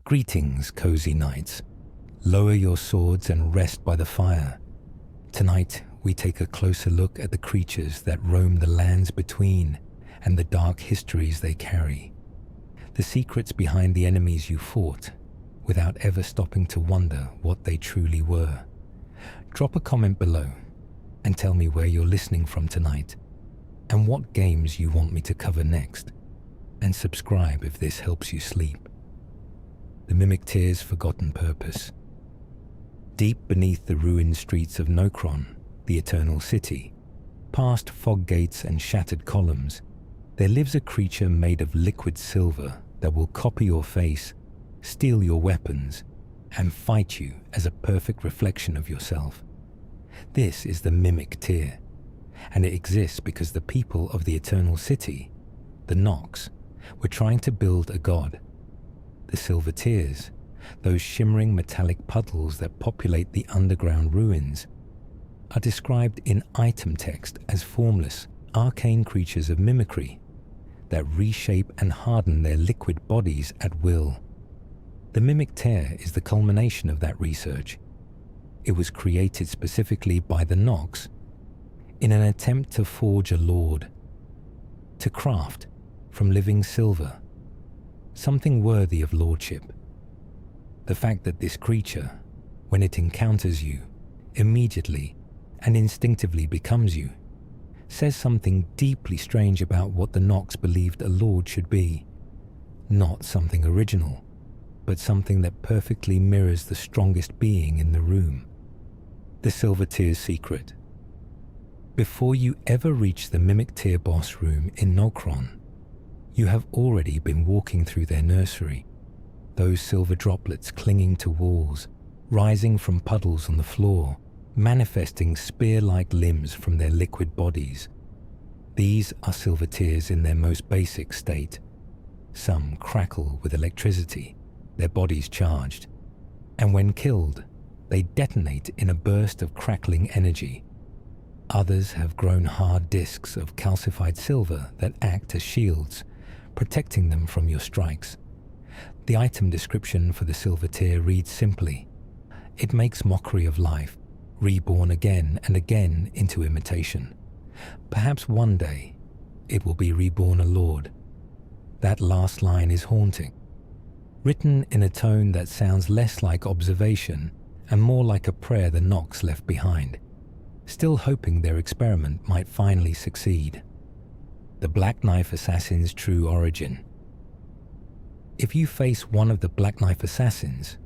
Greetings, cozy knights. Lower your swords and rest by the fire. Tonight, we take a closer look at the creatures that roam the lands between and the dark histories they carry. The secrets behind the enemies you fought, without ever stopping to wonder what they truly were. Drop a comment below and tell me where you're listening from tonight and what games you want me to cover next. And subscribe if this helps you sleep. The Mimic Tear's forgotten purpose. Deep beneath the ruined streets of Nokron, the Eternal City, past fog gates and shattered columns, there lives a creature made of liquid silver that will copy your face, steal your weapons, and fight you as a perfect reflection of yourself. This is the Mimic Tear, and it exists because the people of the Eternal City, the Nox, were trying to build a god. The Silver Tears, those shimmering metallic puddles that populate the underground ruins, are described in item text as formless, arcane creatures of mimicry that reshape and harden their liquid bodies at will. The Mimic Tear is the culmination of that research. It was created specifically by the Nox in an attempt to forge a lord, to craft from living silver something worthy of lordship. The fact that this creature, when it encounters you, immediately and instinctively becomes you, says something deeply strange about what the Nox believed a lord should be. Not something original, but something that perfectly mirrors the strongest being in the room. The Silver Tear's secret. Before you ever reach the Mimic Tear boss room in Nokron, you have already been walking through their nursery, those silver droplets clinging to walls, rising from puddles on the floor, manifesting spear-like limbs from their liquid bodies. These are Silver Tears in their most basic state. Some crackle with electricity, their bodies charged, and when killed, they detonate in a burst of crackling energy. Others have grown hard discs of calcified silver that act as shields, protecting them from your strikes. The item description for the Silver Tear reads simply, "It makes mockery of life, reborn again and again into imitation. Perhaps one day it will be reborn a lord." That last line is haunting, written in a tone that sounds less like observation and more like a prayer the Nox left behind, still hoping their experiment might finally succeed. The Black Knife Assassin's true origin. If you face one of the Black Knife Assassins,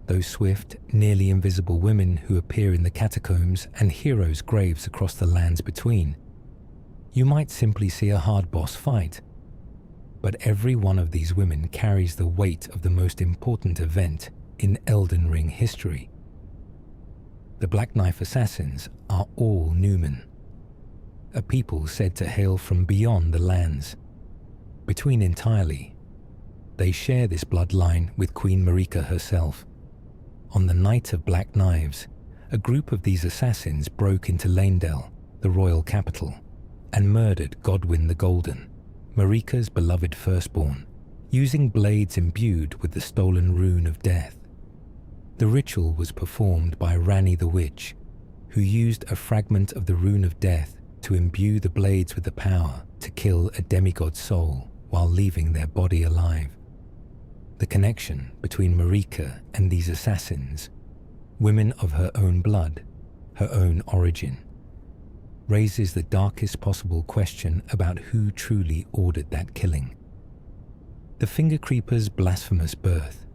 those swift, nearly invisible women who appear in the catacombs and heroes' graves across the lands between, you might simply see a hard boss fight. But every one of these women carries the weight of the most important event in Elden Ring history. The Black Knife Assassins are all Numen, a people said to hail from beyond the lands. Between entirely, they share this bloodline with Queen Marika herself. On the night of Black Knives, a group of these assassins broke into Leyndell, the royal capital, and murdered Godwyn the Golden, Marika's beloved firstborn, using blades imbued with the stolen rune of death. The ritual was performed by Ranni the Witch, who used a fragment of the rune of death to imbue the blades with the power to kill a demigod's soul while leaving their body alive. The connection between Marika and these assassins, women of her own blood, her own origin, raises the darkest possible question about who truly ordered that killing. The Finger Creeper's blasphemous birth.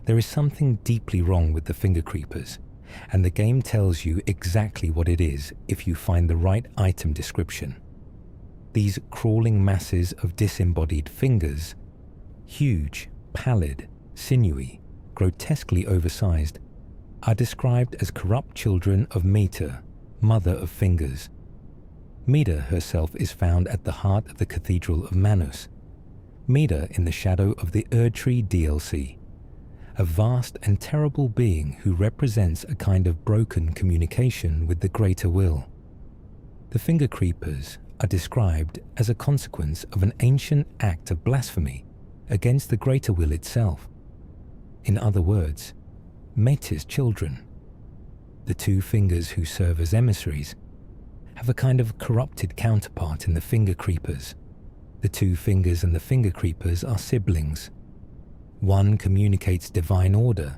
There is something deeply wrong with the Finger Creepers, and the game tells you exactly what it is if you find the right item description. These crawling masses of disembodied fingers, huge, pallid, sinewy, grotesquely oversized, are described as corrupt children of Mita, mother of fingers. Mita herself is found at the heart of the Cathedral of Manus, Mita in the shadow of the Erdtree DLC, a vast and terrible being who represents a kind of broken communication with the greater will. The Finger Creepers are described as a consequence of an ancient act of blasphemy against the greater will itself. In other words, Metis children. The two fingers who serve as emissaries have a kind of corrupted counterpart in the finger creepers. The two fingers and the finger creepers are siblings. One communicates divine order,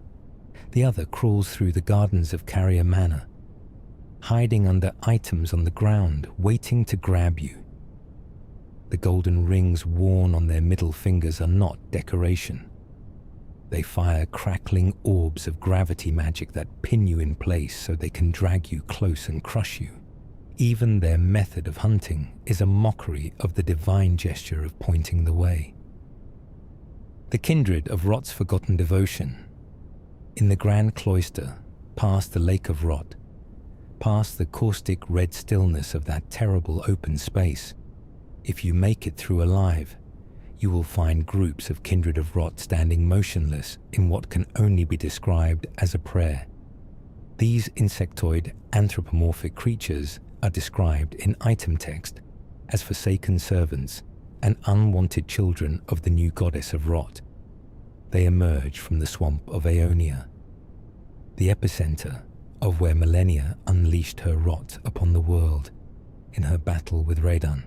the other crawls through the gardens of Carrier Manor, hiding under items on the ground, waiting to grab you. The golden rings worn on their middle fingers are not decoration. They fire crackling orbs of gravity magic that pin you in place so they can drag you close and crush you. Even their method of hunting is a mockery of the divine gesture of pointing the way. The kindred of Rot's forgotten devotion. In the grand cloister, past the lake of Rot, past the caustic red stillness of that terrible open space, if you make it through alive, you will find groups of kindred of Rot standing motionless in what can only be described as a prayer. These insectoid anthropomorphic creatures are described in item text as forsaken servants and unwanted children of the new goddess of Rot. They emerge from the swamp of Aeonia, the epicenter of where Millennia unleashed her Rot upon the world in her battle with Radon.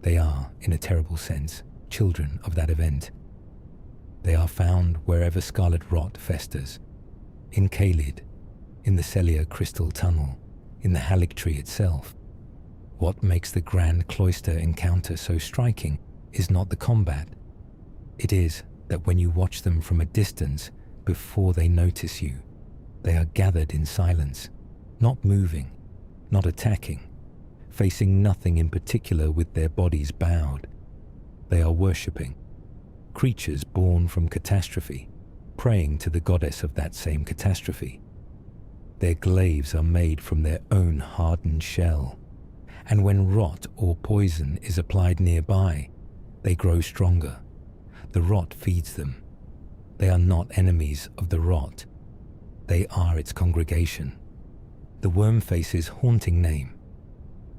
They are, in a terrible sense, children of that event. They are found wherever scarlet rot festers, in Kalid, in the Celia crystal tunnel, in the Halic tree itself. What makes the grand cloister encounter so striking is not the combat. It is that when you watch them from a distance before they notice you, they are gathered in silence, not moving, not attacking, facing nothing in particular with their bodies bowed. They are worshipping, creatures born from catastrophe, praying to the goddess of that same catastrophe. Their glaives are made from their own hardened shell, and when rot or poison is applied nearby, they grow stronger. The rot feeds them. They are not enemies of the rot. They are its congregation. The Wormface's haunting name.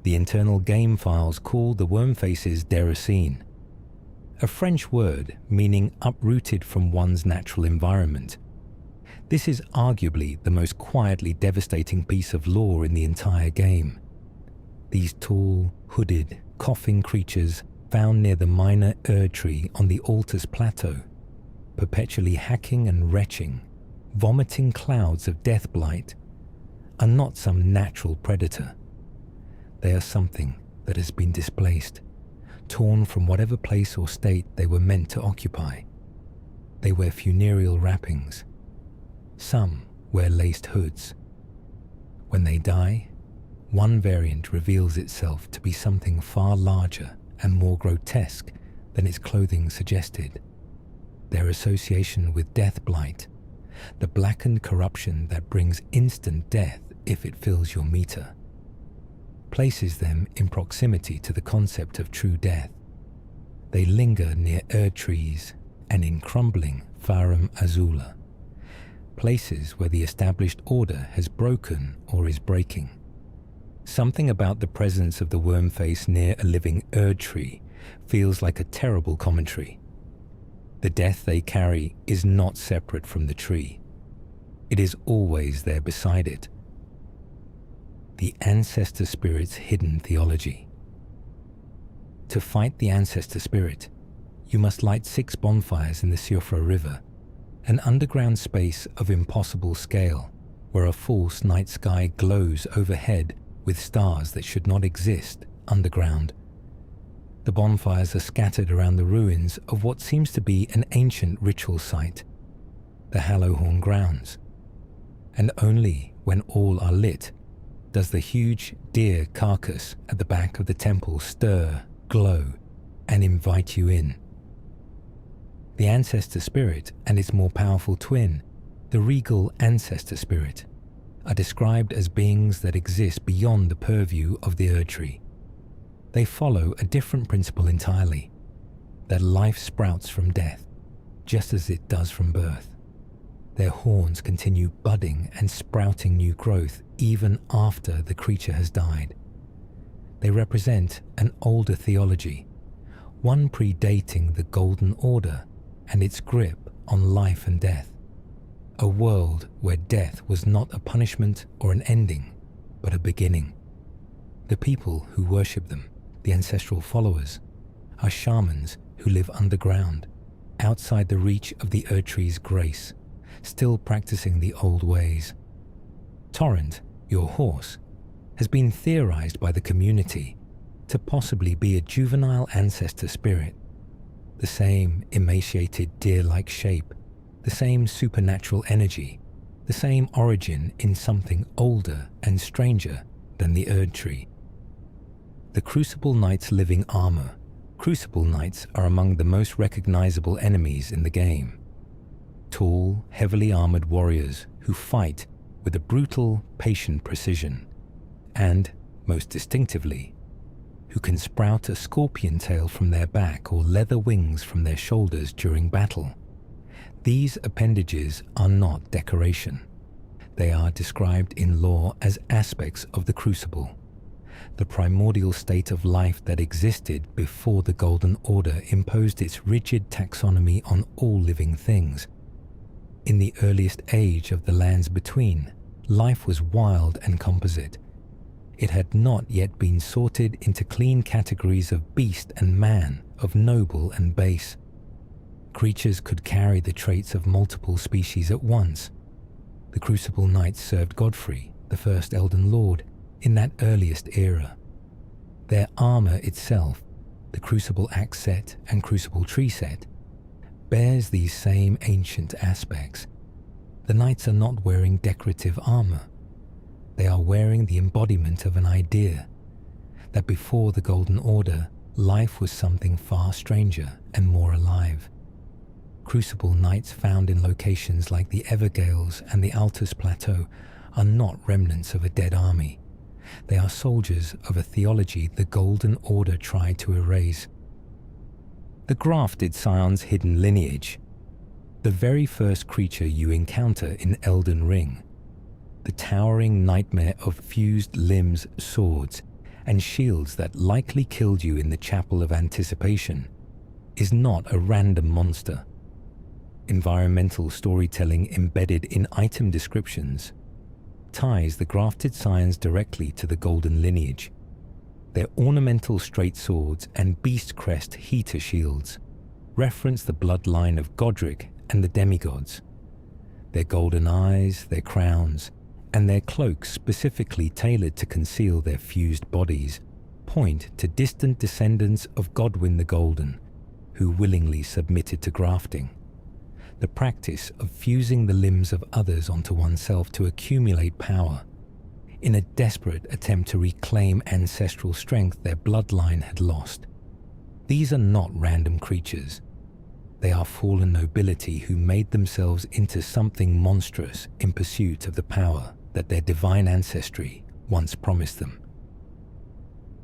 The internal game files call the Wormfaces Deracine, a French word meaning uprooted from one's natural environment. This is arguably the most quietly devastating piece of lore in the entire game. These tall, hooded, coughing creatures found near the minor Erd tree on the Altus Plateau, perpetually hacking and retching, vomiting clouds of death blight, are not some natural predator. They are something that has been displaced, torn from whatever place or state they were meant to occupy. They wear funereal wrappings. Some wear laced hoods. When they die, one variant reveals itself to be something far larger and more grotesque than its clothing suggested. Their association with death blight, the blackened corruption that brings instant death if it fills your meter, places them in proximity to the concept of true death. They linger near Erd trees and in crumbling Farum Azula, places where the established order has broken or is breaking. Something about the presence of the Wormface near a living Erd tree feels like a terrible commentary. The death they carry is not separate from the tree. It is always there beside it. The ancestor spirit's hidden theology. To fight the ancestor spirit, you must light 6 bonfires in the Siofra River, an underground space of impossible scale where a false night sky glows overhead with stars that should not exist underground. The bonfires are scattered around the ruins of what seems to be an ancient ritual site, the Hallowhorn grounds. And only when all are lit does the huge deer carcass at the back of the temple stir, glow, and invite you in. The ancestor spirit and its more powerful twin, the regal ancestor spirit, are described as beings that exist beyond the purview of the Erd tree. They follow a different principle entirely, that life sprouts from death, just as it does from birth. Their horns continue budding and sprouting new growth even after the creature has died. They represent an older theology, one predating the Golden Order and its grip on life and death. a world where death was not a punishment or an ending, but a beginning. The people who worship them, the ancestral followers, are shamans who live underground, outside the reach of the Erdtree's grace, still practicing the old ways. Torrent, your horse, has been theorized by the community to possibly be a juvenile ancestor spirit, the same emaciated deer-like shape, the same supernatural energy, the same origin in something older and stranger than the Erdtree. The Crucible Knight's living armor. Crucible Knights are among the most recognizable enemies in the game. Tall, heavily armored warriors who fight with a brutal, patient precision, and, most distinctively, who can sprout a scorpion tail from their back or leather wings from their shoulders during battle. These appendages are not decoration. They are described in lore as aspects of the Crucible, the primordial state of life that existed before the Golden Order imposed its rigid taxonomy on all living things. In the earliest age of the lands between, life was wild and composite. It had not yet been sorted into clean categories of beast and man, of noble and base. Creatures could carry the traits of multiple species at once. The Crucible Knights served Godfrey, the first Elden Lord, in that earliest era. Their armor itself, the Crucible Axe set and Crucible Tree set, bears these same ancient aspects. The knights are not wearing decorative armor. They are wearing the embodiment of an idea that before the Golden Order, life was something far stranger and more alive. Crucible Knights found in locations like the Evergales and the Altus Plateau are not remnants of a dead army. They are soldiers of a theology the Golden Order tried to erase. The grafted scion's hidden lineage, the very first creature you encounter in Elden Ring, the towering nightmare of fused limbs, swords, and shields that likely killed you in the Chapel of Anticipation, is not a random monster. Environmental storytelling embedded in item descriptions ties the grafted scions directly to the golden lineage. Their ornamental straight swords and beast crest heater shields reference the bloodline of Godric and the demigods. Their golden eyes, their crowns, and their cloaks specifically tailored to conceal their fused bodies point to distant descendants of Godwyn the Golden, who willingly submitted to grafting. The practice of fusing the limbs of others onto oneself to accumulate power, in a desperate attempt to reclaim ancestral strength their bloodline had lost. These are not random creatures. They are fallen nobility who made themselves into something monstrous in pursuit of the power that their divine ancestry once promised them.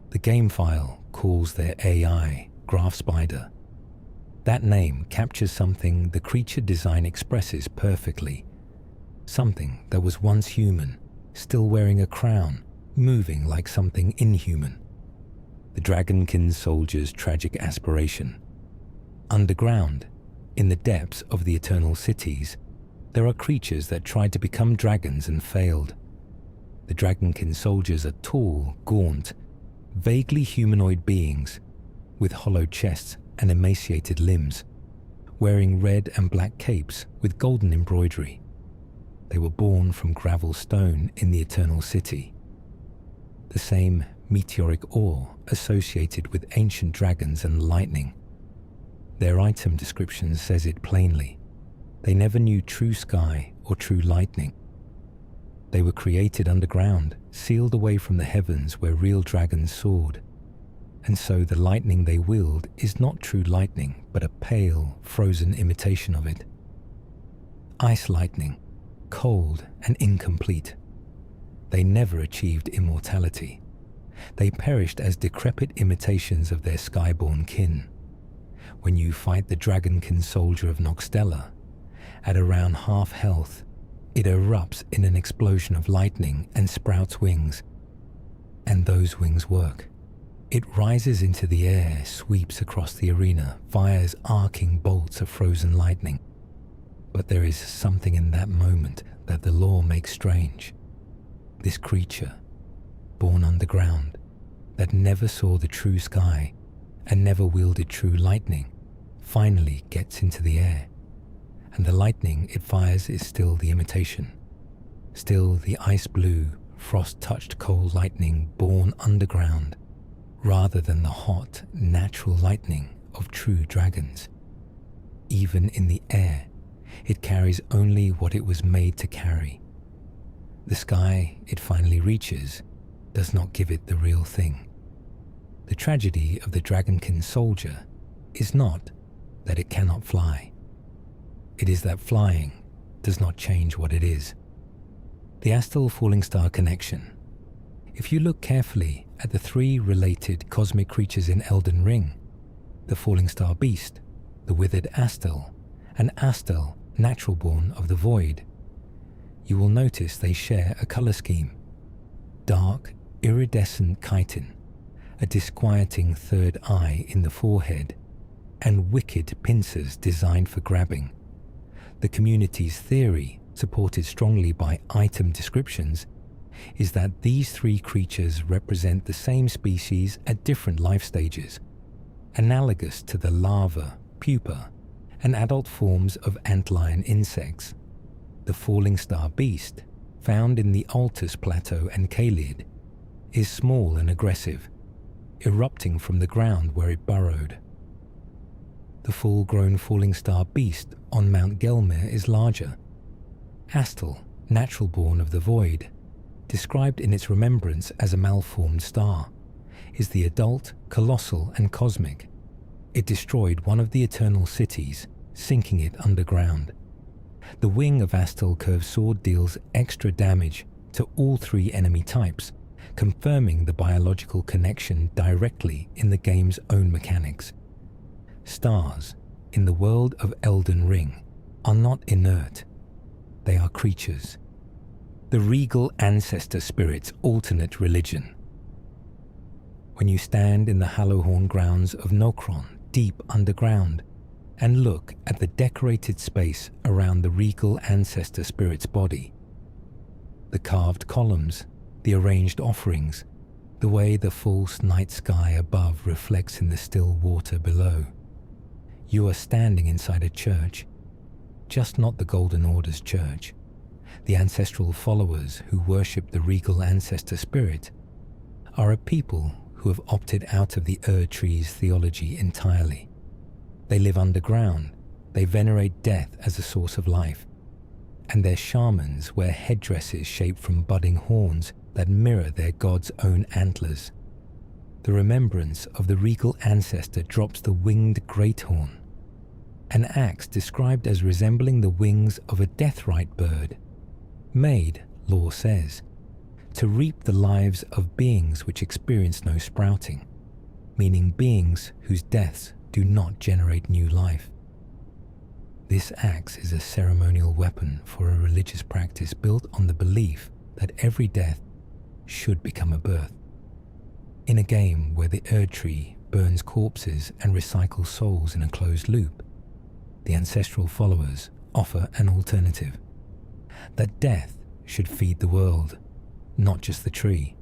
The game file calls their AI Graph Spider. That name captures something the creature design expresses perfectly. Something that was once human, still wearing a crown, moving like something inhuman. The Dragonkin soldier's tragic aspiration. Underground, in the depths of the Eternal Cities, there are creatures that tried to become dragons and failed. The Dragonkin soldiers are tall, gaunt, vaguely humanoid beings, with hollow chests and emaciated limbs, wearing red and black capes with golden embroidery. They were born from gravel stone in the Eternal City. The same meteoric ore associated with ancient dragons and lightning. Their item description says it plainly. They never knew true sky or true lightning. They were created underground, sealed away from the heavens where real dragons soared. And so the lightning they wield is not true lightning, but a pale, frozen imitation of it. Ice lightning, cold and incomplete. They never achieved immortality. They perished as decrepit imitations of their skyborn kin. When you fight the Dragonkin soldier of Noxtella, at around half health, it erupts in an explosion of lightning and sprouts wings. And those wings work. It rises into the air, sweeps across the arena, fires arcing bolts of frozen lightning. But there is something in that moment that the law makes strange. This creature, born underground, that never saw the true sky and never wielded true lightning, finally gets into the air. And the lightning it fires is still the imitation. Still the ice blue, frost-touched cold lightning born underground, rather than the hot, natural lightning of true dragons. Even in the air, it carries only what it was made to carry. The sky it finally reaches does not give it the real thing. The tragedy of the dragonkin soldier is not that it cannot fly. It is that flying does not change what it is. The Astal Falling Star connection. If you look carefully at the three related cosmic creatures in Elden Ring, the Falling Star Beast, the Withered Astal, and Astal, natural born of the Void, you will notice they share a color scheme. Dark, iridescent chitin, a disquieting third eye in the forehead, and wicked pincers designed for grabbing. The community's theory, supported strongly by item descriptions, is that these three creatures represent the same species at different life stages, analogous to the larva, pupa, and adult forms of antlion insects. The Falling Star Beast, found in the Altus Plateau and Kaleid, is small and aggressive, erupting from the ground where it burrowed. The full-grown Falling Star Beast on Mount Gelmir is larger. Astal, natural born of the Void, described in its remembrance as a malformed star, is the adult, colossal and cosmic. It destroyed one of the eternal cities, sinking it underground. The wing of Astal curved sword deals extra damage to all three enemy types, confirming the biological connection directly in the game's own mechanics. Stars, in the world of Elden Ring, are not inert. They are creatures. The regal ancestor spirit's alternate religion. When you stand in the Hallowhorn grounds of Nokron, deep underground, and look at the decorated space around the regal ancestor spirit's body, the carved columns, the arranged offerings, the way the false night sky above reflects in the still water below, you are standing inside a church, just not the Golden Order's church. The ancestral followers who worship the regal ancestor spirit are a people who have opted out of the Tree's theology entirely. They live underground, they venerate death as a source of life, and their shamans wear headdresses shaped from budding horns that mirror their god's own antlers. The remembrance of the regal ancestor drops the winged greathorn, an axe described as resembling the wings of a deathrite bird, made, lore says, to reap the lives of beings which experience no sprouting, meaning beings whose deaths do not generate new life. This axe is a ceremonial weapon for a religious practice built on the belief that every death should become a birth. In a game where the Tree burns corpses and recycles souls in a closed loop, the ancestral followers offer an alternative, that death should feed the world, not just the tree.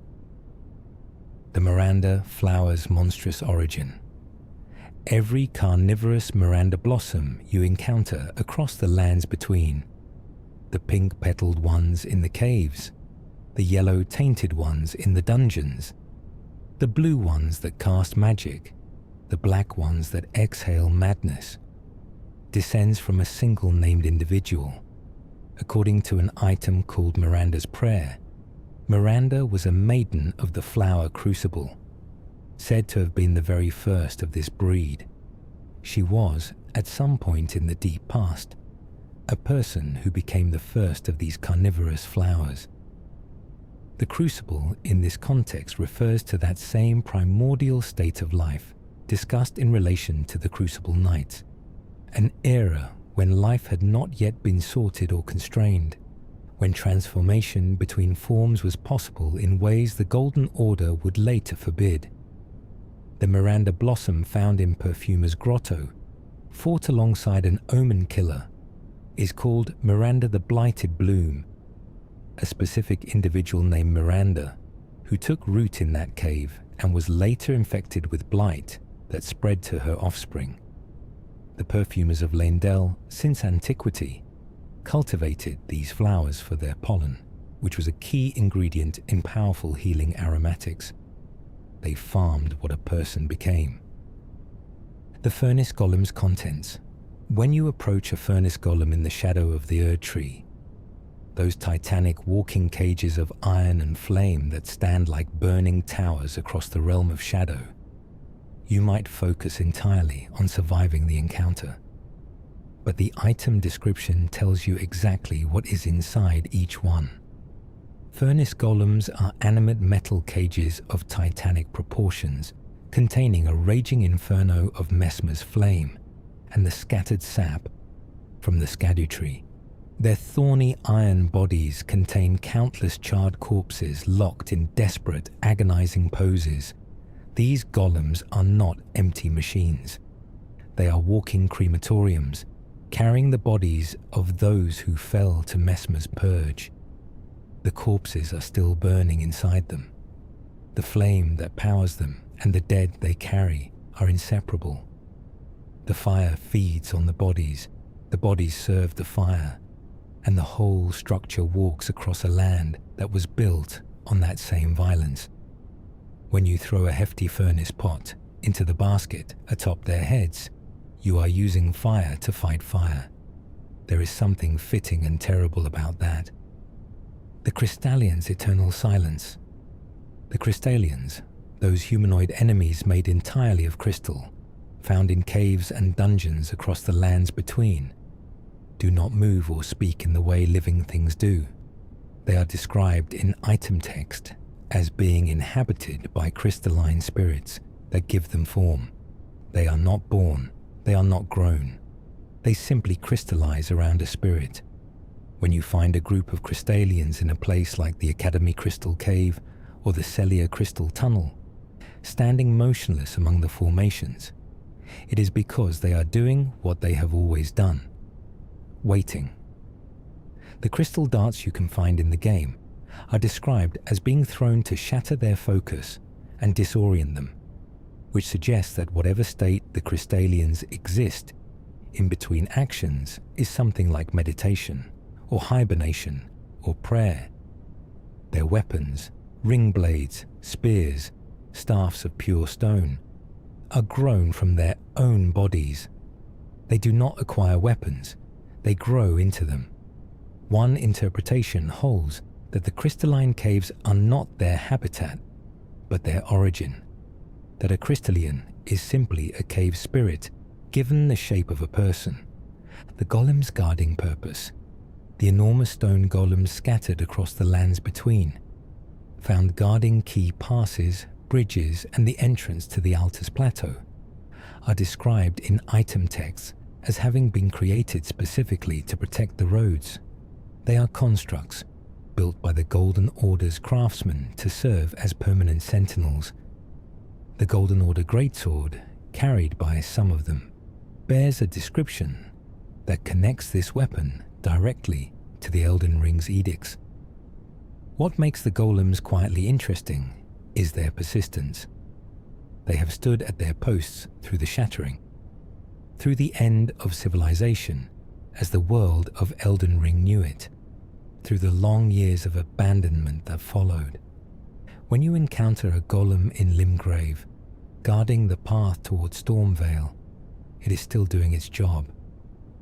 The Miranda flower's monstrous origin. Every carnivorous Miranda blossom you encounter across the lands between, the pink-petaled ones in the caves, the yellow-tainted ones in the dungeons, the blue ones that cast magic, the black ones that exhale madness, descends from a single named individual. According to an item called Miranda's Prayer, Miranda was a maiden of the flower crucible, said to have been the very first of this breed. She was, at some point in the deep past, a person who became the first of these carnivorous flowers. The crucible in this context refers to that same primordial state of life discussed in relation to the Crucible Knights, an era when life had not yet been sorted or constrained, when transformation between forms was possible in ways the Golden Order would later forbid. The Miranda blossom found in Perfumer's Grotto fought alongside an omen killer, is called Miranda the Blighted Bloom, a specific individual named Miranda who took root in that cave and was later infected with blight that spread to her offspring. The perfumers of Leyndell, since antiquity, cultivated these flowers for their pollen, which was a key ingredient in powerful healing aromatics. They farmed what a person became. The furnace golem's contents. When you approach a furnace golem in the shadow of the Erd tree, those titanic walking cages of iron and flame that stand like burning towers across the realm of shadow, you might focus entirely on surviving the encounter. But the item description tells you exactly what is inside each one. Furnace golems are animate metal cages of titanic proportions, containing a raging inferno of Mesmer's flame and the scattered sap from the skadu tree. Their thorny iron bodies contain countless charred corpses locked in desperate, agonizing poses. These golems are not empty machines. They are walking crematoriums, carrying the bodies of those who fell to Mesmer's purge. The corpses are still burning inside them. The flame that powers them and the dead they carry are inseparable. The fire feeds on the bodies serve the fire, and the whole structure walks across a land that was built on that same violence. When you throw a hefty furnace pot into the basket atop their heads, you are using fire to fight fire. There is something fitting and terrible about that. The Crystallians' eternal silence. The Crystallians, those humanoid enemies made entirely of crystal, found in caves and dungeons across the lands between, do not move or speak in the way living things do. They are described in item text as being inhabited by crystalline spirits that give them form. They are not born, they are not grown. They simply crystallize around a spirit. When you find a group of Crystallians in a place like the Academy Crystal Cave or the Celia Crystal Tunnel, standing motionless among the formations, it is because they are doing what they have always done: waiting. The crystal darts you can find in the game are described as being thrown to shatter their focus and disorient them, which suggests that whatever state the Crystallians exist in between actions is something like meditation or hibernation or prayer. Their weapons, ring blades, spears, staffs of pure stone, are grown from their own bodies. They do not acquire weapons, they grow into them. One interpretation holds that the crystalline caves are not their habitat, but their origin, that a Crystallian is simply a cave spirit given the shape of a person. The golem's guarding purpose, the enormous stone golems scattered across the lands between, found guarding key passes, bridges, and the entrance to the Altus Plateau, are described in item texts as having been created specifically to protect the roads. They are constructs built by the Golden Order's craftsmen to serve as permanent sentinels. The Golden Order greatsword, carried by some of them, bears a description that connects this weapon directly to the Elden Ring's edicts. What makes the golems quietly interesting is their persistence. They have stood at their posts through the shattering, through the end of civilization as the world of Elden Ring knew it, through the long years of abandonment that followed. When you encounter a golem in Limgrave, guarding the path towards Stormvale, it is still doing its job,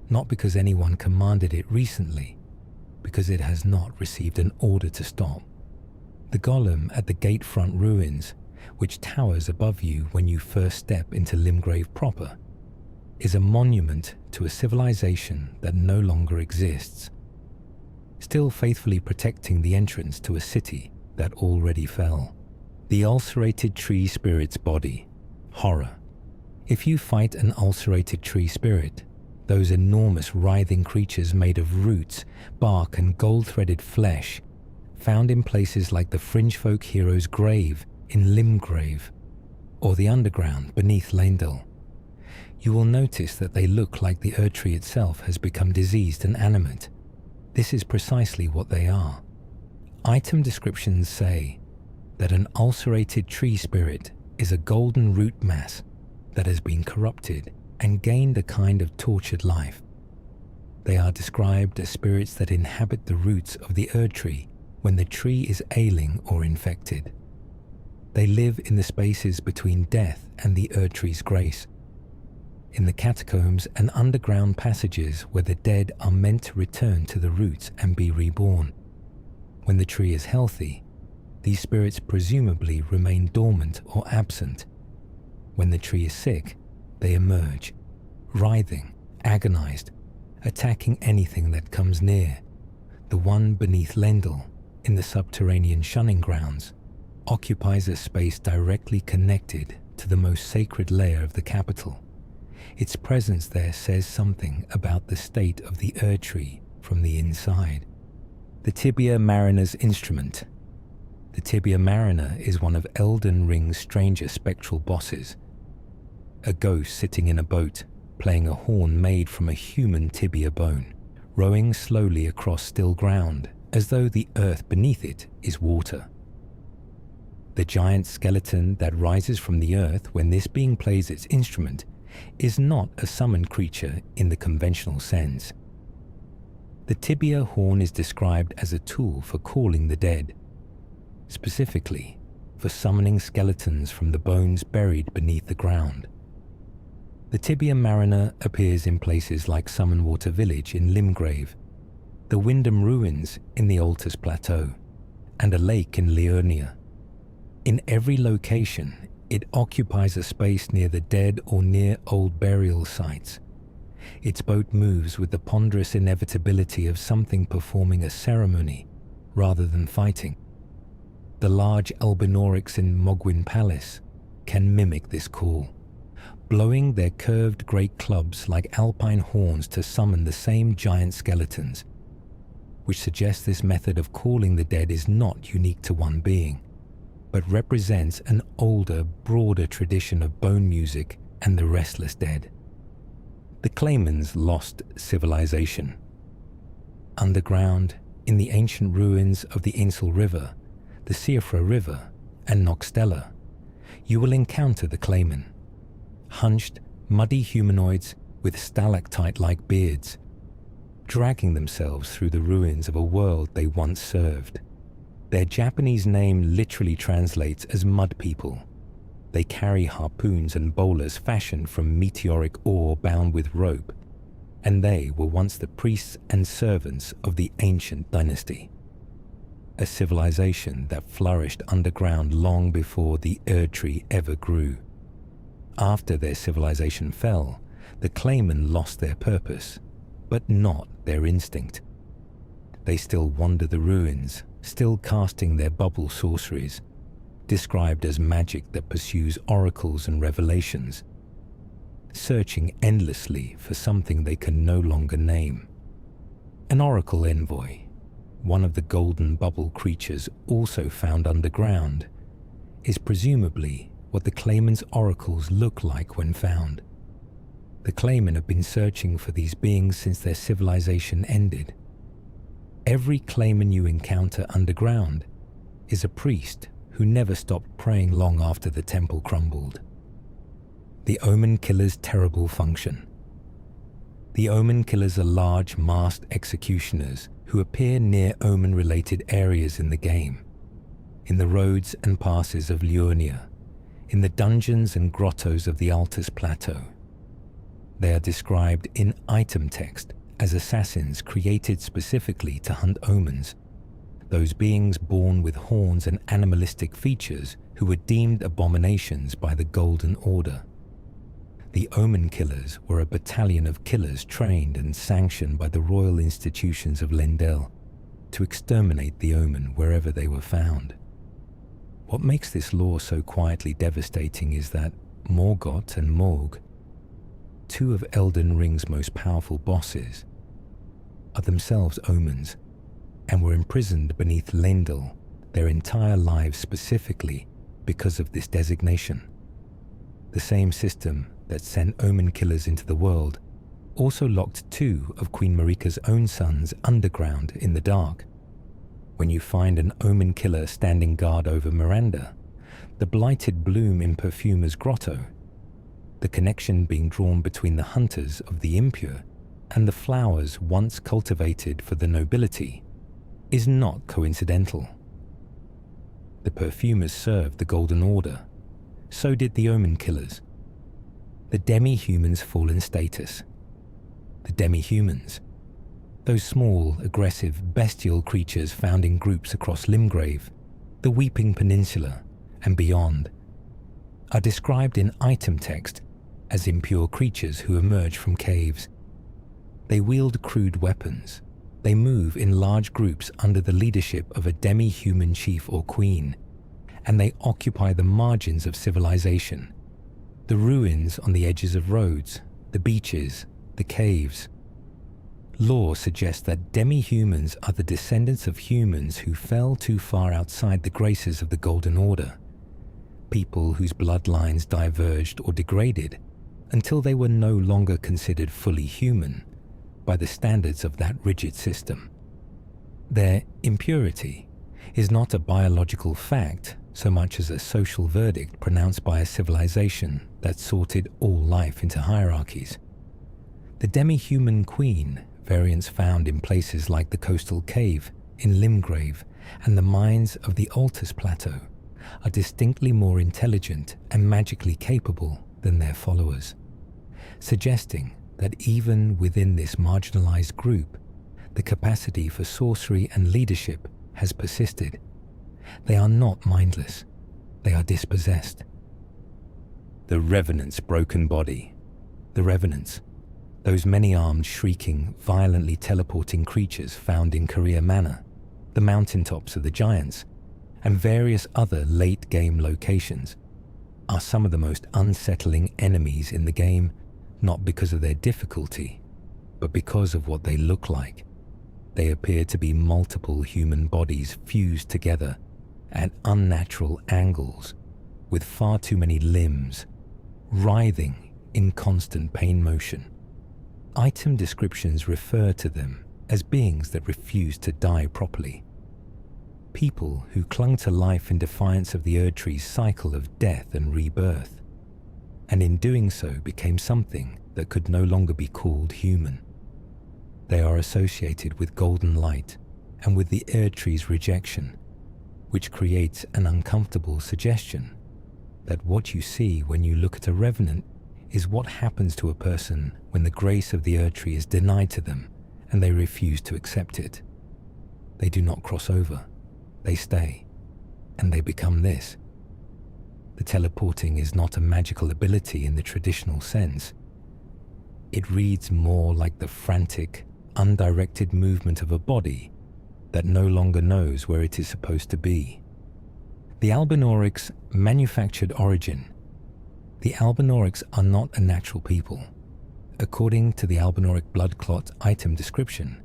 not because anyone commanded it recently, because it has not received an order to stop. The golem at the gatefront ruins, which towers above you when you first step into Limgrave proper, is a monument to a civilization that no longer exists, still faithfully protecting the entrance to a city that already fell. The ulcerated tree spirit's body. Horror. If you fight an ulcerated tree spirit, those enormous writhing creatures made of roots, bark, and gold-threaded flesh, found in places like the fringe folk hero's grave in Limgrave, or the underground beneath Leyndell, You will notice that they look like the Erdtree itself has become diseased and animate. This is precisely what they are. Item descriptions say that an ulcerated tree spirit is a golden root mass that has been corrupted and gained a kind of tortured life. They are described as spirits that inhabit the roots of the Erdtree when the tree is ailing or infected. They live in the spaces between death and the Erdtree's grace, in the catacombs and underground passages where the dead are meant to return to the roots and be reborn. When the tree is healthy, these spirits presumably remain dormant or absent. When the tree is sick, they emerge, writhing, agonized, attacking anything that comes near. The one beneath Lendl, in the subterranean shunning grounds, occupies a space directly connected to the most sacred layer of the capital. Its presence there says something about the state of the Erdtree from the inside. The Tibia Mariner's instrument. The Tibia Mariner is one of Elden Ring's stranger spectral bosses. A ghost sitting in a boat, playing a horn made from a human tibia bone, rowing slowly across still ground, as though the earth beneath it is water. The giant skeleton that rises from the earth when this being plays its instrument is not a summoned creature in the conventional sense. The tibia horn is described as a tool for calling the dead, specifically for summoning skeletons from the bones buried beneath the ground. The Tibia Mariner appears in places like Summonwater Village in Limgrave, the Wyndham Ruins in the Altus Plateau, and a lake in Liurnia. In every location, it occupies a space near the dead or near old burial sites. Its boat moves with the ponderous inevitability of something performing a ceremony rather than fighting. The large Albinorics in Mogwyn Palace can mimic this call, blowing their curved great clubs like alpine horns to summon the same giant skeletons, which suggests this method of calling the dead is not unique to one being, but represents an older, broader tradition of bone music and the restless dead. The Claymans lost civilization. Underground, in the ancient ruins of the Insel River, the Siofra River, and Noxtella, you will encounter the Clayman, hunched, muddy humanoids with stalactite-like beards, dragging themselves through the ruins of a world they once served. Their Japanese name literally translates as mud people. They carry harpoons and bowlers fashioned from meteoric ore bound with rope, and they were once the priests and servants of the ancient dynasty, a civilization that flourished underground long before the Erdtree ever grew. After their civilization fell, the Claymen lost their purpose, but not their instinct. They still wander the ruins, still casting their bubble sorceries, described as magic that pursues oracles and revelations, searching endlessly for something they can no longer name. An oracle envoy, one of the golden bubble creatures also found underground, is presumably what the Clayman's oracles look like when found. The Claymen have been searching for these beings since their civilization ended. Every Clayman you encounter underground is a priest who never stopped praying long after the temple crumbled. The Omen Killer's terrible function. The Omen Killers are large, masked executioners who appear near Omen-related areas in the game, in the roads and passes of Liurnia, in the dungeons and grottos of the Altus Plateau. They are described in item text as assassins created specifically to hunt omens, those beings born with horns and animalistic features who were deemed abominations by the Golden Order. The Omen Killers were a battalion of killers trained and sanctioned by the royal institutions of Lendl to exterminate the Omen wherever they were found. What makes this law so quietly devastating is that Morgott and Morg, two of Elden Ring's most powerful bosses, are themselves omens and were imprisoned beneath Lendl their entire lives specifically because of this designation. The same system that sent omen killers into the world also locked 2 of Queen Marika's own sons underground in the dark. When you find an omen killer standing guard over Miranda, the blighted bloom in Perfumer's grotto, the connection being drawn between the hunters of the impure and the flowers once cultivated for the nobility, is not coincidental. The Perfumers served the Golden Order. So did the Omen Killers. The demi-humans fall in status. The demi-humans, those small, aggressive, bestial creatures found in groups across Limgrave, the Weeping Peninsula, and beyond, are described in item text as impure creatures who emerge from caves. They wield crude weapons. They move in large groups under the leadership of a demi-human chief or queen, and they occupy the margins of civilization, the ruins on the edges of roads, the beaches, the caves. Lore suggests that demi-humans are the descendants of humans who fell too far outside the graces of the Golden Order, people whose bloodlines diverged or degraded until they were no longer considered fully human by the standards of that rigid system. Their impurity is not a biological fact so much as a social verdict pronounced by a civilization that sorted all life into hierarchies. The demi-human queen, variants found in places like the coastal cave in Limgrave and the mines of the Altus Plateau, are distinctly more intelligent and magically capable than their followers, suggesting that even within this marginalized group, the capacity for sorcery and leadership has persisted. They are not mindless. They are dispossessed. The Revenant's broken body. The Revenants, those many-armed, shrieking, violently teleporting creatures found in Korea Manor, the mountaintops of the Giants, and various other late-game locations, are some of the most unsettling enemies in the game, not because of their difficulty, but because of what they look like. They appear to be multiple human bodies fused together at unnatural angles, with far too many limbs, writhing in constant pain motion. Item descriptions refer to them as beings that refuse to die properly. People who clung to life in defiance of the Erdtree's cycle of death and rebirth, and in doing so became something that could no longer be called human. They are associated with golden light and with the Erdtree's rejection, which creates an uncomfortable suggestion that what you see when you look at a revenant is what happens to a person when the grace of the Erdtree is denied to them and they refuse to accept it. They do not cross over. They stay, and they become this. The teleporting is not a magical ability in the traditional sense. It reads more like the frantic, undirected movement of a body that no longer knows where it is supposed to be. The Albinauric's manufactured origin. The Albinaurics are not a natural people. According to the Albinauric blood clot item description,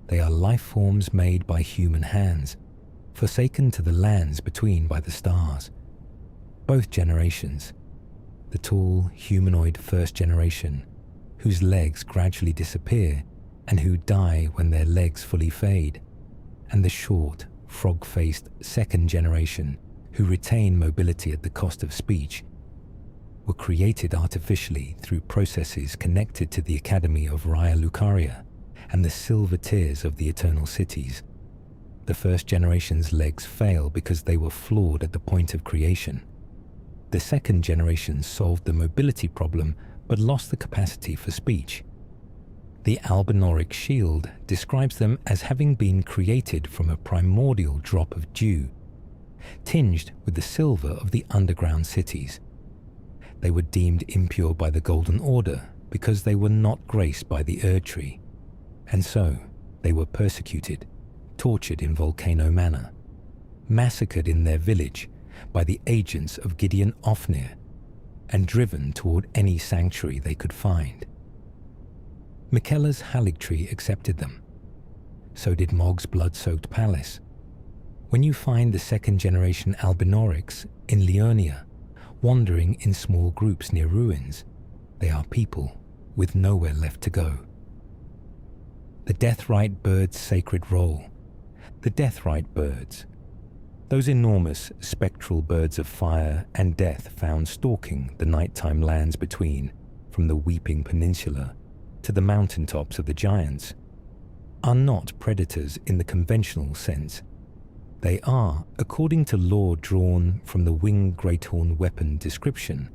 they are life forms made by human hands, forsaken to the lands between by the stars. Both generations, the tall, humanoid first generation, whose legs gradually disappear and who die when their legs fully fade, and the short, frog-faced second generation, who retain mobility at the cost of speech, were created artificially through processes connected to the Academy of Raya Lucaria and the silver tiers of the Eternal Cities. The first generation's legs fail because they were flawed at the point of creation. The second generation solved the mobility problem but lost the capacity for speech. The Albinauric shield describes them as having been created from a primordial drop of dew, tinged with the silver of the underground cities. They were deemed impure by the Golden Order because they were not graced by the Erdtree, and so they were persecuted, tortured in Volcano Manor, massacred in their village by the agents of Gideon Ofnir, and driven toward any sanctuary they could find. Miquella's Haligtree accepted them. So did Mog's blood-soaked palace. When you find the second-generation Albinaurics in Leonia, wandering in small groups near ruins, They are people with nowhere left to go. The Deathrite Bird's sacred role. The Deathrite Birds, those enormous spectral birds of fire and death found stalking the nighttime lands between, from the Weeping Peninsula to the mountaintops of the Giants, are not predators in the conventional sense. They are, according to lore drawn from the winged greathorn weapon description,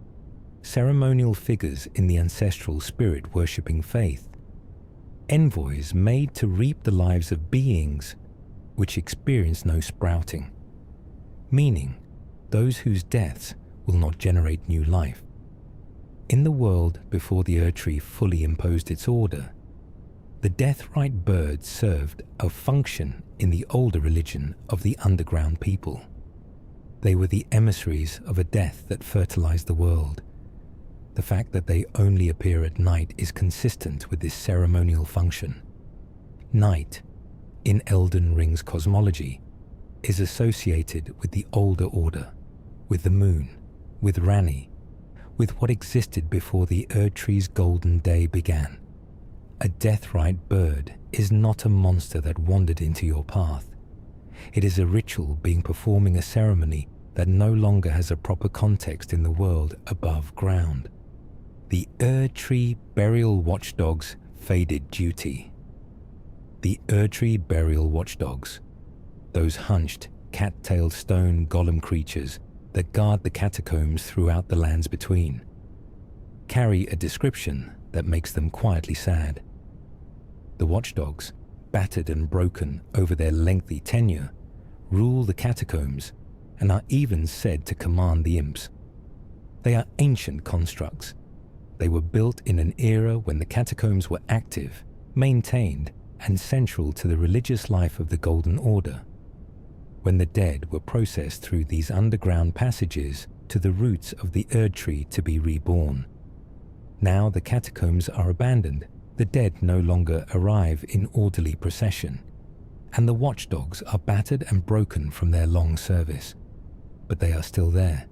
ceremonial figures in the ancestral spirit-worshipping faith, envoys made to reap the lives of beings which experience no sprouting, meaning those whose deaths will not generate new life. In the world before the Erdtree fully imposed its order, the Deathrite Birds served a function in the older religion of the underground people. They were the emissaries of a death that fertilized the world. The fact that they only appear at night is consistent with this ceremonial function. Night, in Elden Ring's cosmology, is associated with the older order, with the moon, with Ranni, with what existed before the Erdtree's golden day began. A Deathrite bird is not a monster that wandered into your path. It is a ritual being performing a ceremony that no longer has a proper context in the world above ground. The Erdtree Burial Watchdogs' faded duty. The Erdtree Burial Watchdogs, those hunched, cat-tailed stone golem creatures that guard the catacombs throughout the lands between, carry a description that makes them quietly sad. The watchdogs, battered and broken over their lengthy tenure, rule the catacombs and are even said to command the imps. They are ancient constructs. They were built in an era when the catacombs were active, maintained, and central to the religious life of the Golden Order, when the dead were processed through these underground passages to the roots of the Erdtree to be reborn. Now the catacombs are abandoned, the dead no longer arrive in orderly procession, and the watchdogs are battered and broken from their long service. But they are still there,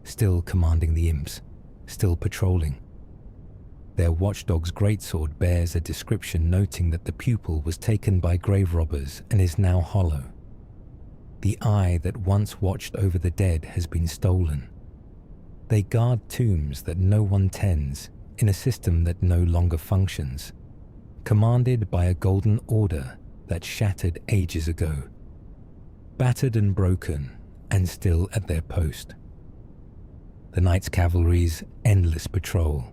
still commanding the imps, still patrolling. Their watchdog's greatsword bears a description noting that the pupil was taken by grave robbers and is now hollow. The eye that once watched over the dead has been stolen. They guard tombs that no one tends in a system that no longer functions, commanded by a golden order that shattered ages ago, battered and broken and still at their post. The Knights Cavalry's endless patrol.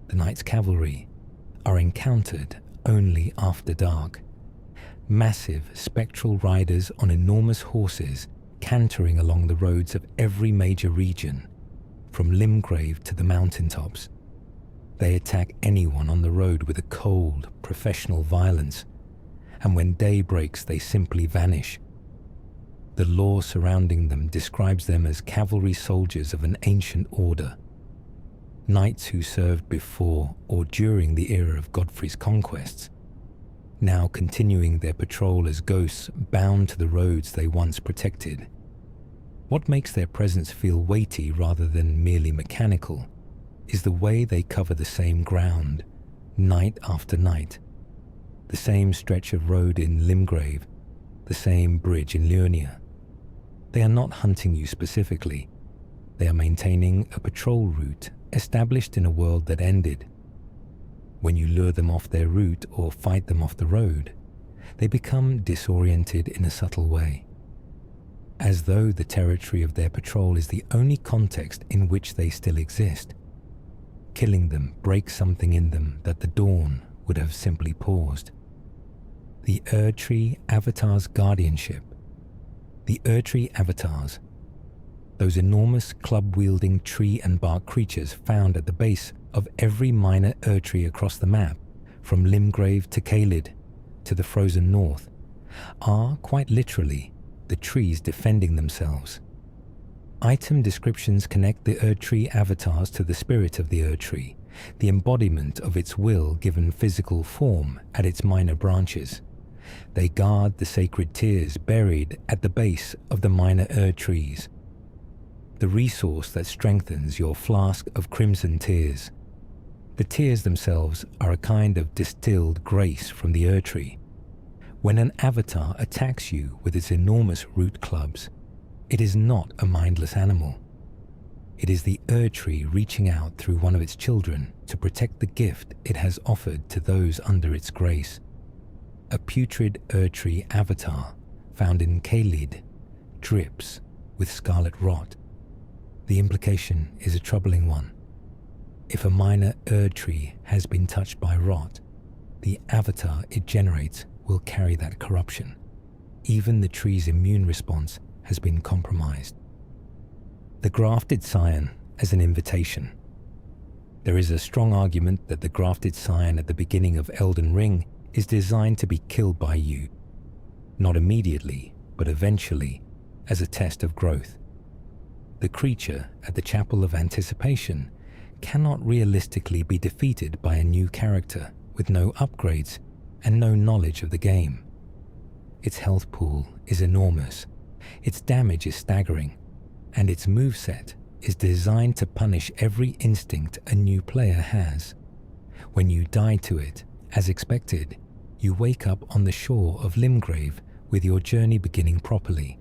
The Knights Cavalry are encountered only after dark. Massive spectral riders on enormous horses cantering along the roads of every major region, from Limgrave to the mountaintops. They attack anyone on the road with a cold, professional violence, and when day breaks they simply vanish. The lore surrounding them describes them as cavalry soldiers of an ancient order, knights who served before or during the era of Godfrey's conquests, now continuing their patrol as ghosts bound to the roads they once protected. What makes their presence feel weighty rather than merely mechanical is the way they cover the same ground, night after night. The same stretch of road in Limgrave, the same bridge in Liurnia. They are not hunting you specifically. They are maintaining a patrol route established in a world that ended. When you lure them off their route or fight them off the road, they become disoriented in a subtle way, as though the territory of their patrol is the only context in which they still exist. Killing them breaks something in them that the dawn would have simply paused. The Erdtree Avatar's guardianship. The Erdtree Avatars, those enormous club-wielding tree and bark creatures found at the base of every minor Erdtree across the map, from Limgrave to Caelid to the frozen north, are quite literally the trees defending themselves. Item descriptions connect the Erdtree avatars to the spirit of the Erdtree, the embodiment of its will given physical form at its minor branches. They guard the sacred tears buried at the base of the minor Erdtrees. the resource that strengthens your flask of crimson tears. The tears themselves are a kind of distilled grace from the Erdtree. When an avatar attacks you with its enormous root clubs, it is not a mindless animal. It is the Erdtree reaching out through one of its children to protect the gift it has offered to those under its grace. A putrid Erdtree avatar found in Caelid drips with scarlet rot. The implication is a troubling one. If a minor Erdtree has been touched by rot, the avatar it generates will carry that corruption. Even the tree's immune response has been compromised. The grafted scion as an invitation. There is a strong argument that the grafted scion at the beginning of Elden Ring is designed to be killed by you, not immediately, but eventually, as a test of growth. The creature at the Chapel of Anticipation cannot realistically be defeated by a new character with no upgrades and no knowledge of the game. Its health pool is enormous, its damage is staggering, and its moveset is designed to punish every instinct a new player has. When you die to it, as expected, you wake up on the shore of Limgrave with your journey beginning properly,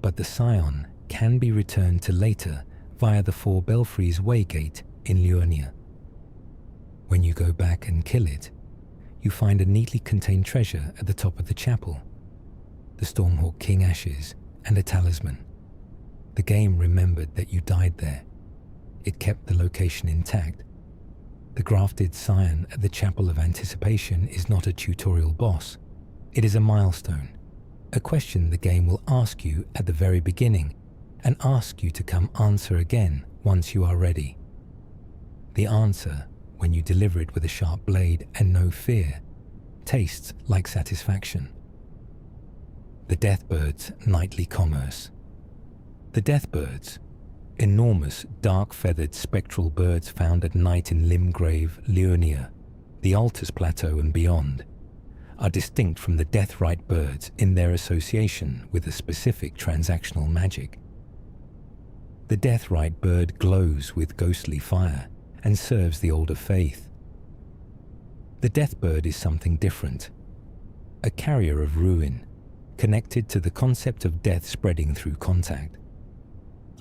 but the scion can be returned to later via the Four Belfries Waygate in Liurnia. When you go back and kill it, you find a neatly contained treasure at the top of the chapel, the Stormhawk King ashes and a talisman. The game remembered that you died there. It kept the location intact. The grafted scion at the Chapel of Anticipation is not a tutorial boss. It is a milestone, a question the game will ask you at the very beginning and ask you to come answer again once you are ready. The answer, when you deliver it with a sharp blade and no fear, tastes like satisfaction. The Deathbird's Nightly Commerce. The Deathbirds, enormous dark-feathered spectral birds found at night in Limgrave, Liurnia, the Altus Plateau and beyond, are distinct from the Deathrite birds in their association with a specific transactional magic. The Deathrite bird glows with ghostly fire and serves the older faith. The Deathbird is something different, a carrier of ruin, connected to the concept of death spreading through contact.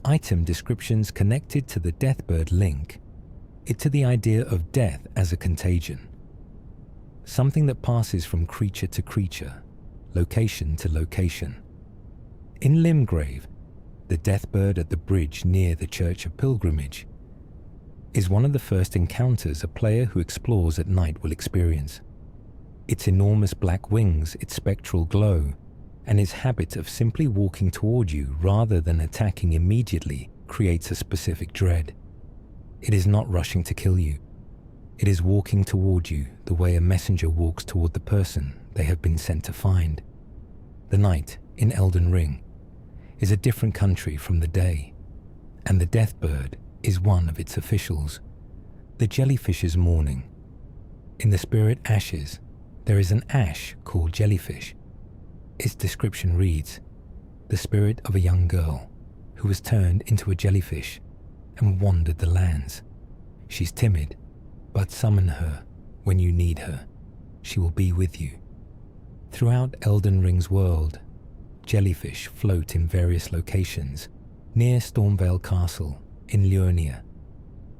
Item descriptions connected to the Deathbird link it to the idea of death as a contagion, something that passes from creature to creature, location to location. In Limgrave, the Deathbird at the bridge near the Church of Pilgrimage is one of the first encounters a player who explores at night will experience. Its enormous black wings, its spectral glow, and its habit of simply walking toward you rather than attacking immediately creates a specific dread. It is not rushing to kill you. It is walking toward you the way a messenger walks toward the person they have been sent to find. The night in Elden Ring is a different country from the day, and the Deathbird is one of its officials. The Jellyfish's mourning. In the Spirit Ashes, there is an ash called Jellyfish. Its description reads, the spirit of a young girl who was turned into a jellyfish and wandered the lands. She's timid, but summon her when you need her. She will be with you. Throughout Elden Ring's world, jellyfish float in various locations near Stormvale Castle in Liurnia,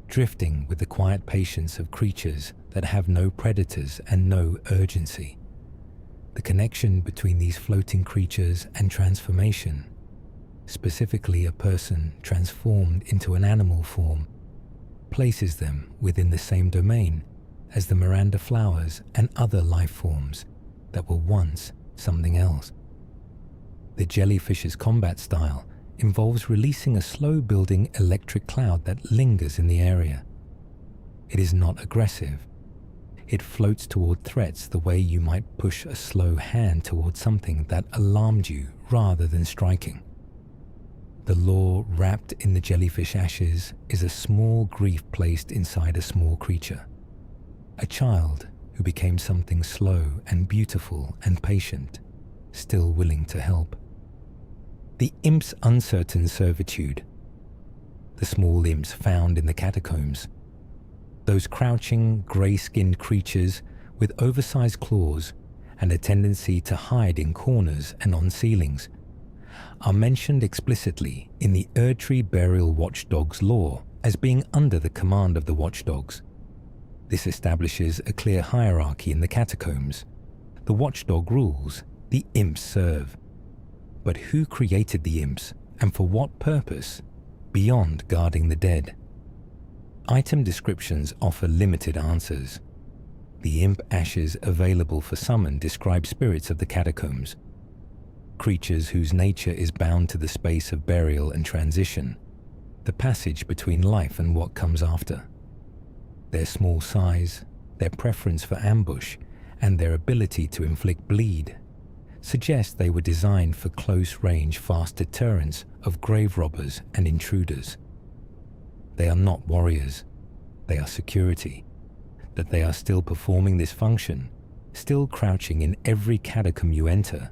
drifting with the quiet patience of creatures that have no predators and no urgency. The connection between these floating creatures and transformation, specifically a person transformed into an animal form, places them within the same domain as the Miranda flowers and other life forms that were once something else. The jellyfish's combat style involves releasing a slow-building electric cloud that lingers in the area. It is not aggressive. It floats toward threats the way you might push a slow hand toward something that alarmed you rather than striking. The lore wrapped in the jellyfish ashes is a small grief placed inside a small creature. A child who became something slow and beautiful and patient, still willing to help. The imp's uncertain servitude. the small imps found in the catacombs. Those crouching, grey-skinned creatures with oversized claws and a tendency to hide in corners and on ceilings are mentioned explicitly in the Erdtree Burial Watchdog's lore as being under the command of the watchdogs. This establishes a clear hierarchy in the catacombs. The watchdog rules, the imps serve. But who created the imps and for what purpose, beyond guarding the dead? Item descriptions offer limited answers. The imp ashes available for summon describe spirits of the catacombs, creatures whose nature is bound to the space of burial and transition, the passage between life and what comes after. Their small size, their preference for ambush, and their ability to inflict bleed suggest they were designed for close-range, fast deterrence of grave robbers and intruders. They are not warriors, they are security. That they are still performing this function, still crouching in every catacomb you enter,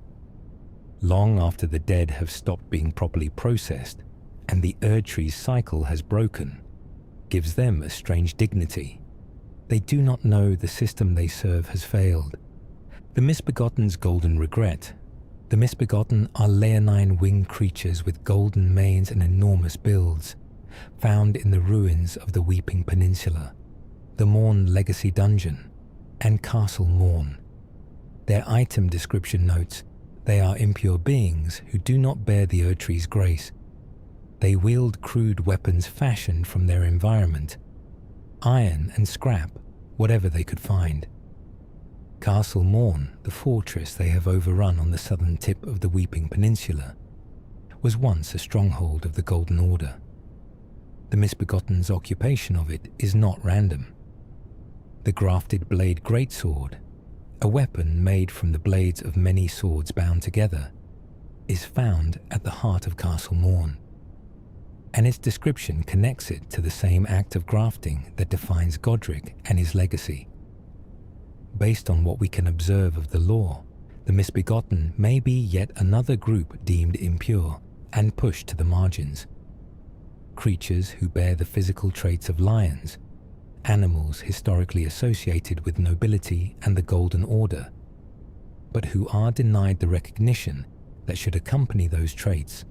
long after the dead have stopped being properly processed and the Erdtree's cycle has broken, gives them a strange dignity. They do not know the system they serve has failed. The Misbegotten's golden regret. The Misbegotten are leonine winged creatures with golden manes and enormous builds, found in the ruins of the Weeping Peninsula, the Morn Legacy Dungeon, and Castle Morn. Their item description notes they are impure beings who do not bear the Erdtree's grace. They wield crude weapons fashioned from their environment, iron and scrap, whatever they could find. Castle Morn, the fortress they have overrun on the southern tip of the Weeping Peninsula, was once a stronghold of the Golden Order. The Misbegotten's occupation of it is not random. The grafted blade greatsword, a weapon made from the blades of many swords bound together, is found at the heart of Castle Morn, and its description connects it to the same act of grafting that defines Godric and his legacy. Based on what we can observe of the lore, the Misbegotten may be yet another group deemed impure and pushed to the margins. Creatures who bear the physical traits of lions, animals historically associated with nobility and the Golden Order, but who are denied the recognition that should accompany those traits.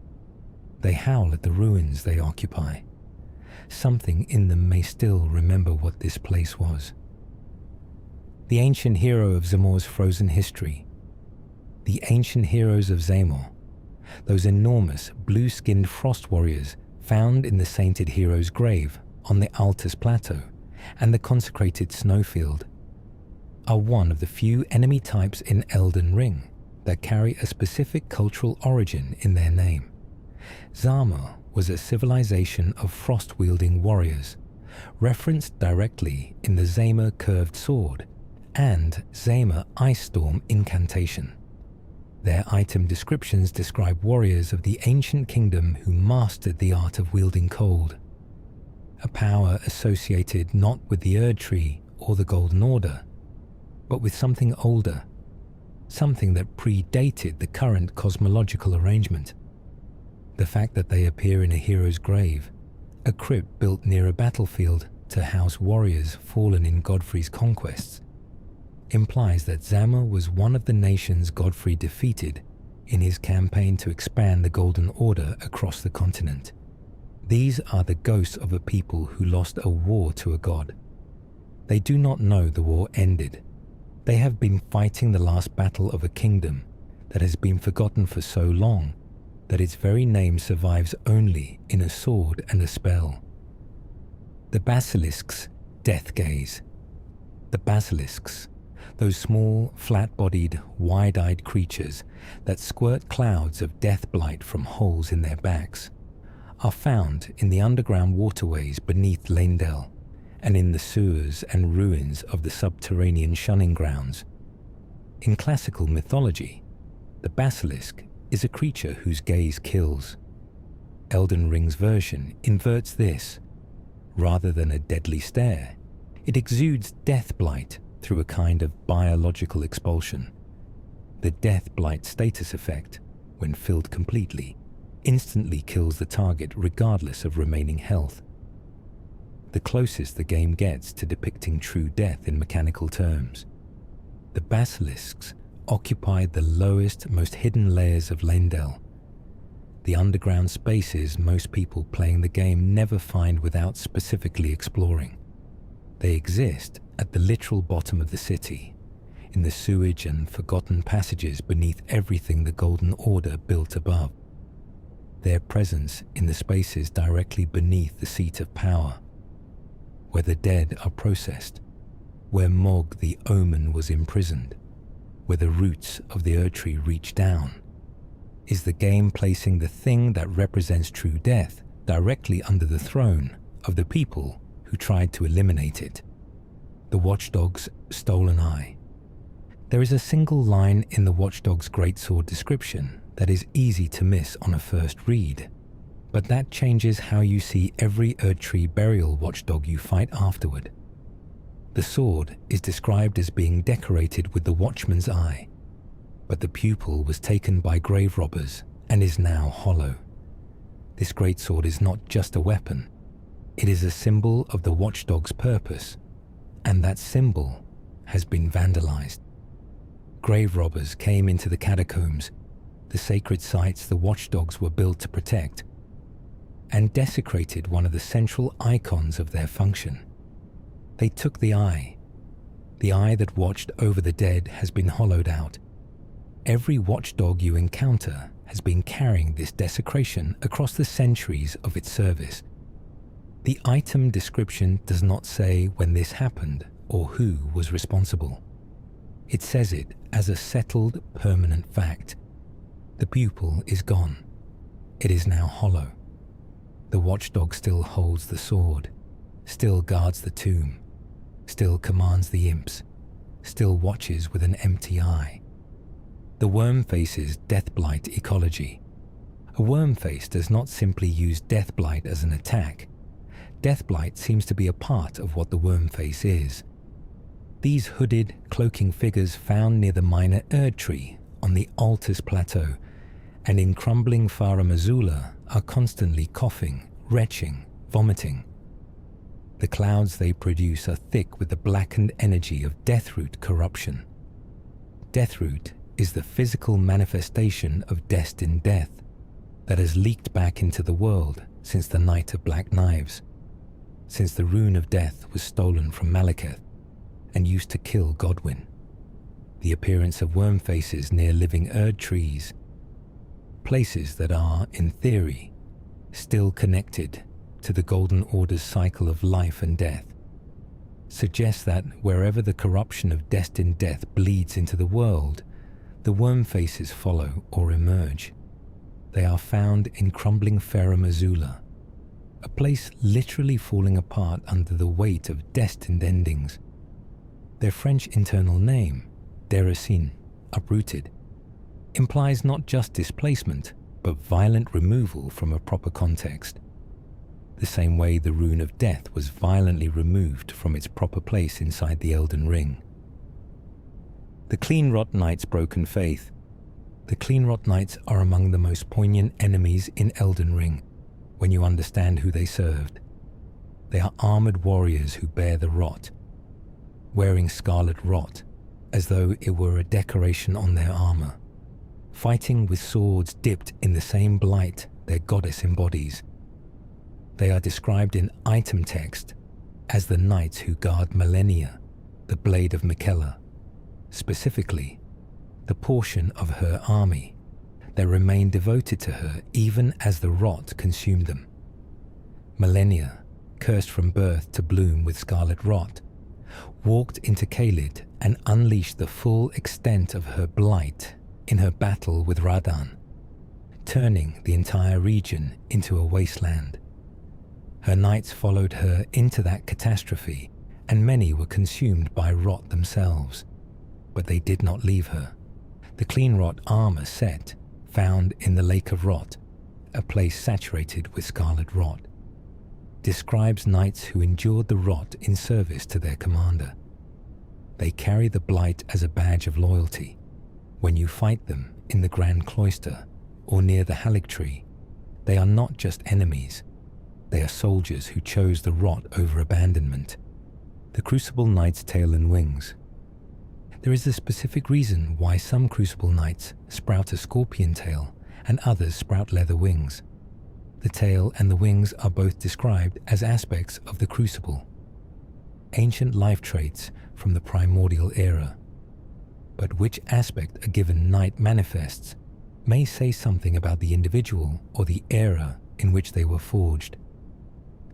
They howl at the ruins they occupy. Something in them may still remember what this place was. The ancient hero of Zamor's frozen history. The ancient heroes of Zamor, those enormous blue-skinned frost warriors found in the sainted hero's grave on the Altus Plateau and the consecrated snowfield, are one of the few enemy types in Elden Ring that carry a specific cultural origin in their name. Zamor was a civilization of frost-wielding warriors, referenced directly in the Zamor curved sword and Zamor ice storm incantation. Their item descriptions describe warriors of the ancient kingdom who mastered the art of wielding cold, a power associated not with the Erdtree or the Golden Order, but with something older, something that predated the current cosmological arrangement. The fact that they appear in a hero's grave, a crypt built near a battlefield to house warriors fallen in Godfrey's conquests, implies that Zamor was one of the nations Godfrey defeated in his campaign to expand the Golden Order across the continent. These are the ghosts of a people who lost a war to a god. They do not know the war ended. They have been fighting the last battle of a kingdom that has been forgotten for so long that its very name survives only in a sword and a spell. The Basilisk's death gaze. The Basilisks, those small, flat-bodied, wide-eyed creatures that squirt clouds of death blight from holes in their backs, are found in the underground waterways beneath Leyndell and in the sewers and ruins of the subterranean shunning grounds. In classical mythology, the basilisk is a creature whose gaze kills. Elden Ring's version inverts this. Rather than a deadly stare, it exudes death blight through a kind of biological expulsion. The death blight status effect, when filled completely, instantly kills the target regardless of remaining health. The closest the game gets to depicting true death in mechanical terms. The basilisks occupied the lowest, most hidden layers of Leyndell, the underground spaces most people playing the game never find without specifically exploring. They exist at the literal bottom of the city, in the sewage and forgotten passages beneath everything the Golden Order built above. Their presence in the spaces directly beneath the seat of power, where the dead are processed, where Mog the Omen was imprisoned, where the roots of the Erdtree reach down. Is the game placing the thing that represents true death directly under the throne of the people who tried to eliminate it? The Watchdog's stolen eye. There is a single line in the Watchdog's greatsword description that is easy to miss on a first read, but that changes how you see every Erdtree burial Watchdog you fight afterward. The sword is described as being decorated with the Watchman's eye, but the pupil was taken by grave robbers and is now hollow. This greatsword is not just a weapon, it is a symbol of the Watchdog's purpose, and that symbol has been vandalized. Grave robbers came into the catacombs, the sacred sites the Watchdogs were built to protect, and desecrated one of the central icons of their function. They took the eye. The eye that watched over the dead has been hollowed out. Every Watchdog you encounter has been carrying this desecration across the centuries of its service. The item description does not say when this happened or who was responsible. It says it as a settled, permanent fact. The pupil is gone. It is now hollow. The Watchdog still holds the sword, still guards the tomb, still commands the imps, still watches with an empty eye. The Wormface's Deathblight ecology. A Wormface does not simply use Deathblight as an attack. Deathblight seems to be a part of what the Wormface is. These hooded, cloaking figures found near the minor Erdtree on the Altus Plateau and in crumbling Farum Azula are constantly coughing, retching, vomiting. The clouds they produce are thick with the blackened energy of Deathroot corruption. Deathroot is the physical manifestation of destined death that has leaked back into the world since the Night of Black Knives, since the Rune of Death was stolen from Malekith and used to kill Godwyn. The appearance of Wormfaces near living Erdtrees, places that are, in theory, still connected to the Golden Order's cycle of life and death, suggests that wherever the corruption of destined death bleeds into the world, the Wormfaces follow or emerge. They are found in crumbling Farum Azula, a place literally falling apart under the weight of destined endings. Their French internal name, Déracine, uprooted, implies not just displacement, but violent removal from a proper context. The same way the Rune of Death was violently removed from its proper place inside the Elden Ring. The Cleanrot Knights' broken faith. The Cleanrot Knights are among the most poignant enemies in Elden Ring when you understand who they served. They are armored warriors who bear the rot, wearing scarlet rot as though it were a decoration on their armor, fighting with swords dipped in the same blight their goddess embodies. They are described in item text as the knights who guard Malenia, the blade of Miquella, specifically the portion of her army that remained devoted to her even as the rot consumed them. Malenia, cursed from birth to bloom with scarlet rot, walked into Caelid and unleashed the full extent of her blight in her battle with Radahn, turning the entire region into a wasteland. Her knights followed her into that catastrophe, and many were consumed by rot themselves. But they did not leave her. The Cleanrot armor set, found in the Lake of Rot, a place saturated with scarlet rot, describes knights who endured the rot in service to their commander. They carry the blight as a badge of loyalty. When you fight them in the Grand Cloister or near the Haligtree, They are not just enemies. They are soldiers who chose the rot over abandonment. The Crucible Knight's tail and wings. There is a specific reason why some Crucible Knights sprout a scorpion tail and others sprout leather wings. The tail and the wings are both described as aspects of the Crucible, ancient life traits from the primordial era. But which aspect a given knight manifests may say something about the individual or the era in which they were forged.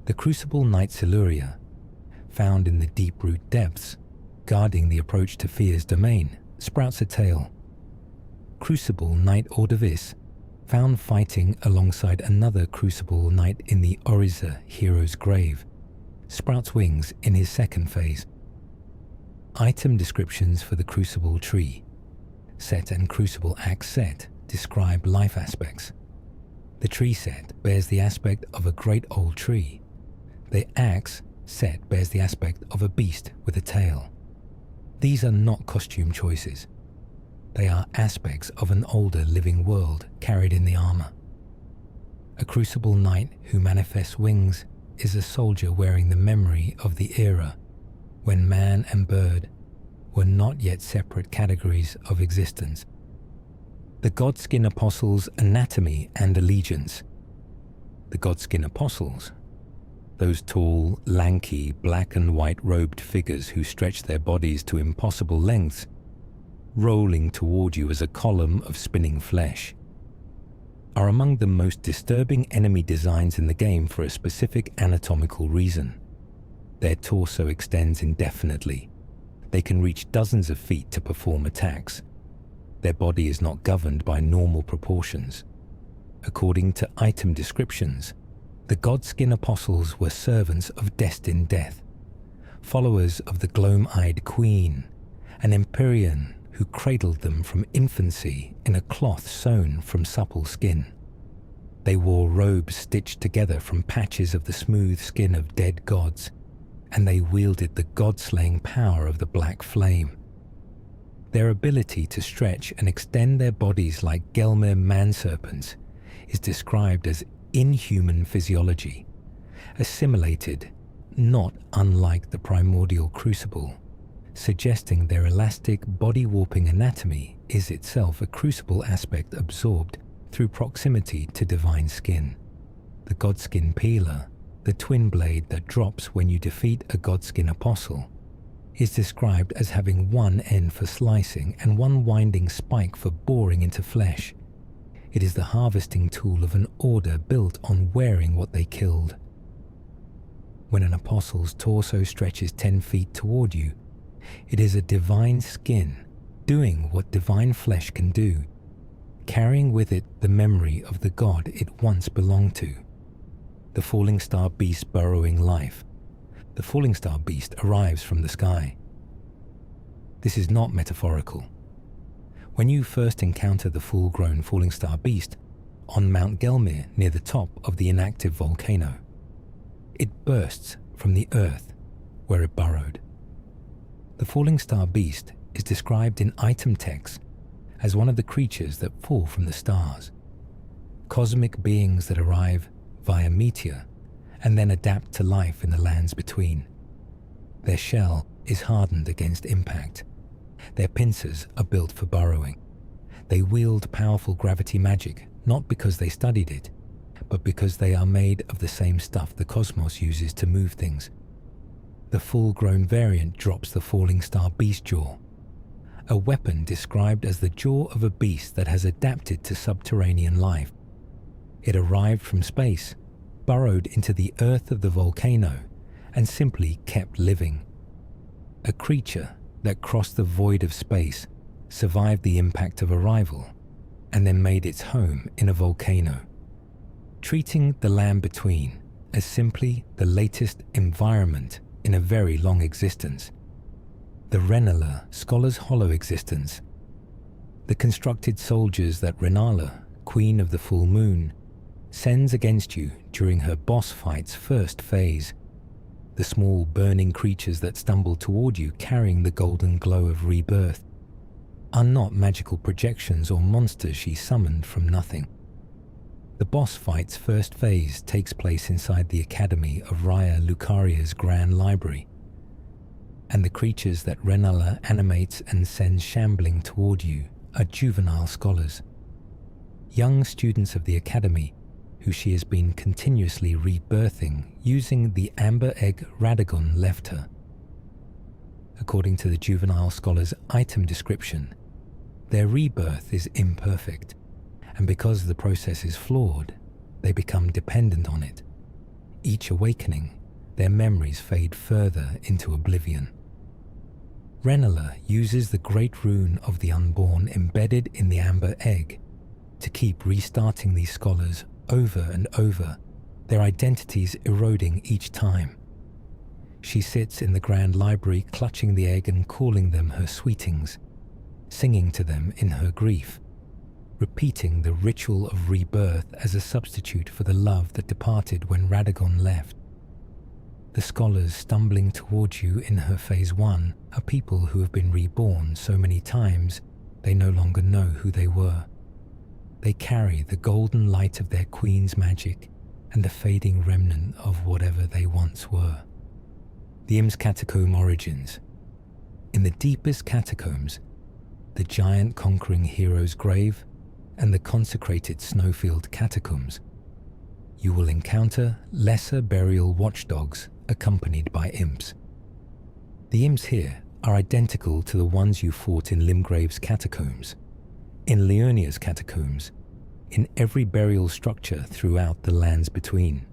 The Crucible Knight Siluria, found in the deep-root depths, guarding the approach to Fear's domain, sprouts a tail. Crucible Knight Ordovis, found fighting alongside another Crucible Knight in the Oriza hero's grave, sprouts wings in his second phase. Item descriptions for the Crucible Tree. Set and Crucible Axe set describe life aspects. The tree set bears the aspect of a great old tree. The axe set bears the aspect of a beast with a tail. These are not costume choices. They are aspects of an older living world carried in the armor. A Crucible Knight who manifests wings is a soldier wearing the memory of the era when man and bird were not yet separate categories of existence. The Godskin Apostles' anatomy and allegiance. The Godskin Apostles, those tall, lanky, black and white robed figures who stretch their bodies to impossible lengths, rolling toward you as a column of spinning flesh, are among the most disturbing enemy designs in the game for a specific anatomical reason. Their torso extends indefinitely. They can reach dozens of feet to perform attacks. Their body is not governed by normal proportions. According to item descriptions, the Godskin Apostles were servants of destined death, followers of the gloam-eyed Queen, an Empyrean who cradled them from infancy in a cloth sewn from supple skin. They wore robes stitched together from patches of the smooth skin of dead gods, and they wielded the god-slaying power of the black flame. Their ability to stretch and extend their bodies like Gelmir man-serpents is described as inhuman physiology, assimilated, not unlike the primordial crucible, suggesting their elastic body-warping anatomy is itself a crucible aspect absorbed through proximity to divine skin. The Godskin Peeler, the twin blade that drops when you defeat a Godskin Apostle, is described as having one end for slicing and one winding spike for boring into flesh. It is the harvesting tool of an order built on wearing what they killed. When an apostle's torso stretches 10 feet toward you, it is a divine skin doing what divine flesh can do, carrying with it the memory of the god it once belonged to. The Falling Star Beast burrowing life. The Falling Star Beast arrives from the sky. This is not metaphorical. When you first encounter the full-grown Falling Star Beast on Mount Gelmir near the top of the inactive volcano, it bursts from the earth where it burrowed. The Falling Star Beast is described in item text as one of the creatures that fall from the stars, cosmic beings that arrive via meteor and then adapt to life in the lands between. Their shell is hardened against impact. Their pincers are built for burrowing. They wield powerful gravity magic, not because they studied it, but because they are made of the same stuff the cosmos uses to move things. The full-grown variant drops the Falling Star Beast Jaw, a weapon described as the jaw of a beast that has adapted to subterranean life. It arrived from space, burrowed into the earth of the volcano, and simply kept living. A creature that crossed the void of space, survived the impact of arrival, and then made its home in a volcano. Treating the land between as simply the latest environment in a very long existence. The Renala, Scholar's Hollow existence. The constructed soldiers that Renala, Queen of the Full Moon, sends against you during her boss fight's first phase. The small burning creatures that stumble toward you carrying the golden glow of rebirth are not magical projections or monsters she summoned from nothing. The boss fight's first phase takes place inside the Academy of Raya Lucaria's Grand Library, and the creatures that Renala animates and sends shambling toward you are juvenile scholars, young students of the Academy who she has been continuously rebirthing using the amber egg Radagon left her. According to the juvenile scholar's item description, their rebirth is imperfect, and because the process is flawed, they become dependent on it. Each awakening, their memories fade further into oblivion. Renala uses the great rune of the unborn embedded in the amber egg to keep restarting these scholars over and over, their identities eroding each time. She sits in the Grand Library clutching the egg and calling them her sweetings, singing to them in her grief, repeating the ritual of rebirth as a substitute for the love that departed when Radagon left. The scholars stumbling towards you in her Phase 1 are people who have been reborn so many times they no longer know who they were. They carry the golden light of their queen's magic and the fading remnant of whatever they once were. The Im's Catacomb Origins. In the deepest catacombs, the giant conquering hero's grave and the consecrated snowfield catacombs, you will encounter lesser burial watchdogs accompanied by imps. The imps here are identical to the ones you fought in Limgrave's catacombs, in Leonia's catacombs, in every burial structure throughout the lands between.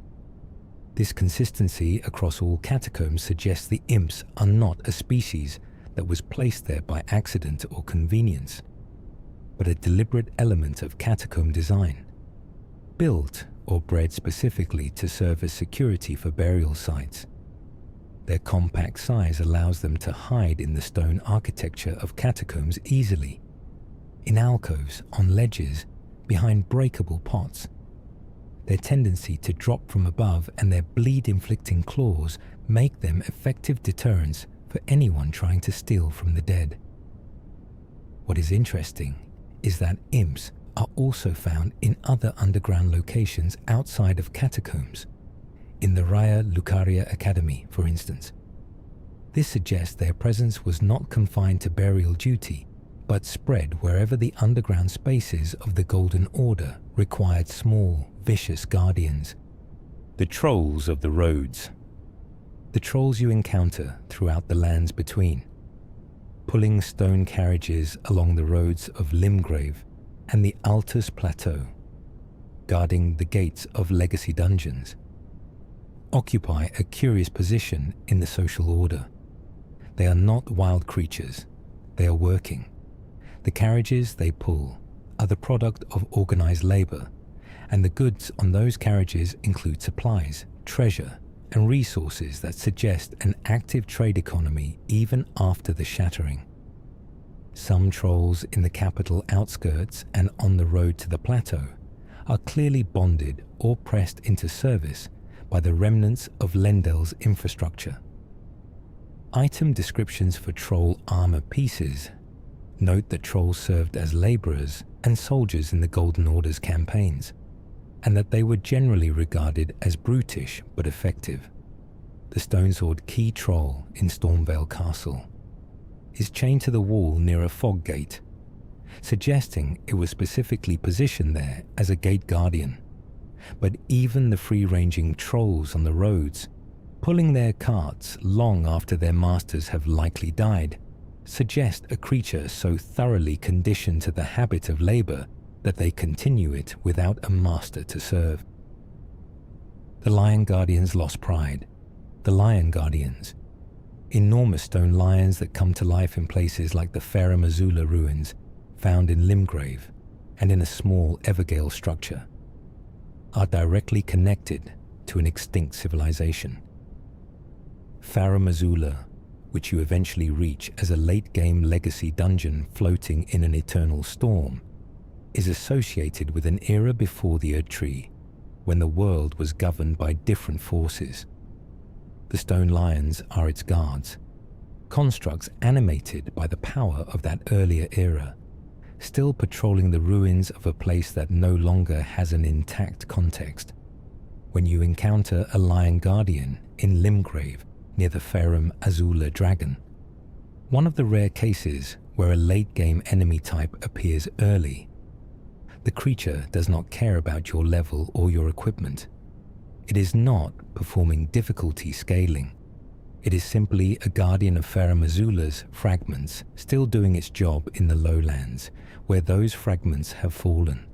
This consistency across all catacombs suggests the imps are not a species that was placed there by accident or convenience, but a deliberate element of catacomb design, built or bred specifically to serve as security for burial sites. Their compact size allows them to hide in the stone architecture of catacombs easily, in alcoves, on ledges, behind breakable pots. Their tendency to drop from above and their bleed-inflicting claws make them effective deterrents for anyone trying to steal from the dead. What is interesting is that imps are also found in other underground locations outside of catacombs, in the Raya Lucaria Academy, for instance. This suggests their presence was not confined to burial duty, but spread wherever the underground spaces of the Golden Order required small, vicious guardians. The trolls of the roads. The trolls you encounter throughout the lands between, pulling stone carriages along the roads of Limgrave and the Altus Plateau, guarding the gates of legacy dungeons, occupy a curious position in the social order. They are not wild creatures, they are working. The carriages they pull are the product of organized labor, and the goods on those carriages include supplies, treasure, and resources that suggest an active trade economy even after the shattering. Some trolls in the capital outskirts and on the road to the plateau are clearly bonded or pressed into service by the remnants of Lendel's infrastructure. Item descriptions for troll armor pieces note that trolls served as laborers and soldiers in the Golden Order's campaigns, and that they were generally regarded as brutish but effective. The stone-sword Key Troll in Stormvale Castle is chained to the wall near a fog gate, suggesting it was specifically positioned there as a gate guardian. But even the free-ranging trolls on the roads, pulling their carts long after their masters have likely died, suggest a creature so thoroughly conditioned to the habit of labor that they continue it without a master to serve. The Lion Guardians' lost pride. The Lion Guardians, enormous stone lions that come to life in places like the Fera Mazula ruins found in Limgrave and in a small Evergale structure, are directly connected to an extinct civilization. Fera Mazula, which you eventually reach as a late-game legacy dungeon floating in an eternal storm, is associated with an era before the Erd Tree, when the world was governed by different forces. The stone lions are its guards, constructs animated by the power of that earlier era, still patrolling the ruins of a place that no longer has an intact context. When you encounter a lion guardian in Limgrave near the Ferrum Azula dragon, one of the rare cases where a late-game enemy type appears early. The creature does not care about your level or your equipment. It is not performing difficulty scaling. It is simply a guardian of Ferrum Azula's fragments still doing its job in the lowlands where those fragments have fallen.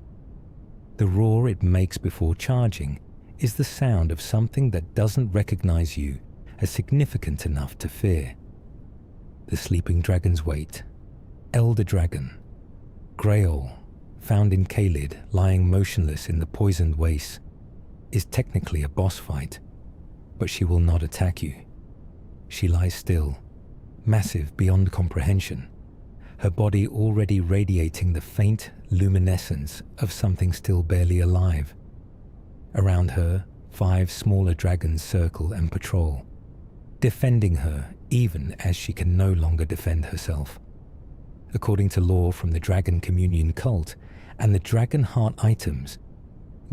The roar it makes before charging is the sound of something that doesn't recognize you as significant enough to fear. The sleeping dragon's weight, Elder Dragon, Grail, found in Caelid lying motionless in the poisoned waste, is technically a boss fight, but she will not attack you. She lies still, massive beyond comprehension, her body already radiating the faint luminescence of something still barely alive. Around her, 5 smaller dragons circle and patrol, defending her even as she can no longer defend herself. According to lore from the Dragon Communion cult and the Dragon Heart items,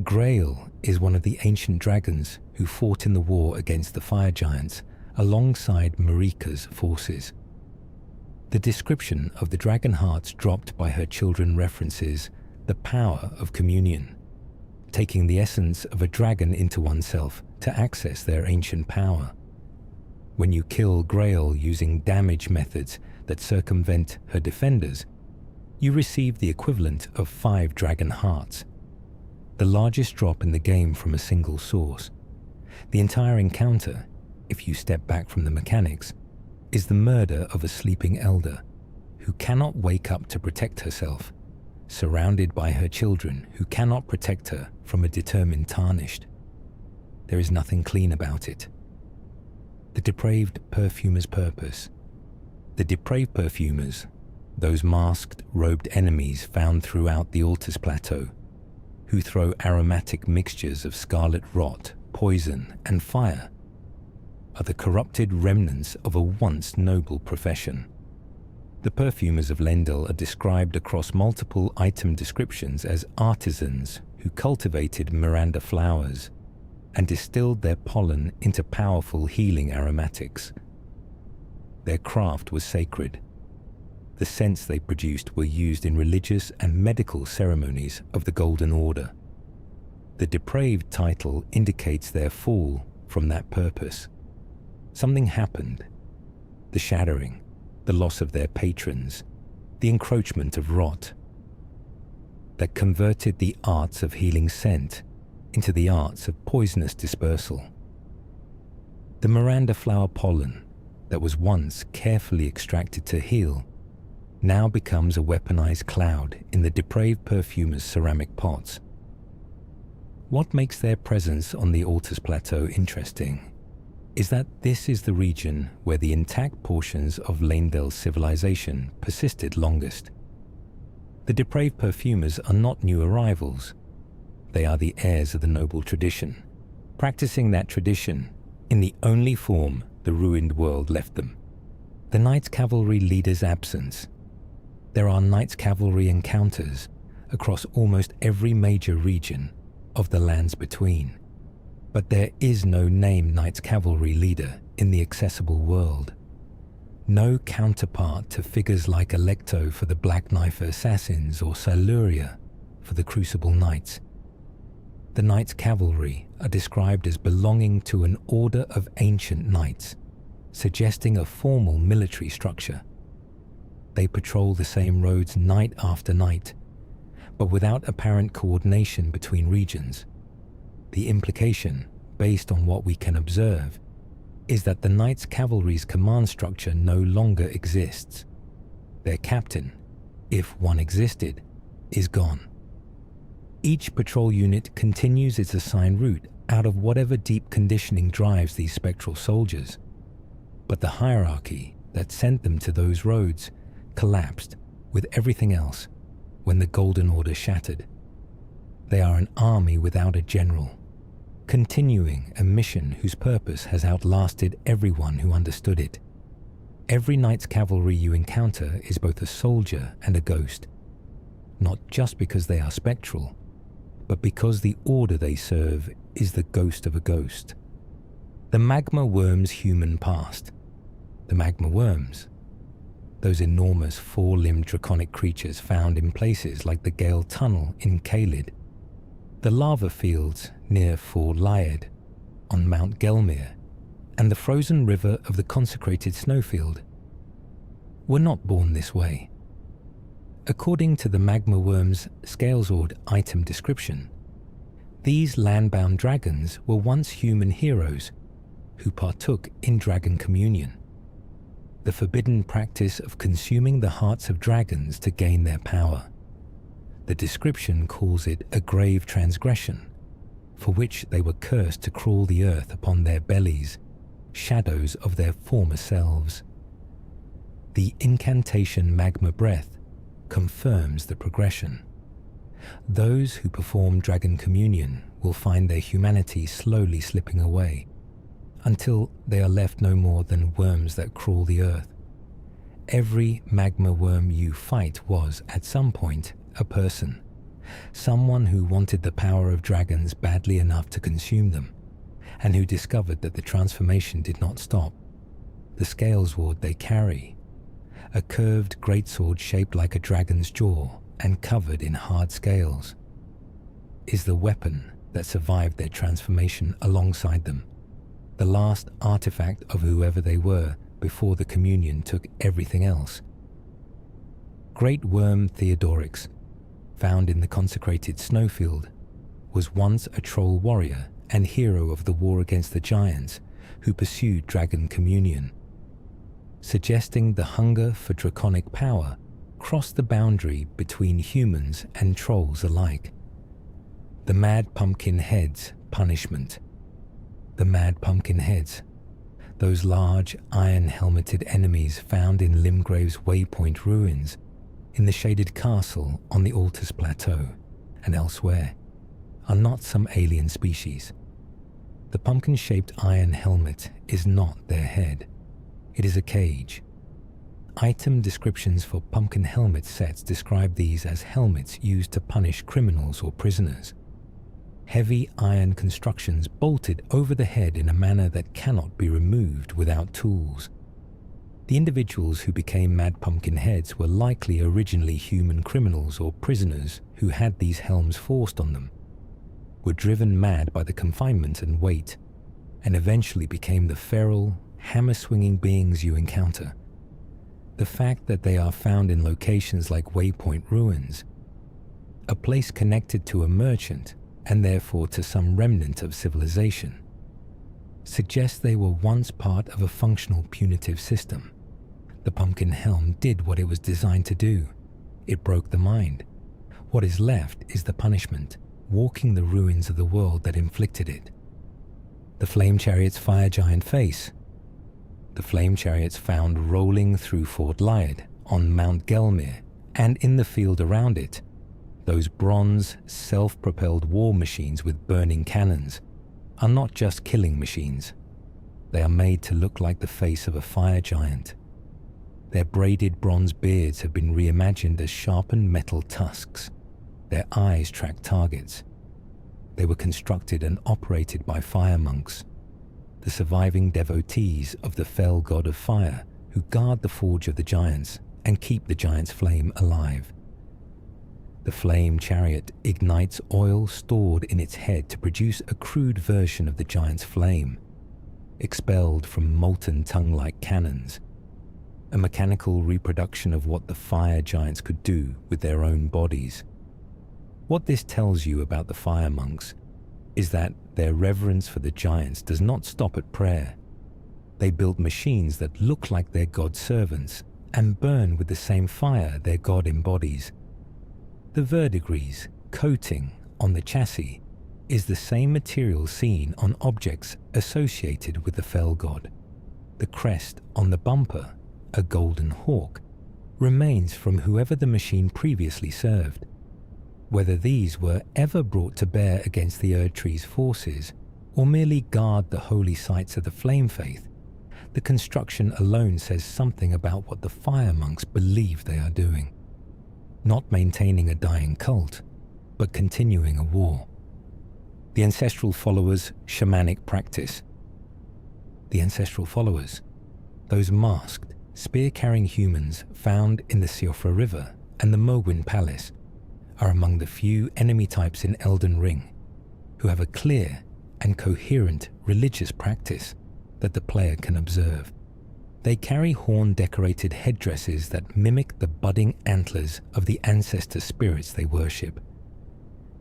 Grail is one of the ancient dragons who fought in the war against the fire giants alongside Marika's forces. The description of the dragon hearts dropped by her children references the power of communion, taking the essence of a dragon into oneself to access their ancient power. When you kill Grail using damage methods that circumvent her defenders, you receive the equivalent of 5 dragon hearts, the largest drop in the game from a single source. The entire encounter, if you step back from the mechanics, is the murder of a sleeping elder who cannot wake up to protect herself, surrounded by her children who cannot protect her from a determined tarnished. There is nothing clean about it. The depraved perfumer's purpose. The depraved perfumers, those masked, robed enemies found throughout the Altus Plateau, who throw aromatic mixtures of scarlet rot, poison, and fire, are the corrupted remnants of a once noble profession. The perfumers of Lendil are described across multiple item descriptions as artisans who cultivated Miranda flowers and distilled their pollen into powerful healing aromatics. Their craft was sacred. The scents they produced were used in religious and medical ceremonies of the Golden Order. The depraved title indicates their fall from that purpose. Something happened. The shattering, the loss of their patrons, the encroachment of rot, that converted the arts of healing scent into the arts of poisonous dispersal. The Miranda flower pollen that was once carefully extracted to heal now becomes a weaponized cloud in the depraved perfumer's ceramic pots. What makes their presence on the Altus Plateau interesting is that this is the region where the intact portions of Lendil's civilization persisted longest. The depraved perfumers are not new arrivals. They are the heirs of the noble tradition, practicing that tradition in the only form the ruined world left them. The Knights Cavalry leader's absence. There are Knights Cavalry encounters across almost every major region of the lands between, but there is no named Knights Cavalry leader in the accessible world. No counterpart to figures like Alecto for the Black Knife Assassins or Siluria for the Crucible Knights. The Knights Cavalry are described as belonging to an order of ancient knights, suggesting a formal military structure. They patrol the same roads night after night, but without apparent coordination between regions. The implication, based on what we can observe, is that the Knights Cavalry's command structure no longer exists. Their captain, if one existed, is gone. Each patrol unit continues its assigned route out of whatever deep conditioning drives these spectral soldiers, but the hierarchy that sent them to those roads collapsed with everything else when the Golden Order shattered. They are an army without a general, continuing a mission whose purpose has outlasted everyone who understood it. Every Knights Cavalry you encounter is both a soldier and a ghost. not just because they are spectral, but because the order they serve is the ghost of a ghost. The magma worm's human past. The magma worms, those enormous four-limbed draconic creatures found in places like the Gale Tunnel in Caelid, the lava fields near Fort Lyed on Mount Gelmir, and the frozen river of the consecrated snowfield, were not born this way. According to the magma worm's Scalesword item description, these land-bound dragons were once human heroes who partook in dragon communion, the forbidden practice of consuming the hearts of dragons to gain their power. The description calls it a grave transgression, for which they were cursed to crawl the earth upon their bellies, shadows of their former selves. The incantation Magma Breath confirms the progression. Those who perform dragon communion will find their humanity slowly slipping away, until they are left no more than worms that crawl the earth. Every magma worm you fight was, at some point, a person, someone who wanted the power of dragons badly enough to consume them, and who discovered that the transformation did not stop. The Scalesword they carry, a curved greatsword shaped like a dragon's jaw and covered in hard scales, is the weapon that survived their transformation alongside them, the last artifact of whoever they were before the communion took everything else. Great worm Theodorix, found in the consecrated snowfield, was once a troll warrior and hero of the war against the giants who pursued dragon communion, suggesting the hunger for draconic power crossed the boundary between humans and trolls alike. The Mad Pumpkin Heads punishment. The Mad Pumpkin Heads, those large iron-helmeted enemies found in Limgrave's Waypoint ruins, in the shaded castle on the Altus Plateau and elsewhere, are not some alien species. The pumpkin-shaped iron helmet is not their head. It is a cage. Item descriptions for pumpkin helmet sets describe these as helmets used to punish criminals or prisoners. Heavy iron constructions bolted over the head in a manner that cannot be removed without tools. The individuals who became Mad Pumpkin Heads were likely originally human criminals or prisoners who had these helms forced on them, were driven mad by the confinement and weight, and eventually became the feral, hammer-swinging beings you encounter. The fact that they are found in locations like Waypoint ruins, a place connected to a merchant and therefore to some remnant of civilization, suggests they were once part of a functional punitive system. The pumpkin helm did what it was designed to do. It broke the mind. What is left is the punishment, walking the ruins of the world that inflicted it. The flame chariot's fire giant face. The flame chariots found rolling through Fort Lyed on Mount Gelmir and in the field around it, those bronze, self-propelled war machines with burning cannons, are not just killing machines. They are made to look like the face of a fire giant. Their braided bronze beards have been reimagined as sharpened metal tusks. Their eyes track targets. They were constructed and operated by fire monks, the surviving devotees of the fell god of fire who guard the forge of the giants and keep the giant's flame alive. The flame chariot ignites oil stored in its head to produce a crude version of the giant's flame, expelled from molten tongue-like cannons, a mechanical reproduction of what the fire giants could do with their own bodies. What this tells you about the fire monks is that their reverence for the giants does not stop at prayer. They build machines that look like their god servants and burn with the same fire their god embodies. The verdigris, coating on the chassis, is the same material seen on objects associated with the fell god. The crest on the bumper, a golden hawk, remains from whoever the machine previously served. Whether these were ever brought to bear against the Erdtree's forces, or merely guard the holy sites of the Flame Faith, the construction alone says something about what the fire monks believe they are doing. not maintaining a dying cult, but continuing a war. The ancestral followers' shamanic practice. The ancestral followers, those masked, spear-carrying humans found in the Siofra River and the Mogwin Palace, are among the few enemy types in Elden Ring who have a clear and coherent religious practice that the player can observe. They carry horn-decorated headdresses that mimic the budding antlers of the ancestor spirits they worship.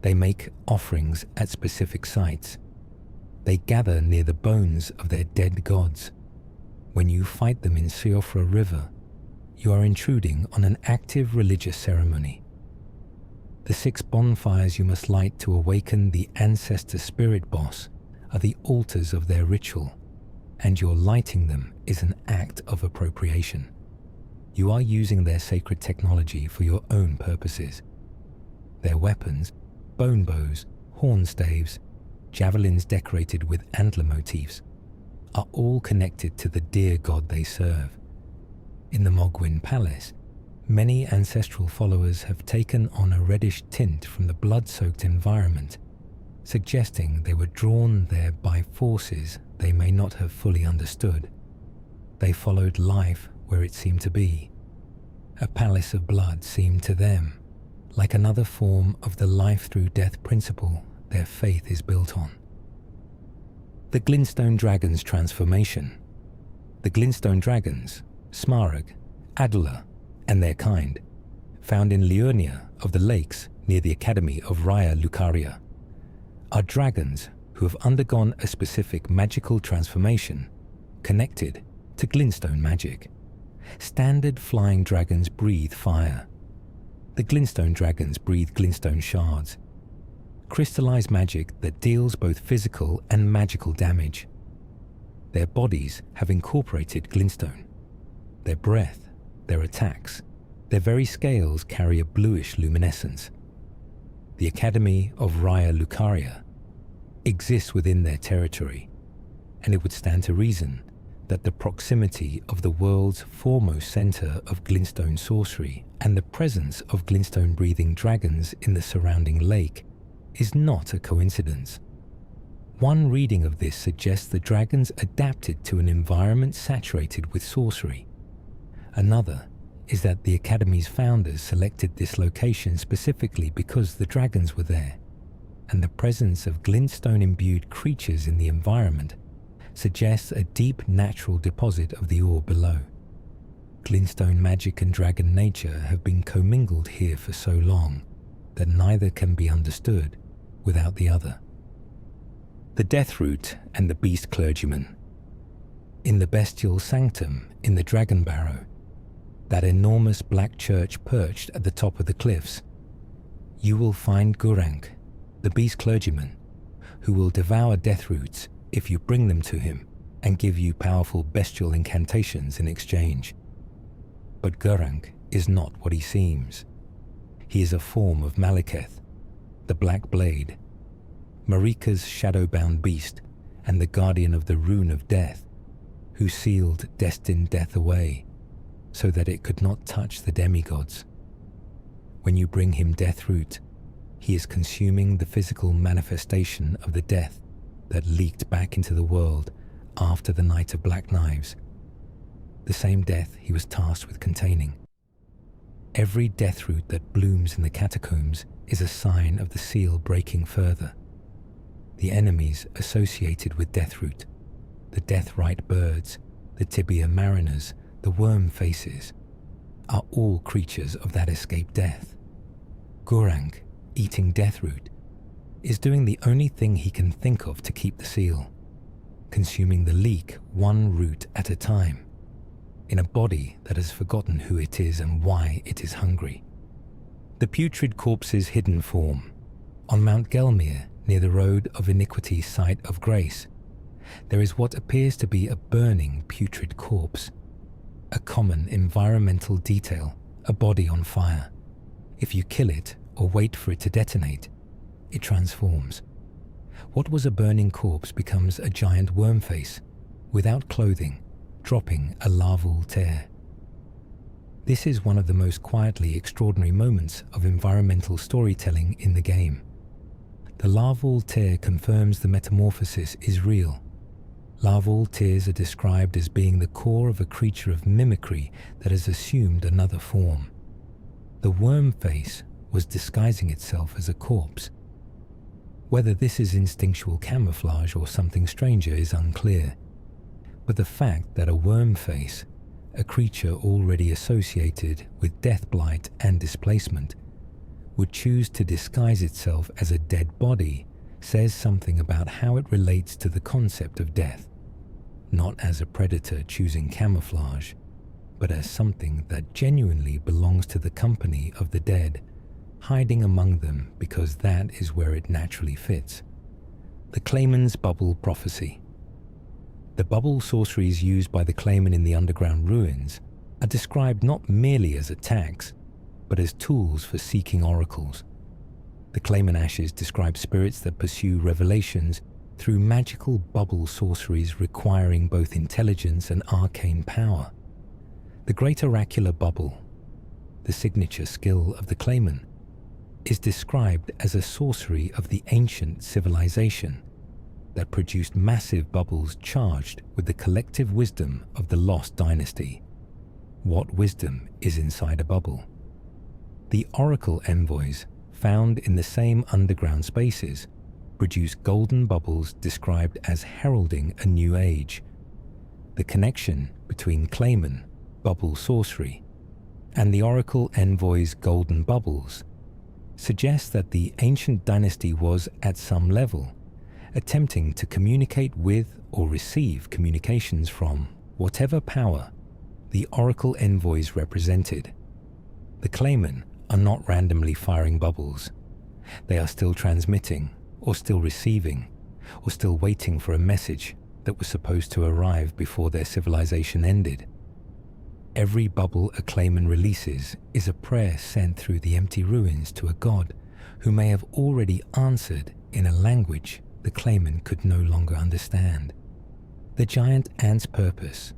They make offerings at specific sites. They gather near the bones of their dead gods. When you fight them in Siofra River, you are intruding on an active religious ceremony. The 6 bonfires you must light to awaken the ancestor spirit boss are the altars of their ritual, and your lighting them is an act of appropriation. You are using their sacred technology for your own purposes. Their weapons, bone bows, horn staves, javelins decorated with antler motifs, are all connected to the deer god they serve. In the Mogwin Palace, many ancestral followers have taken on a reddish tint from the blood-soaked environment, suggesting they were drawn there by forces they may not have fully understood. They followed life where it seemed to be. A palace of blood seemed to them like another form of the life-through-death principle their faith is built on. The Glintstone Dragon's transformation. The Glintstone Dragons, Smaragd, Adula, and their kind, found in Liurnia of the Lakes near the Academy of Raya Lucaria, are dragons who have undergone a specific magical transformation connected to glintstone magic. Standard flying dragons breathe fire. The glintstone dragons breathe glintstone shards, crystallized magic that deals both physical and magical damage. Their bodies have incorporated glintstone. Their breath, their attacks, their very scales carry a bluish luminescence. The Academy of Raya Lucaria exists within their territory, and it would stand to reason that the proximity of the world's foremost center of glintstone sorcery and the presence of glintstone-breathing dragons in the surrounding lake is not a coincidence. One reading of this suggests the dragons adapted to an environment saturated with sorcery. Another is that the Academy's founders selected this location specifically because the dragons were there, and the presence of glintstone-imbued creatures in the environment suggests a deep natural deposit of the ore below. Glintstone magic and dragon nature have been commingled here for so long that neither can be understood without the other. The Deathroot and the Beast Clergyman. In the bestial sanctum in the Dragon Barrow, that enormous black church perched at the top of the cliffs, you will find Gurranq, the Beast Clergyman, who will devour Deathroots if you bring them to him and give you powerful bestial incantations in exchange. But Gurranq is not what he seems. He is a form of Malekith, the Black Blade, Marika's shadow-bound beast and the guardian of the Rune of Death, who sealed destined death away so that it could not touch the demigods. When you bring him Deathroot, he is consuming the physical manifestation of the death that leaked back into the world after the Night of Black Knives, the same death he was tasked with containing. Every Deathroot that blooms in the catacombs is a sign of the seal breaking further. The enemies associated with Deathroot, the Deathrite birds, the Tibia mariners, the worm faces, are all creatures of that escaped death. Gurranq, eating Deathroot, is doing the only thing he can think of to keep the seal, consuming the leek one root at a time, in a body that has forgotten who it is and why it is hungry. The putrid corpse's hidden form. On Mount Gelmir, near the Road of Iniquity's site of grace, there is what appears to be a burning putrid corpse. A common environmental detail, a body on fire. If you kill it or wait for it to detonate, it transforms. What was a burning corpse becomes a giant worm face, without clothing, dropping a larval tear. This is one of the most quietly extraordinary moments of environmental storytelling in the game. The larval tear confirms the metamorphosis is real. Larval tears are described as being the core of a creature of mimicry that has assumed another form. The worm face was disguising itself as a corpse. Whether this is instinctual camouflage or something stranger is unclear, but the fact that a worm face, a creature already associated with death blight and displacement, would choose to disguise itself as a dead body says something about how it relates to the concept of death, not as a predator choosing camouflage, but as something that genuinely belongs to the company of the dead, hiding among them because that is where it naturally fits. The Clayman's Bubble Prophecy. The bubble sorceries used by the Clayman in the underground ruins are described not merely as attacks, but as tools for seeking oracles. The Clayman Ashes describe spirits that pursue revelations through magical bubble sorceries requiring both intelligence and arcane power. The Great Oracular Bubble, the signature skill of the Clayman, is described as a sorcery of the ancient civilization that produced massive bubbles charged with the collective wisdom of the lost dynasty. What wisdom is inside a bubble? The Oracle Envoys, found in the same underground spaces, produce golden bubbles described as heralding a new age. The connection between Clayman, bubble sorcery, and the Oracle Envoys' golden bubbles suggests that the ancient dynasty was, at some level, attempting to communicate with or receive communications from whatever power the Oracle Envoys represented. The Claymen are not randomly firing bubbles. They are still transmitting, or still receiving, or still waiting for a message that was supposed to arrive before their civilization ended. Every bubble a Clayman releases is a prayer sent through the empty ruins to a god who may have already answered in a language the Clayman could no longer understand. The giant ant's purpose.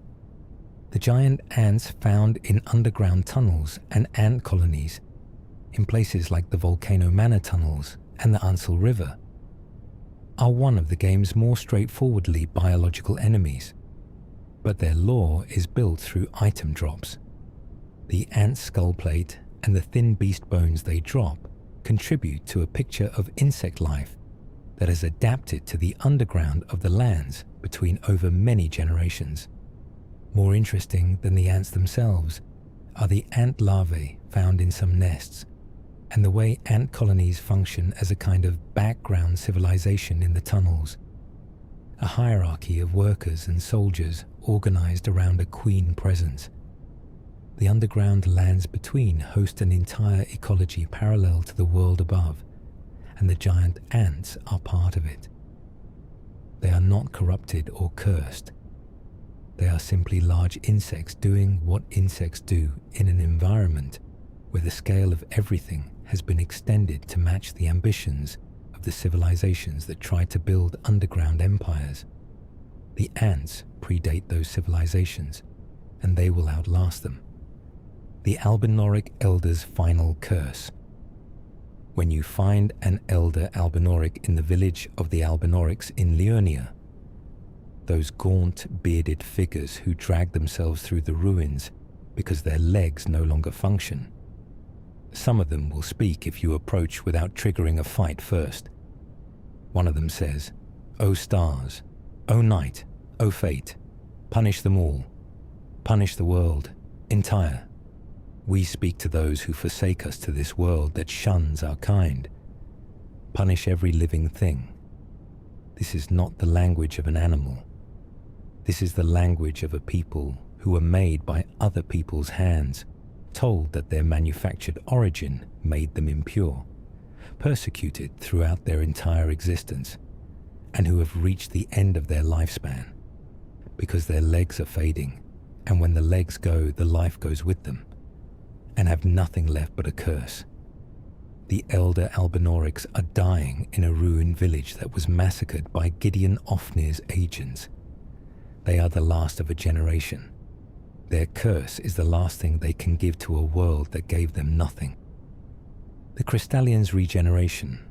The giant ants found in underground tunnels and ant colonies in places like the Volcano Manor tunnels and the Ansel River are one of the game's more straightforwardly biological enemies, but their lore is built through item drops. The ant skull plate and the thin beast bones they drop contribute to a picture of insect life that has adapted to the underground of the lands between over many generations. More interesting than the ants themselves are the ant larvae found in some nests, and the way ant colonies function as a kind of background civilization in the tunnels. A hierarchy of workers and soldiers organized around a queen presence. The underground lands between host an entire ecology parallel to the world above, and the giant ants are part of it. They are not corrupted or cursed. They are simply large insects doing what insects do in an environment where the scale of everything has been extended to match the ambitions of the civilizations that tried to build underground empires. The ants predate those civilizations, and they will outlast them. The Albinoric Elder's Final Curse. When you find an Elder Albinoric in the village of the Albinorics in Liurnia, those gaunt, bearded figures who drag themselves through the ruins because their legs no longer function. Some of them will speak if you approach without triggering a fight first. One of them says, "O stars, O night, O fate, punish them all. Punish the world, entire. We speak to those who forsake us to this world that shuns our kind. Punish every living thing." This is not the language of an animal. This is the language of a people who were made by other people's hands, told that their manufactured origin made them impure, persecuted throughout their entire existence, and who have reached the end of their lifespan because their legs are fading, and when the legs go, the life goes with them, and have nothing left but a curse. The Elder Albinorics are dying in a ruined village that was massacred by Gideon Ofnir's agents. They are the last of a generation. Their curse is the last thing they can give to a world that gave them nothing. The Crystallians' regeneration.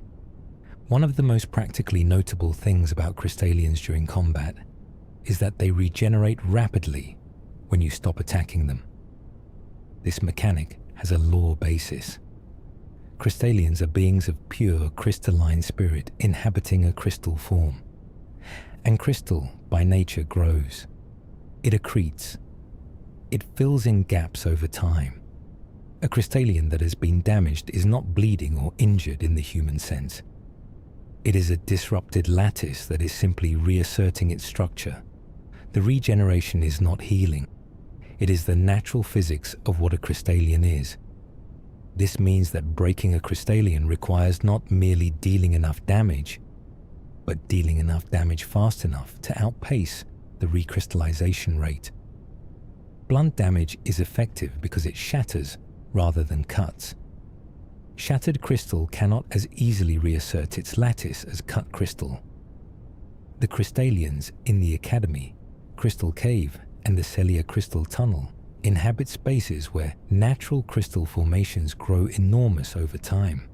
One of the most practically notable things about Crystallians during combat is that they regenerate rapidly when you stop attacking them. This mechanic has a lore basis. Crystallians are beings of pure crystalline spirit inhabiting a crystal form. And crystal, by nature, grows. It accretes. It fills in gaps over time. A Crystallian that has been damaged is not bleeding or injured in the human sense. It is a disrupted lattice that is simply reasserting its structure. The regeneration is not healing. It is the natural physics of what a Crystallian is. This means that breaking a Crystallian requires not merely dealing enough damage, but dealing enough damage fast enough to outpace the recrystallization rate. Blunt damage is effective because it shatters rather than cuts. Shattered crystal cannot as easily reassert its lattice as cut crystal. The Crystallians in the Academy, Crystal Cave, and the Celia Crystal Tunnel inhabit spaces where natural crystal formations grow enormous over time.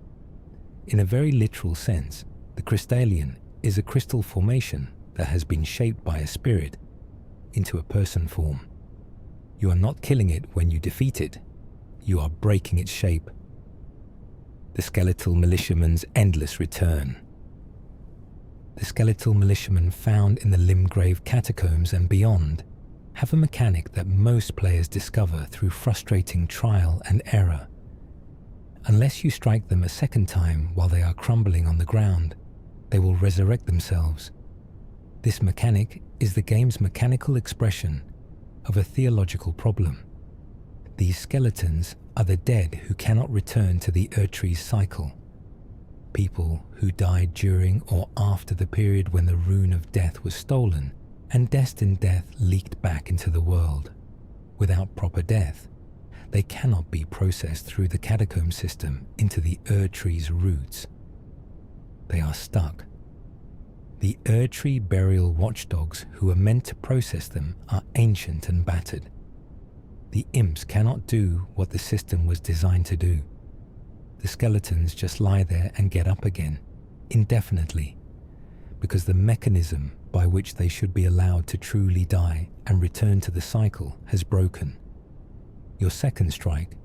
In a very literal sense, the Crystallian is a crystal formation that has been shaped by a spirit into a person form. You are not killing it when you defeat it, you are breaking its shape. The Skeletal Militiaman's endless return. The skeletal militiamen found in the Limgrave catacombs and beyond have a mechanic that most players discover through frustrating trial and error. Unless you strike them a second time while they are crumbling on the ground, they will resurrect themselves. This mechanic is the game's mechanical expression of a theological problem. These skeletons are the dead who cannot return to the Erdtree's cycle. People who died during or after the period when the rune of death was stolen and destined death leaked back into the world. Without proper death, they cannot be processed through the catacomb system into the Erdtree's roots. They are stuck. The Erdtree burial watchdogs who are meant to process them are ancient and battered. The imps cannot do what the system was designed to do. The skeletons just lie there and get up again, indefinitely, because the mechanism by which they should be allowed to truly die and return to the cycle has broken. Your second strike,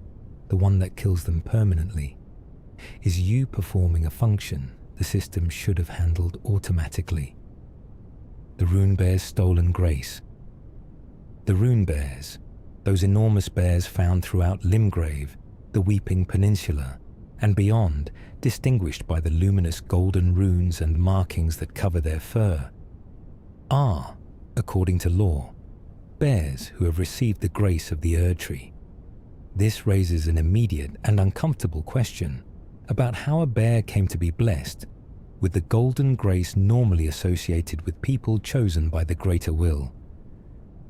the one that kills them permanently, is you performing a function the system should have handled automatically. The Runebear's stolen grace. The Runebears, those enormous bears found throughout Limgrave, the Weeping Peninsula, and beyond, distinguished by the luminous golden runes and markings that cover their fur, are, according to lore, bears who have received the grace of the Erdtree. This raises an immediate and uncomfortable question about how a bear came to be blessed with the golden grace normally associated with people chosen by the greater will.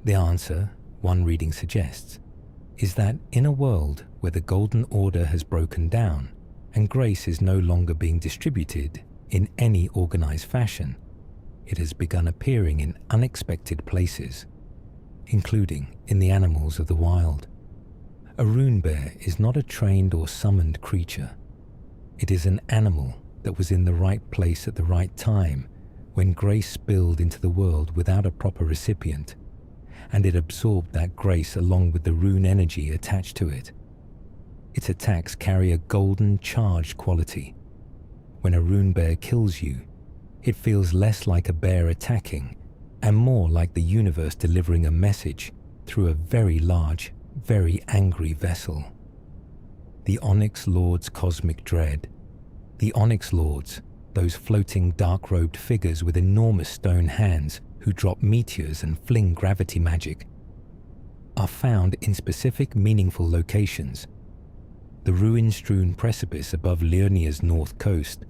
The answer, one reading suggests, is that in a world where the Golden Order has broken down and grace is no longer being distributed in any organized fashion, it has begun appearing in unexpected places, including in the animals of the wild. A Runebear is not a trained or summoned creature. It is an animal that was in the right place at the right time when grace spilled into the world without a proper recipient, and it absorbed that grace along with the rune energy attached to it. Its attacks carry a golden charged quality. When a Runebear kills you, it feels less like a bear attacking and more like the universe delivering a message through a very large, very angry vessel. The Onyx Lord's cosmic dread. The Onyx Lords, those floating dark-robed figures with enormous stone hands who drop meteors and fling gravity magic, are found in specific meaningful locations: the ruin-strewn precipice above Liurnia's north coast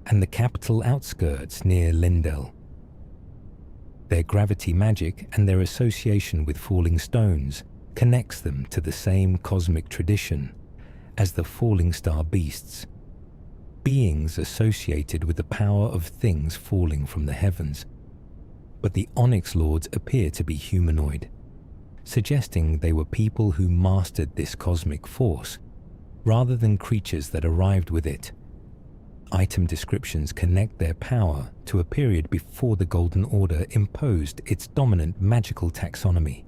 and the capital outskirts near Lindell. Their gravity magic and their association with falling stones connects them to the same cosmic tradition as the falling star beasts, beings associated with the power of things falling from the heavens. But the Onyx Lords appear to be humanoid, suggesting they were people who mastered this cosmic force, rather than creatures that arrived with it. Item descriptions connect their power to a period before the Golden Order imposed its dominant magical taxonomy,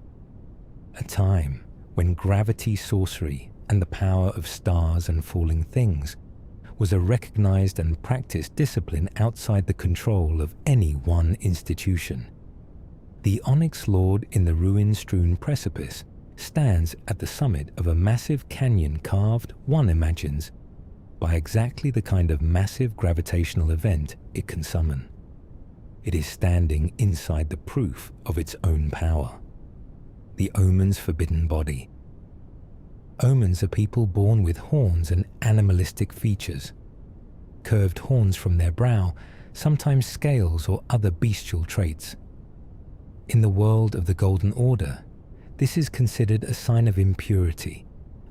a time when gravity, sorcery, and the power of stars and falling things was a recognized and practiced discipline outside the control of any one institution. The Onyx Lord in the ruin-strewn precipice stands at the summit of a massive canyon carved, one imagines, by exactly the kind of massive gravitational event it can summon. It is standing inside the proof of its own power. The Omen's forbidden body. Omens are people born with horns and animalistic features. Curved horns from their brow, sometimes scales or other bestial traits. In the world of the Golden Order, this is considered a sign of impurity,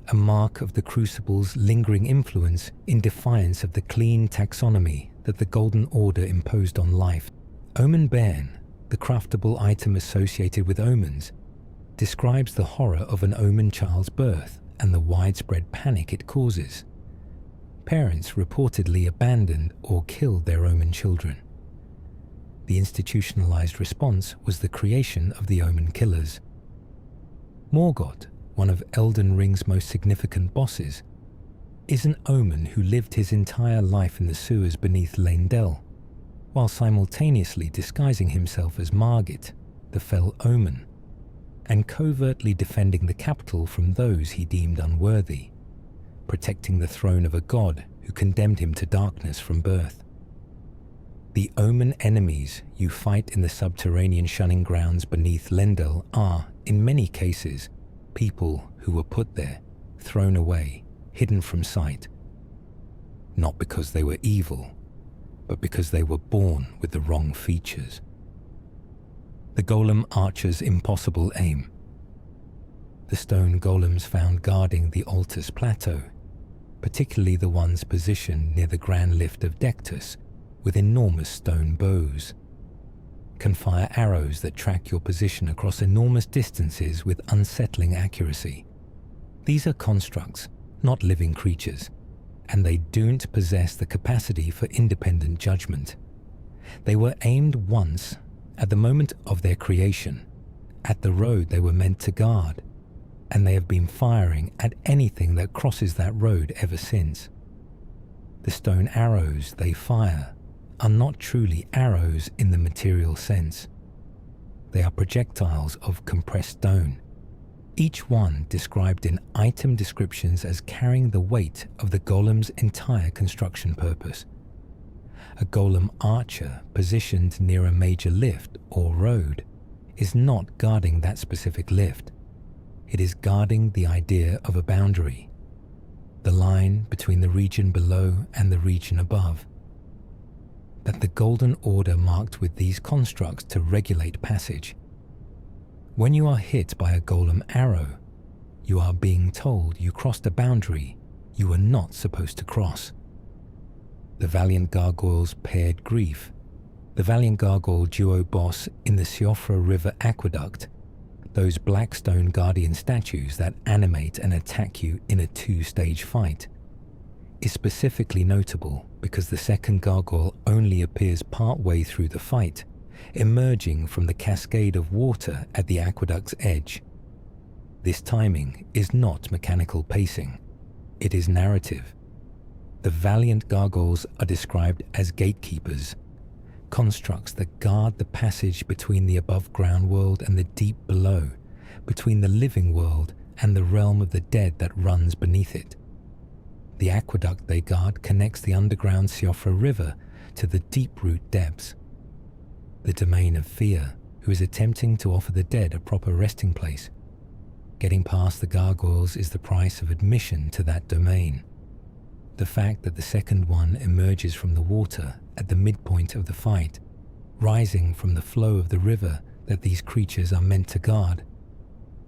a mark of the Crucible's lingering influence in defiance of the clean taxonomy that the Golden Order imposed on life. Omen Bairn, the craftable item associated with omens, describes the horror of an omen child's birth and the widespread panic it causes. Parents reportedly abandoned or killed their omen children. The institutionalized response was the creation of the Omen Killers. Morgoth, one of Elden Ring's most significant bosses, is an omen who lived his entire life in the sewers beneath Leyndell, while simultaneously disguising himself as Margit, the fell omen, and covertly defending the capital from those he deemed unworthy, protecting the throne of a god who condemned him to darkness from birth. The omen enemies you fight in the subterranean shunning grounds beneath Leyndell are, in many cases, people who were put there, thrown away, hidden from sight, not because they were evil, but because they were born with the wrong features. The Golem Archer's impossible aim. The stone golems found guarding the altar's plateau, particularly the ones positioned near the grand lift of Dectus, with enormous stone bows, can fire arrows that track your position across enormous distances with unsettling accuracy. These are constructs, not living creatures, and they don't possess the capacity for independent judgment. They were aimed once, at the moment of their creation, at the road they were meant to guard, and they have been firing at anything that crosses that road ever since. The stone arrows they fire are not truly arrows in the material sense. They are projectiles of compressed stone, each one described in item descriptions as carrying the weight of the golem's entire construction purpose. A golem archer positioned near a major lift or road is not guarding that specific lift. It is guarding the idea of a boundary, the line between the region below and the region above, that the Golden Order marked with these constructs to regulate passage. When you are hit by a golem arrow, you are being told you crossed a boundary you were not supposed to cross. The Valiant Gargoyle's Paired Grief, the Valiant Gargoyle duo boss in the Siofra River Aqueduct, those black stone guardian statues that animate and attack you in a two-stage fight, is specifically notable because the second gargoyle only appears part-way through the fight, emerging from the cascade of water at the aqueduct's edge. This timing is not mechanical pacing, it is narrative. The valiant gargoyles are described as gatekeepers, constructs that guard the passage between the above-ground world and the deep below, between the living world and the realm of the dead that runs beneath it. The aqueduct they guard connects the underground Siofra River to the deep-root depths, the domain of fear, who is attempting to offer the dead a proper resting place. Getting past the gargoyles is the price of admission to that domain. The fact that the second one emerges from the water at the midpoint of the fight, rising from the flow of the river that these creatures are meant to guard,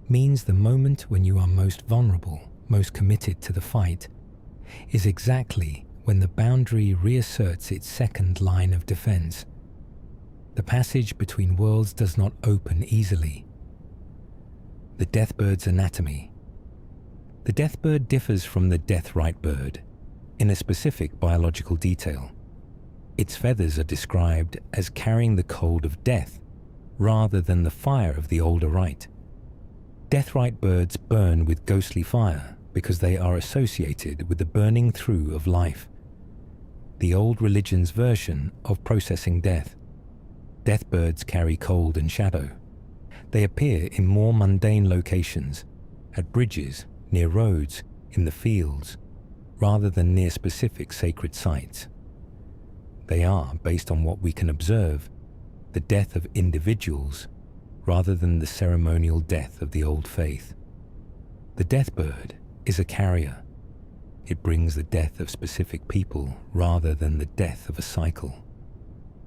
means the moment when you are most vulnerable, most committed to the fight, is exactly when the boundary reasserts its second line of defense. The passage between worlds does not open easily. The deathbird's anatomy. The deathbird differs from the death-right bird in a specific biological detail. Its feathers are described as carrying the cold of death rather than the fire of the older right. Death-right birds burn with ghostly fire because they are associated with the burning through of life. The old religion's version of processing death. Deathbirds carry cold and shadow. They appear in more mundane locations, at bridges, near roads, in the fields, rather than near specific sacred sites. They are, based on what we can observe, the death of individuals rather than the ceremonial death of the old faith. The deathbird is a carrier. It brings the death of specific people rather than the death of a cycle.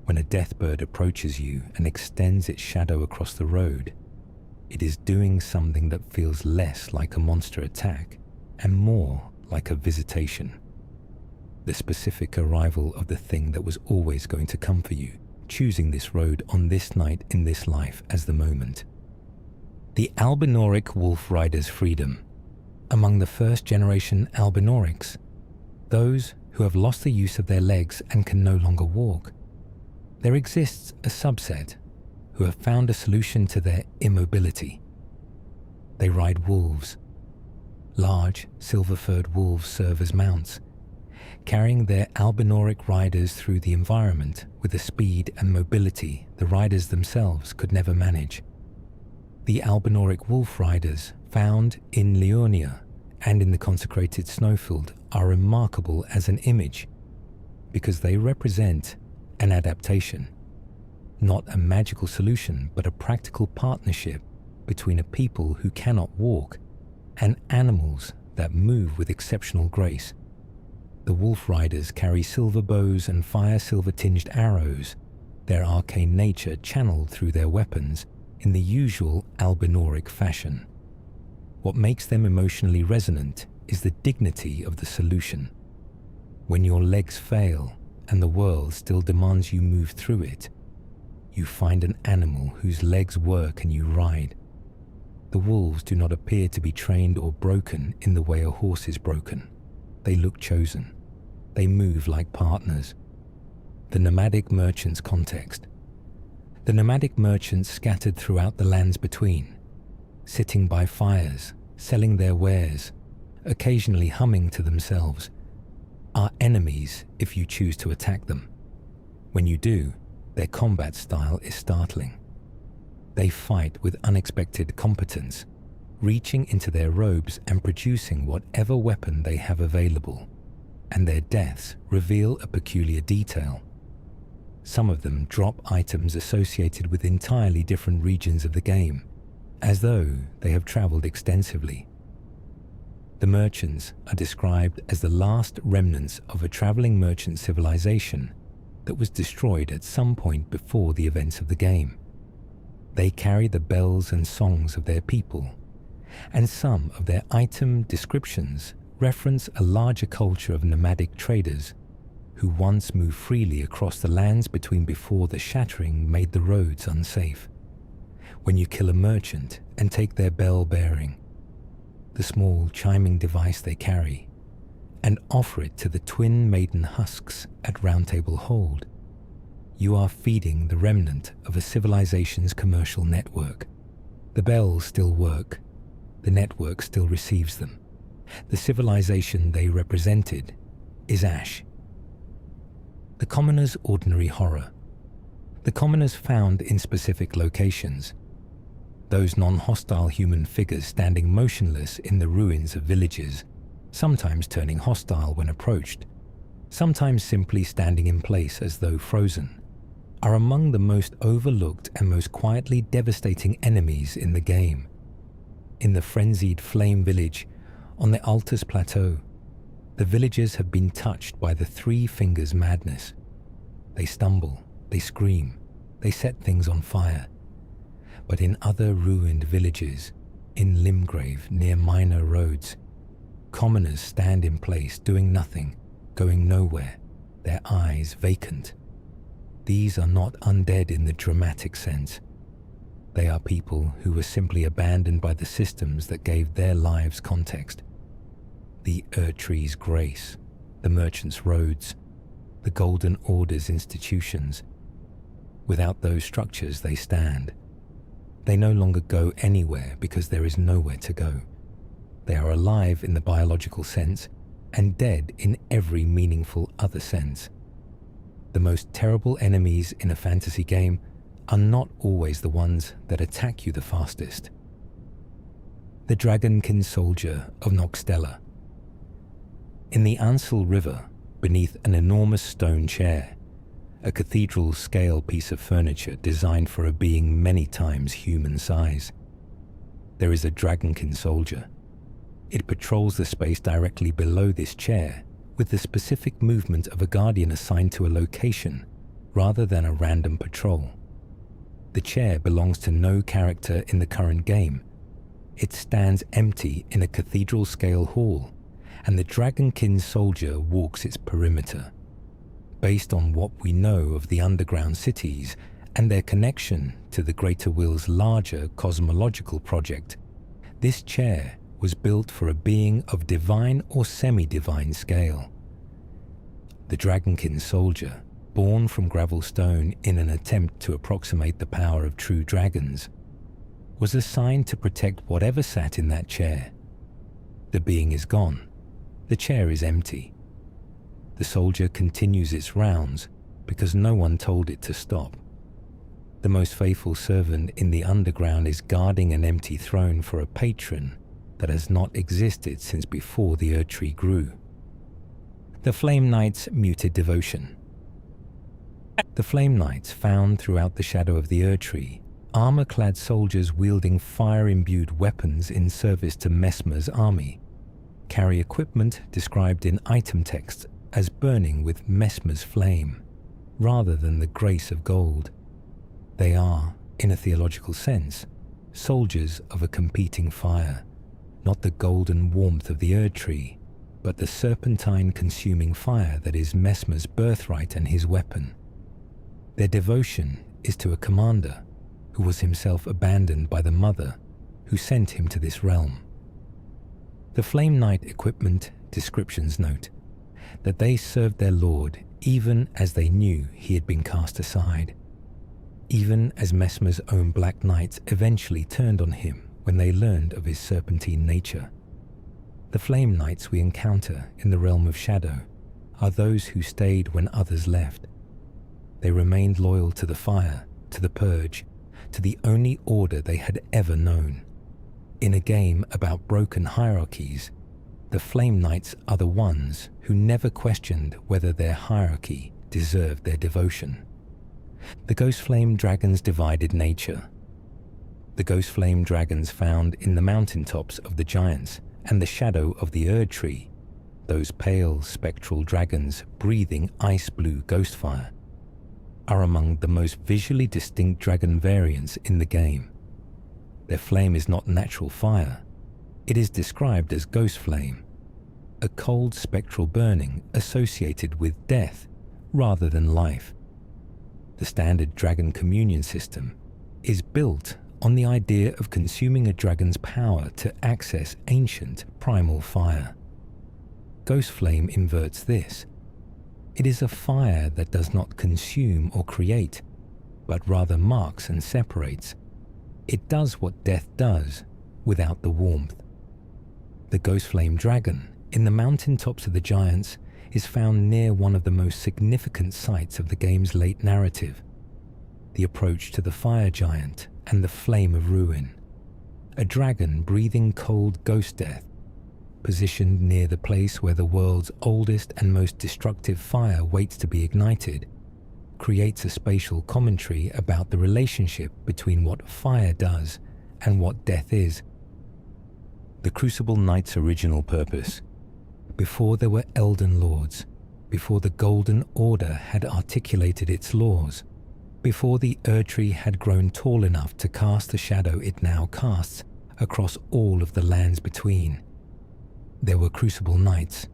When a deathbird approaches you and extends its shadow across the road, it is doing something that feels less like a monster attack and more like a visitation. The specific arrival of the thing that was always going to come for you, choosing this road on this night in this life as the moment. The albinoric wolf rider's freedom. Among the first-generation albinorics, those who have lost the use of their legs and can no longer walk, there exists a subset who have found a solution to their immobility. They ride wolves. Large, silver-furred wolves serve as mounts, carrying their albinoric riders through the environment with a speed and mobility the riders themselves could never manage. The albinoric wolf riders found in Leonia and in the consecrated snowfield are remarkable as an image because they represent an adaptation, not a magical solution but a practical partnership between a people who cannot walk and animals that move with exceptional grace. The wolf riders carry silver bows and fire silver-tinged arrows, their arcane nature channeled through their weapons in the usual albinoric fashion. What makes them emotionally resonant is the dignity of the solution. When your legs fail and the world still demands you move through it, you find an animal whose legs work and you ride. The wolves do not appear to be trained or broken in the way a horse is broken. They look chosen. They move like partners. The nomadic merchants' context. The nomadic merchants scattered throughout the lands between, sitting by fires, selling their wares, occasionally humming to themselves, are enemies if you choose to attack them. When you do, their combat style is startling. They fight with unexpected competence, reaching into their robes and producing whatever weapon they have available, and their deaths reveal a peculiar detail. Some of them drop items associated with entirely different regions of the game, as though they have traveled extensively. The merchants are described as the last remnants of a traveling merchant civilization that was destroyed at some point before the events of the game. They carry the bells and songs of their people, and some of their item descriptions reference a larger culture of nomadic traders who once moved freely across the lands between before the shattering made the roads unsafe. When you kill a merchant and take their bell-bearing, the small chiming device they carry, and offer it to the twin maiden husks at Round Table Hold, you are feeding the remnant of a civilization's commercial network. The bells still work. The network still receives them. The civilization they represented is ash. The commoner's ordinary horror. The commoners found in specific locations. Those non-hostile human figures standing motionless in the ruins of villages, sometimes turning hostile when approached, sometimes simply standing in place as though frozen, are among the most overlooked and most quietly devastating enemies in the game. In the frenzied flame village on the Altus Plateau, the villagers have been touched by the Three Fingers madness. They stumble, they scream, they set things on fire. But in other ruined villages, in Limgrave near minor roads, commoners stand in place doing nothing, going nowhere, their eyes vacant. These are not undead in the dramatic sense. They are people who were simply abandoned by the systems that gave their lives context. The Tree's grace, the merchants' roads, the Golden Order's institutions. Without those structures, they stand. They no longer go anywhere because there is nowhere to go. They are alive in the biological sense and dead in every meaningful other sense. The most terrible enemies in a fantasy game are not always the ones that attack you the fastest. The Dragonkin Soldier of Noxtella. In the Ansel River, beneath an enormous stone chair, a cathedral-scale piece of furniture designed for a being many times human size, there is a Dragonkin Soldier. It patrols the space directly below this chair with the specific movement of a guardian assigned to a location rather than a random patrol. The chair belongs to no character in the current game. It stands empty in a cathedral-scale hall, and the Dragonkin Soldier walks its perimeter. Based on what we know of the underground cities and their connection to the Greater Will's larger cosmological project, this chair was built for a being of divine or semi-divine scale. The Dragonkin Soldier, born from gravel stone in an attempt to approximate the power of true dragons, was assigned to protect whatever sat in that chair. The being is gone. The chair is empty. The soldier continues its rounds because no one told it to stop. The most faithful servant in the underground is guarding an empty throne for a patron that has not existed since before the Erdtree grew. The Flame Knight's muted devotion. The Flame Knights, found throughout the shadow of the Erdtree, armor-clad soldiers wielding fire-imbued weapons in service to Messmer's army, carry equipment described in item text as burning with Messmer's flame, rather than the grace of gold. They are, in a theological sense, soldiers of a competing fire, not the golden warmth of the Erdtree, but the serpentine consuming fire that is Messmer's birthright and his weapon. Their devotion is to a commander who was himself abandoned by the mother who sent him to this realm. The Flame Knight equipment descriptions note that they served their lord even as they knew he had been cast aside, even as Messmer's own Black Knights eventually turned on him when they learned of his serpentine nature. The Flame Knights we encounter in the realm of shadow are those who stayed when others left. They remained loyal to the fire, to the purge, to the only order they had ever known. In a game about broken hierarchies, the Flame Knights are the ones who never questioned whether their hierarchy deserved their devotion. The Ghost Flame Dragon's divided nature. The Ghost Flame Dragons found in the mountaintops of the Giants and the shadow of the Erdtree, those pale spectral dragons breathing ice-blue ghost fire, are among the most visually distinct dragon variants in the game. Their flame is not natural fire. It is described as ghost flame, a cold spectral burning associated with death rather than life. The standard dragon communion system is built on the idea of consuming a dragon's power to access ancient primal fire. Ghost flame inverts this. It is a fire that does not consume or create, but rather marks and separates. It does what death does, without the warmth. The Ghost Flame Dragon, in the mountaintops of the Giants, is found near one of the most significant sites of the game's late narrative, the approach to the Fire Giant and the Flame of Ruin, a dragon breathing cold ghost death, positioned near the place where the world's oldest and most destructive fire waits to be ignited, creates a spatial commentary about the relationship between what fire does and what death is. The Crucible Knight's original purpose, before there were Elden Lords, before the Golden Order had articulated its laws, before the Erdtree had grown tall enough to cast the shadow it now casts across all of the lands between. There were Crucible Knights.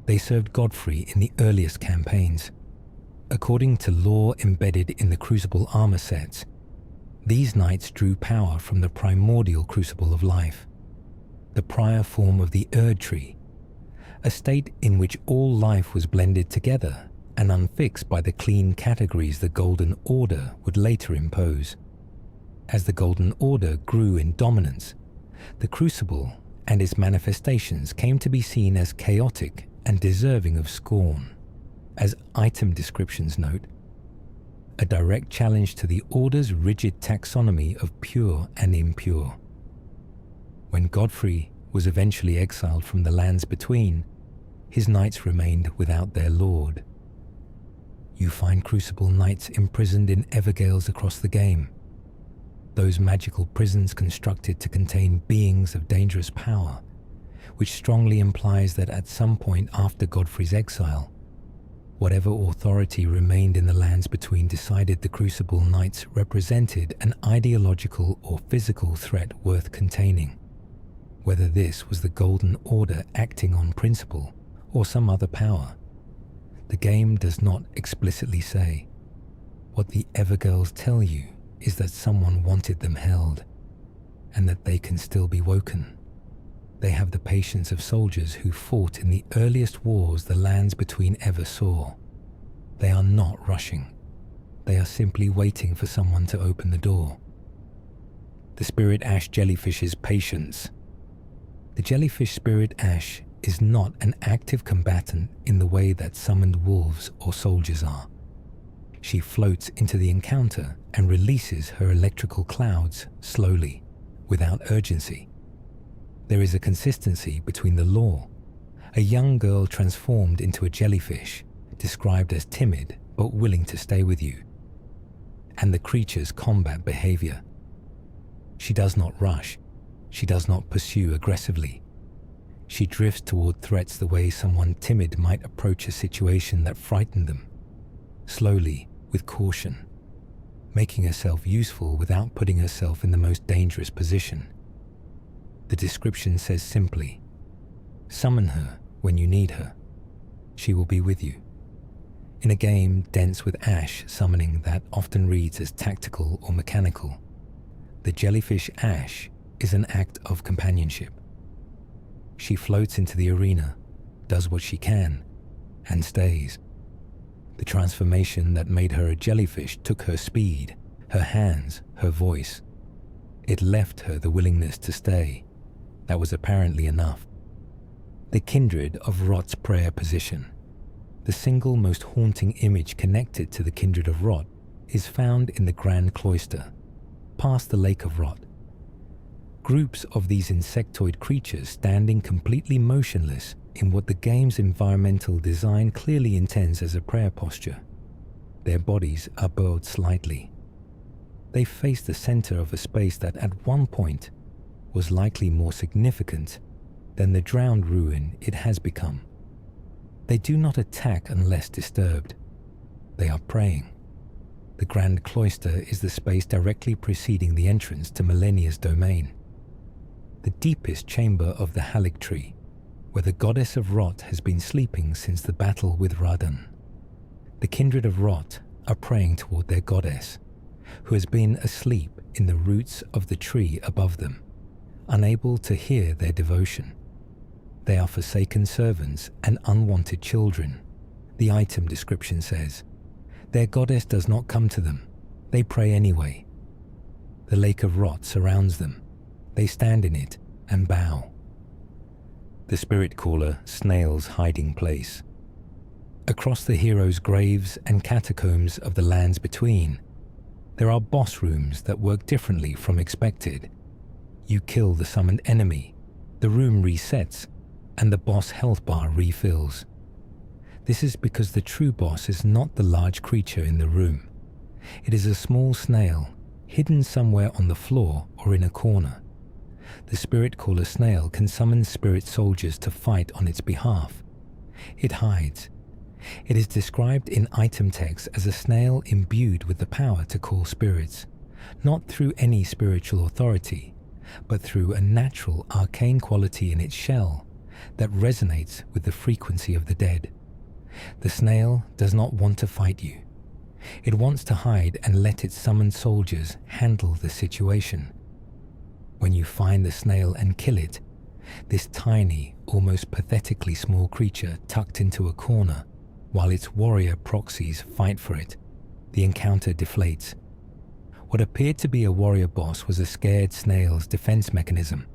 They served Godfrey in the earliest campaigns. According to lore embedded in the Crucible armor sets, These knights drew power from the primordial crucible of life, the prior form of the Erd tree, a state in which all life was blended together and unfixed by the clean categories the Golden Order would later impose. As the Golden Order grew in dominance, the crucible and its manifestations came to be seen as chaotic and deserving of scorn. As item descriptions note, a direct challenge to the Order's rigid taxonomy of pure and impure. When Godfrey was eventually exiled from the lands between, his knights remained without their lord. You find Crucible knights imprisoned in Evergales across the game, those magical prisons constructed to contain beings of dangerous power, which strongly implies that at some point after Godfrey's exile, whatever authority remained in the lands between decided the Crucible Knights represented an ideological or physical threat worth containing. Whether this was the Golden Order acting on principle or some other power, the game does not explicitly say. What the Evergirls tell you is that someone wanted them held, and that they can still be woken. They have the patience of soldiers who fought in the earliest wars the lands between ever saw. They are not rushing. They are simply waiting for someone to open the door. The Spirit Ash Jellyfish's patience. The jellyfish Spirit Ash is not an active combatant in the way that summoned wolves or soldiers are. She floats into the encounter and releases her electrical clouds slowly, without urgency. There is a consistency between the lore, a young girl transformed into a jellyfish, described as timid but willing to stay with you, and the creature's combat behavior. She does not rush. She does not pursue aggressively. She drifts toward threats the way someone timid might approach a situation that frightened them, slowly, with caution, making herself useful without putting herself in the most dangerous position. The description says simply, summon her when you need her. She will be with you. In a game dense with ash summoning that often reads as tactical or mechanical, the jellyfish Ash is an act of companionship. She floats into the arena, does what she can, and stays. The transformation that made her a jellyfish took her speed, her hands, her voice. It left her the willingness to stay. That was apparently enough. The kindred of Rot's prayer position. The single most haunting image connected to the kindred of Rot is found in the Grand Cloister, past the Lake of Rot. Groups of these insectoid creatures standing completely motionless in what the game's environmental design clearly intends as a prayer posture. Their bodies are bowed slightly. They face the center of a space that at one point was likely more significant than the drowned ruin it has become. They do not attack unless disturbed. They are praying. The Grand Cloister is the space directly preceding the entrance to Millennia's domain, the deepest chamber of the Halic Tree, where the goddess of Rot has been sleeping since the battle with Radan. The kindred of Rot are praying toward their goddess, who has been asleep in the roots of the tree above them, unable to hear their devotion. They are forsaken servants and unwanted children, the item description says. Their goddess does not come to them. They pray anyway. The Lake of Rot surrounds them. They stand in it and bow. The Spirit Caller Snail's hiding place. Across the heroes' graves and catacombs of the lands between, there are boss rooms that work differently from expected. You kill the summoned enemy, the room resets, and the boss health bar refills. This is because the true boss is not the large creature in the room. It is a small snail, hidden somewhere on the floor or in a corner. The Spirit Caller Snail can summon spirit soldiers to fight on its behalf. It hides. It is described in item text as a snail imbued with the power to call spirits, not through any spiritual authority, but through a natural arcane quality in its shell that resonates with the frequency of the dead. The snail does not want to fight you. It wants to hide and let its summoned soldiers handle the situation. When you find the snail and kill it, this tiny, almost pathetically small creature tucked into a corner, while its warrior proxies fight for it, the encounter deflates. What appeared to be a warrior boss was a scared snail's defense mechanism,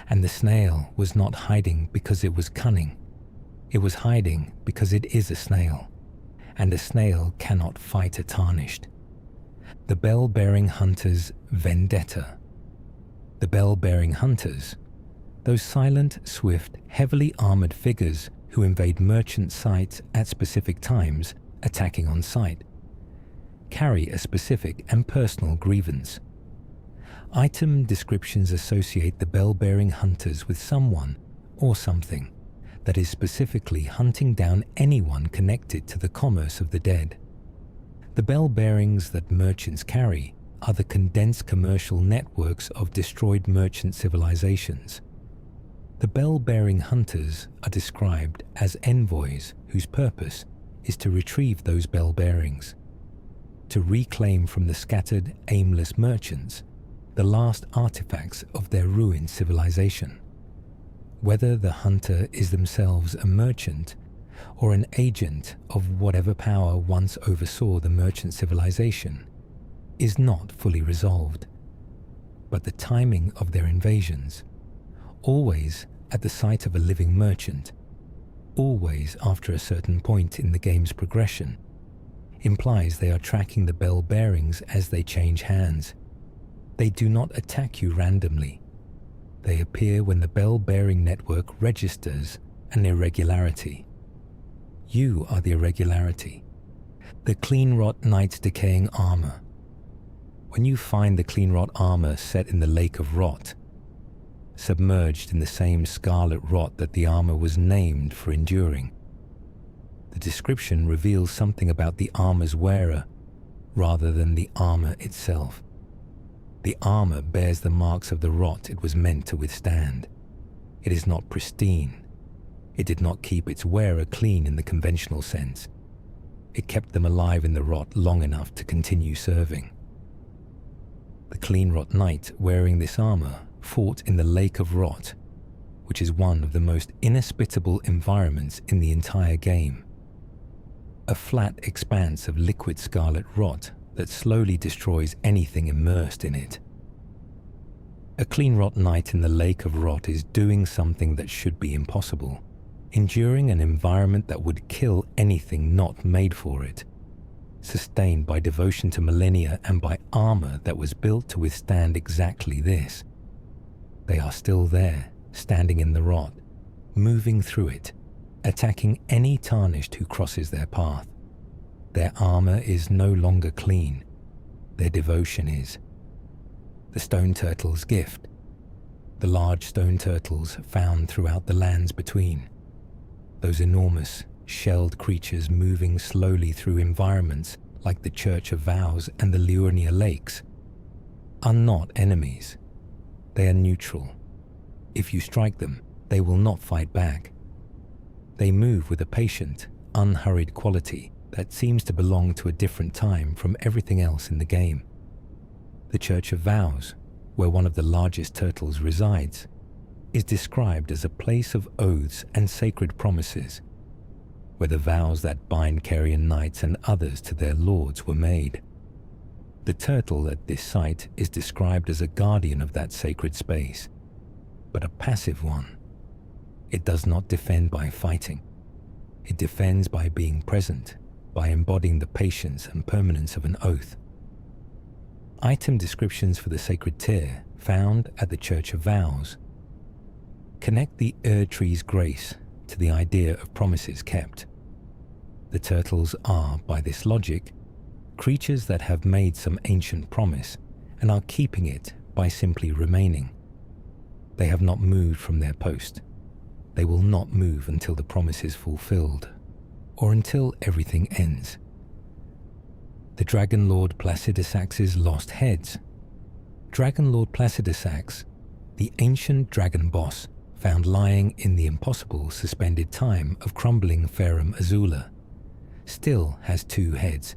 and the snail was not hiding because it was cunning. It was hiding because it is a snail, and a snail cannot fight a tarnished. The bell-bearing hunter's vendetta. The bell-bearing hunters, those silent, swift, heavily armored figures who invade merchant sites at specific times, attacking on sight, carry a specific and personal grievance. Item descriptions associate the bell-bearing hunters with someone or something that is specifically hunting down anyone connected to the commerce of the dead. The bell-bearings that merchants carry are the condensed commercial networks of destroyed merchant civilizations. The bell-bearing hunters are described as envoys whose purpose is to retrieve those bell bearings, to reclaim from the scattered, aimless merchants the last artifacts of their ruined civilization. Whether the hunter is themselves a merchant or an agent of whatever power once oversaw the merchant civilization is not fully resolved. But the timing of their invasions, always at the site of a living merchant, always after a certain point in the game's progression, implies they are tracking the bell bearings as they change hands. They do not attack you randomly. They appear when the bell-bearing network registers an irregularity. You are the irregularity, the clean rot knight's decaying armor. When you find the clean rot armor set in the lake of rot, submerged in the same scarlet rot that the armor was named for enduring, the description reveals something about the armor's wearer rather than the armor itself. The armor bears the marks of the rot it was meant to withstand. It is not pristine. It did not keep its wearer clean in the conventional sense. It kept them alive in the rot long enough to continue serving. The clean rot knight wearing this armor fought in the lake of rot, which is one of the most inhospitable environments in the entire game. A flat expanse of liquid scarlet rot that slowly destroys anything immersed in it. A clean rot knight in the lake of rot is doing something that should be impossible, enduring an environment that would kill anything not made for it, sustained by devotion to millennia and by armor that was built to withstand exactly this. They are still there, standing in the rot, moving through it, attacking any tarnished who crosses their path. Their armor is no longer clean. Their devotion is. The stone turtle's gift. The large stone turtles found throughout the lands between. Those enormous, shelled creatures moving slowly through environments like the Church of Vows and the Liurnia Lakes are not enemies. They are neutral. If you strike them, they will not fight back. They move with a patient, unhurried quality that seems to belong to a different time from everything else in the game. The Church of Vows, where one of the largest turtles resides, is described as a place of oaths and sacred promises, where the vows that bind Carian knights and others to their lords were made. The turtle at this site is described as a guardian of that sacred space, but a passive one. It does not defend by fighting. It defends by being present, by embodying the patience and permanence of an oath. Item descriptions for the sacred tier found at the Church of Vows connect the Tree's grace to the idea of promises kept. The turtles are, by this logic, creatures that have made some ancient promise and are keeping it by simply remaining. They have not moved from their post. They will not move until the promise is fulfilled, or until everything ends. The Dragon Lord Placidusax's lost heads. Dragon Lord Placidusax, the ancient dragon boss found lying in the impossible suspended time of crumbling Ferrum Azula, still has 2 heads.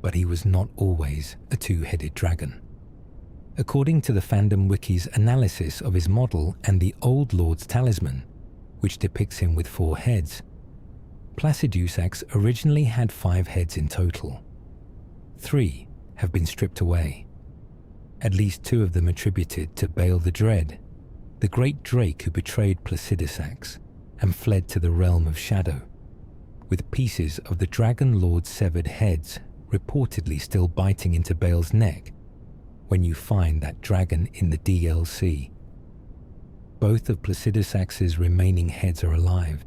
but he was not always a two-headed dragon. According to the fandom wiki's analysis of his model and the Old Lord's talisman, which depicts him with 4 heads, Placidusax originally had 5 heads in total. 3 have been stripped away. At least 2 of them attributed to Baal the Dread, the great drake who betrayed Placidusax and fled to the realm of shadow, with pieces of the Dragon Lord's severed heads reportedly still biting into Baal's neck when you find that dragon in the DLC. Both of Placidusax's remaining heads are alive.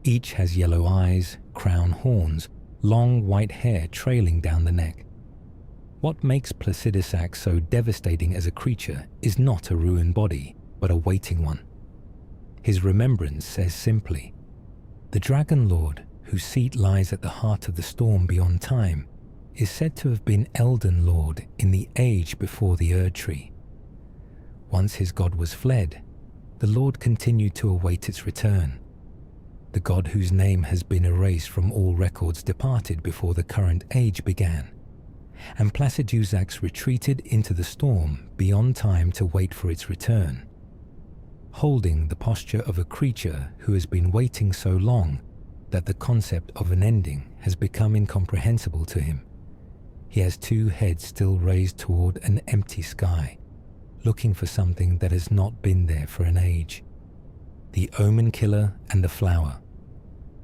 Each has yellow eyes, crown horns, long white hair trailing down the neck. What makes Placidusax so devastating as a creature is not a ruined body, but a waiting one. His remembrance says simply, "The Dragon Lord, whose seat lies at the heart of the storm beyond time, is said to have been Elden Lord in the age before the Erd Tree. Once his god was fled, the Lord continued to await its return. The god whose name has been erased from all records departed before the current age began, and Placidusax retreated into the storm beyond time to wait for its return. Holding the posture of a creature who has been waiting so long that the concept of an ending has become incomprehensible to him, he has 2 heads still raised toward an empty sky, looking for something that has not been there for an age. The Omen Killer and the Flower.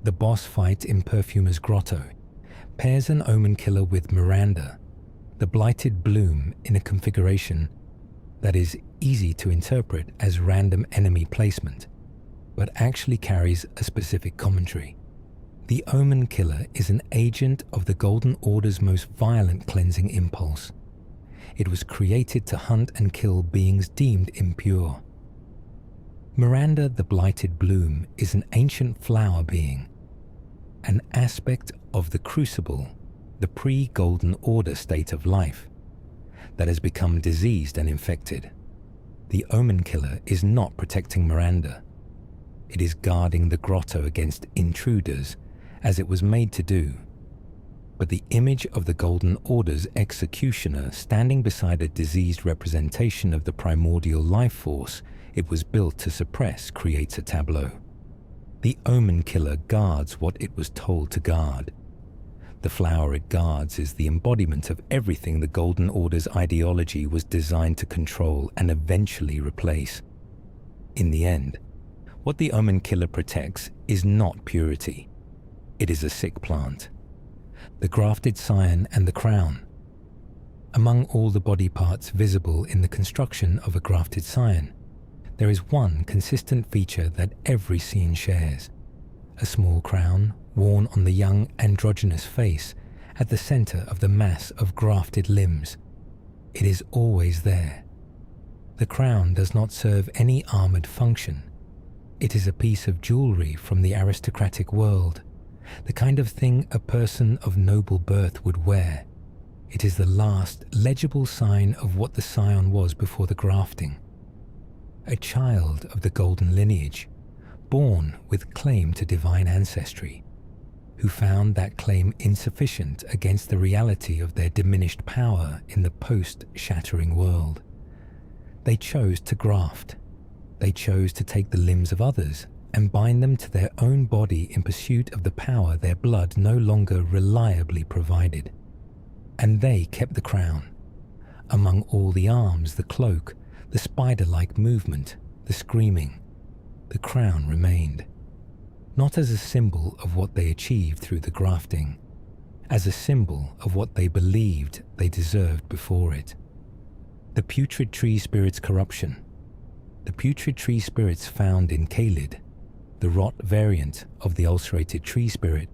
The boss fight in Perfumer's Grotto pairs an Omen Killer with Miranda, the blighted bloom, in a configuration that is easy to interpret as random enemy placement, but actually carries a specific commentary. The Omen Killer is an agent of the Golden Order's most violent cleansing impulse. It was created to hunt and kill beings deemed impure. Miranda the Blighted Bloom is an ancient flower being, an aspect of the Crucible, the pre-Golden Order state of life, that has become diseased and infected. The Omen Killer is not protecting Miranda. It is guarding the grotto against intruders, as it was made to do. But the image of the Golden Order's executioner standing beside a diseased representation of the primordial life force it was built to suppress creates a tableau. The Omen Killer guards what it was told to guard. The flower it guards is the embodiment of everything the Golden Order's ideology was designed to control and eventually replace. In the end, what the Omen Killer protects is not purity. It is a sick plant. The grafted scion and the crown. Among all the body parts visible in the construction of a grafted scion, there is one consistent feature that every scene shares: a small crown worn on the young androgynous face at the center of the mass of grafted limbs. It is always there. The crown does not serve any armored function. It is a piece of jewelry from the aristocratic world, the kind of thing a person of noble birth would wear. It is the last legible sign of what the scion was before the grafting. A child of the golden lineage, born with claim to divine ancestry, who found that claim insufficient against the reality of their diminished power in the post-shattering world. They chose to graft. They chose to take the limbs of others and bind them to their own body in pursuit of the power their blood no longer reliably provided. And they kept the crown. Among all the arms, the cloak, the spider-like movement, the screaming, the crown remained. Not as a symbol of what they achieved through the grafting, as a symbol of what they believed they deserved before it. The putrid tree spirit's corruption. The putrid tree spirits found in Caelid, the rot variant of the ulcerated tree spirit,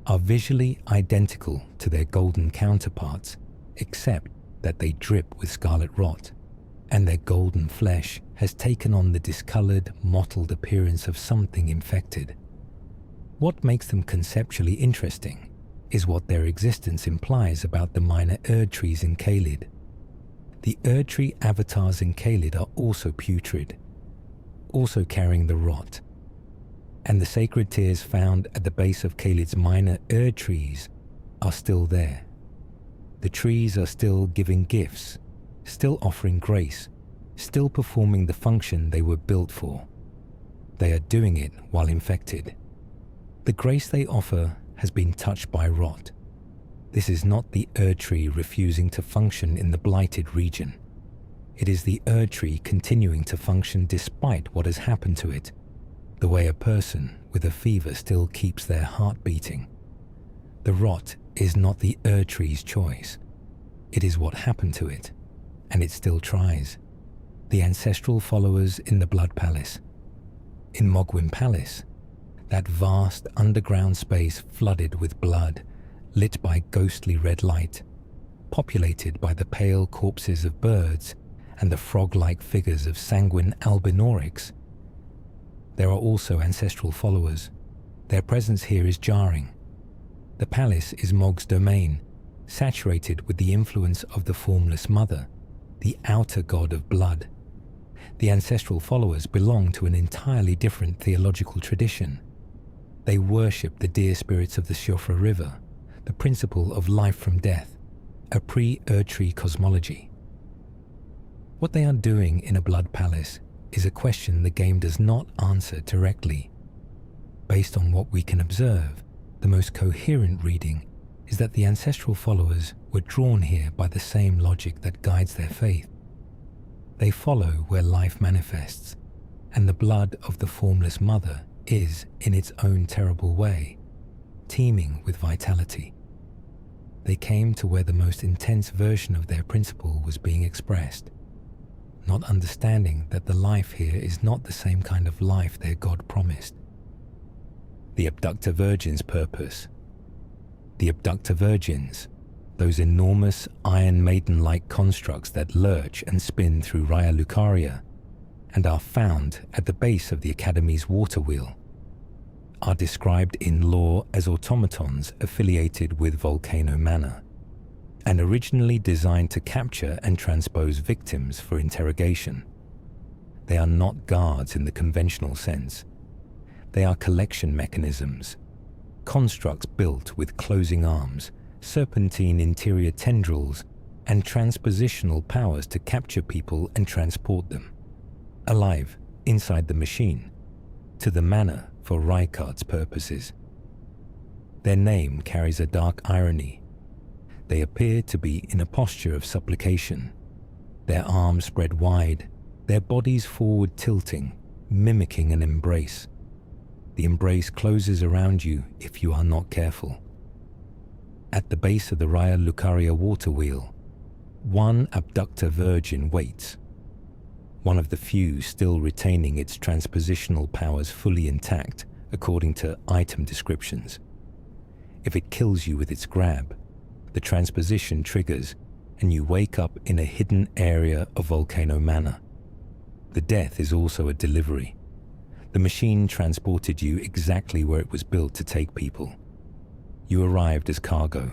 are visually identical to their golden counterparts, except that they drip with scarlet rot, and their golden flesh has taken on the discolored, mottled appearance of something infected. What makes them conceptually interesting is what their existence implies about the minor Erd trees in Caelid. The Erd tree avatars in Caelid are also putrid, also carrying the rot, and the sacred tears found at the base of Caelid's minor Erd trees are still there, The trees are still giving gifts, still offering grace, still performing the function they were built for. They are doing it while infected. The grace they offer has been touched by rot. This is not the tree refusing to function in the blighted region. It is the tree continuing to function despite what has happened to it, the way a person with a fever still keeps their heart beating. The rot is not the tree's choice. It is what happened to it, and it still tries. The ancestral followers in the Blood Palace. In Mogwin Palace, that vast underground space flooded with blood, lit by ghostly red light, populated by the pale corpses of birds and the frog-like figures of sanguine albinorics. There are also ancestral followers. Their presence here is jarring. The palace is Mog's domain, saturated with the influence of the formless mother, the outer god of blood. The ancestral followers belong to an entirely different theological tradition. They worship the deer spirits of the Siofra River, the principle of life from death, a pre-Erdtree cosmology. What they are doing in a blood palace is a question the game does not answer directly. Based on what we can observe, the most coherent reading is that the ancestral followers were drawn here by the same logic that guides their faith. They follow where life manifests, and the blood of the formless mother is, in its own terrible way, teeming with vitality. They came to where the most intense version of their principle was being expressed, not understanding that the life here is not the same kind of life their God promised. The abductor virgin's purpose. The abductor virgins, those enormous Iron Maiden-like constructs that lurch and spin through Raya Lucaria and are found at the base of the Academy's water wheel, are described in lore as automatons affiliated with Volcano Manor, and originally designed to capture and transpose victims for interrogation. They are not guards in the conventional sense. They are collection mechanisms, constructs built with closing arms, serpentine interior tendrils, and transpositional powers to capture people and transport them, alive inside the machine, to the manor for Rykard's purposes. Their name carries a dark irony. They appear to be in a posture of supplication, their arms spread wide, their bodies forward tilting, mimicking an embrace. The embrace closes around you if you are not careful. At the base of the Raya Lucaria water wheel, one abductor virgin waits, one of the few still retaining its transpositional powers fully intact according to item descriptions. If it kills you with its grab, the transposition triggers and you wake up in a hidden area of Volcano Manor. The death is also a delivery. The machine transported you exactly where it was built to take people. You arrived as cargo.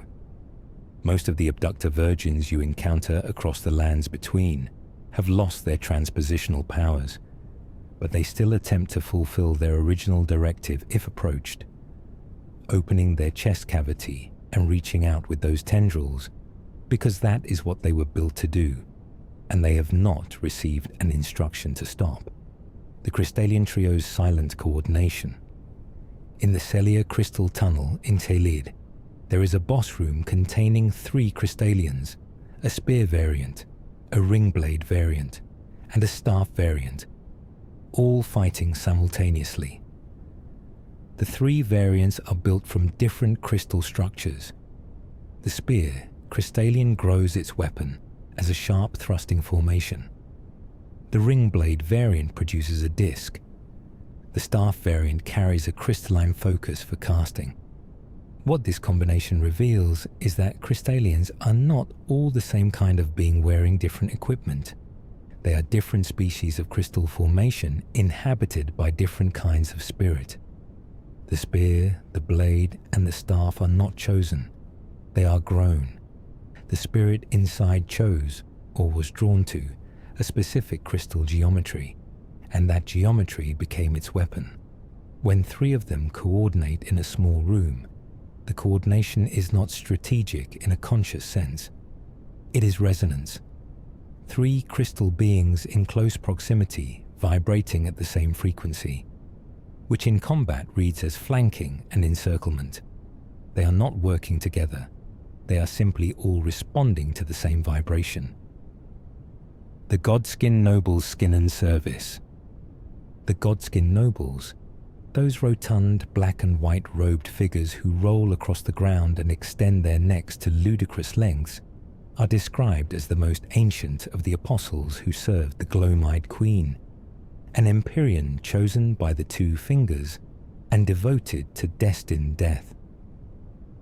Most of the abductor virgins you encounter across the lands between have lost their transpositional powers, but they still attempt to fulfill their original directive if approached, opening their chest cavity and reaching out with those tendrils, because that is what they were built to do, and they have not received an instruction to stop. The Crystallian Trio's silent coordination. In the Celia Crystal Tunnel in Telid, there is a boss room containing 3 Crystallians, a spear variant, a ring blade variant, and a staff variant, all fighting simultaneously. The 3 variants are built from different crystal structures. The spear, Crystallian, grows its weapon as a sharp thrusting formation. The ring blade variant produces a disc. The staff variant carries a crystalline focus for casting. What this combination reveals is that Crystallians are not all the same kind of being wearing different equipment. They are different species of crystal formation inhabited by different kinds of spirit. The spear, the blade, and the staff are not chosen. They are grown. The spirit inside chose, or was drawn to, a specific crystal geometry, and that geometry became its weapon. When 3 of them coordinate in a small room, the coordination is not strategic in a conscious sense. It is resonance. Three crystal beings in close proximity vibrating at the same frequency, which in combat reads as flanking and encirclement. They are not working together. They are simply all responding to the same vibration. The Godskin Nobles' skin and service. The Godskin Nobles, those rotund black and white robed figures who roll across the ground and extend their necks to ludicrous lengths, are described as the most ancient of the apostles who served the gloam-eyed queen, an Empyrean chosen by the two fingers and devoted to destined death.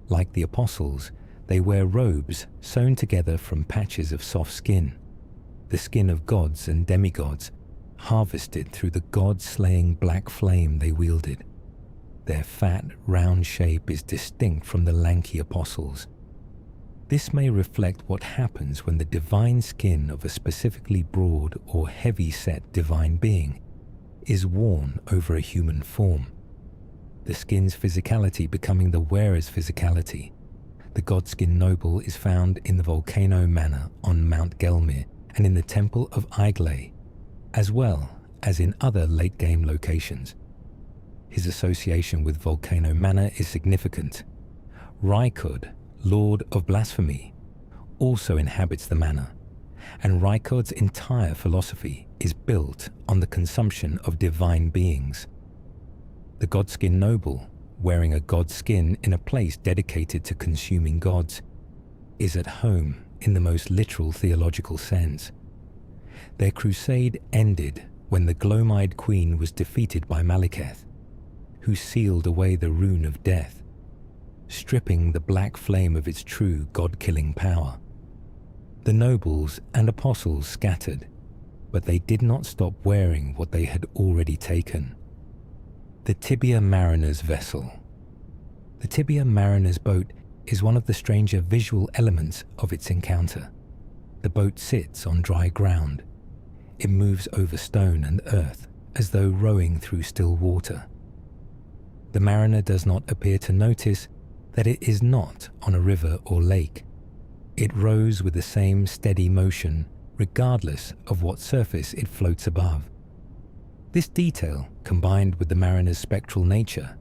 Like the apostles, they wear robes sewn together from patches of soft skin, the skin of gods and demigods, harvested through the god-slaying black flame they wielded. Their fat, round shape is distinct from the lanky apostles. This may reflect what happens when the divine skin of a specifically broad or heavy-set divine being is worn over a human form. The skin's physicality becoming the wearer's physicality. The Godskin Noble is found in the Volcano Manor on Mount Gelmir and in the Temple of Iglay, as well as in other late-game locations. His association with Volcano Manor is significant. Rykud, Lord of Blasphemy, also inhabits the manor, and Rykud's entire philosophy is built on the consumption of divine beings. The Godskin Noble, wearing a god's skin in a place dedicated to consuming gods, is at home in the most literal theological sense. Their crusade ended when the gloam-eyed queen was defeated by Malekith, who sealed away the rune of death, stripping the black flame of its true god-killing power. The nobles and apostles scattered, but they did not stop wearing what they had already taken. The Tibia Mariner's vessel. The Tibia Mariner's boat is one of the stranger visual elements of its encounter. The boat sits on dry ground. It moves over stone and earth as though rowing through still water. The mariner does not appear to notice that it is not on a river or lake. It rows with the same steady motion regardless of what surface it floats above. This detail, combined with the mariner's spectral nature,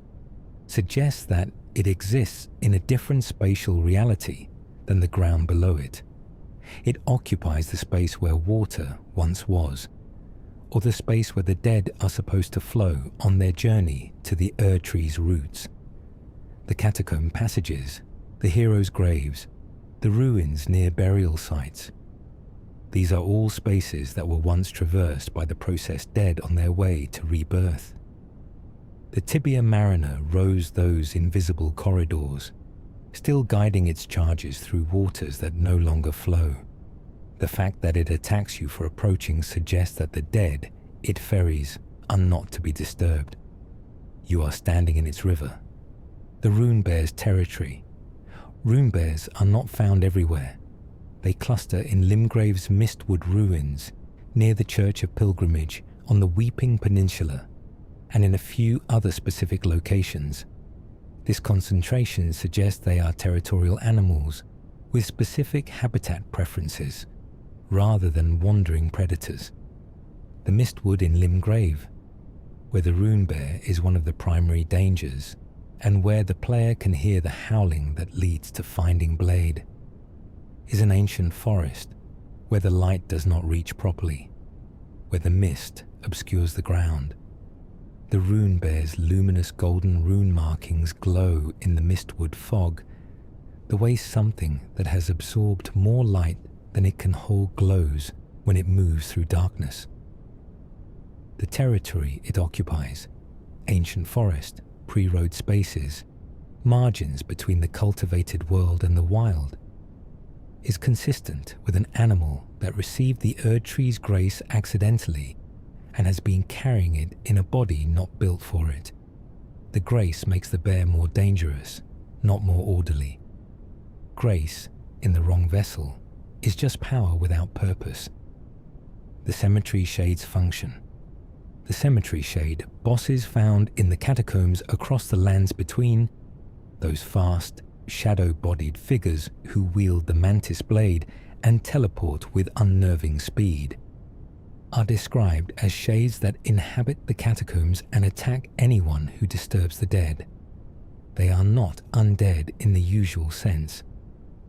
suggests that it exists in a different spatial reality than the ground below it. It occupies the space where water once was, or the space where the dead are supposed to flow on their journey to the Tree's roots. The catacomb passages, the heroes' graves, the ruins near burial sites. These are all spaces that were once traversed by the processed dead on their way to rebirth. The Tibia Mariner rows those invisible corridors, still guiding its charges through waters that no longer flow. The fact that it attacks you for approaching suggests that the dead it ferries are not to be disturbed. You are standing in its river, the Rune Bear's territory. Rune Bears are not found everywhere. They cluster in Limgrave's Mistwood ruins, near the Church of Pilgrimage on the Weeping Peninsula, and in a few other specific locations. This concentration suggests they are territorial animals with specific habitat preferences, rather than wandering predators. The Mistwood in Limgrave, where the Rune Bear is one of the primary dangers, and where the player can hear the howling that leads to Finding Blade, is an ancient forest where the light does not reach properly, where the mist obscures the ground. The Rune Bear's luminous golden rune markings glow in the Mistwood fog, the way something that has absorbed more light than it can hold glows when it moves through darkness. The territory it occupies, ancient forest, pre-road spaces, margins between the cultivated world and the wild, is consistent with an animal that received the Tree's grace accidentally and has been carrying it in a body not built for it. The grace makes the bear more dangerous, not more orderly. Grace, in the wrong vessel, is just power without purpose. The Cemetery Shade's function. The Cemetery Shade, bosses found in the catacombs across the lands between, those fast, shadow-bodied figures who wield the mantis blade and teleport with unnerving speed, are described as shades that inhabit the catacombs and attack anyone who disturbs the dead. They are not undead in the usual sense.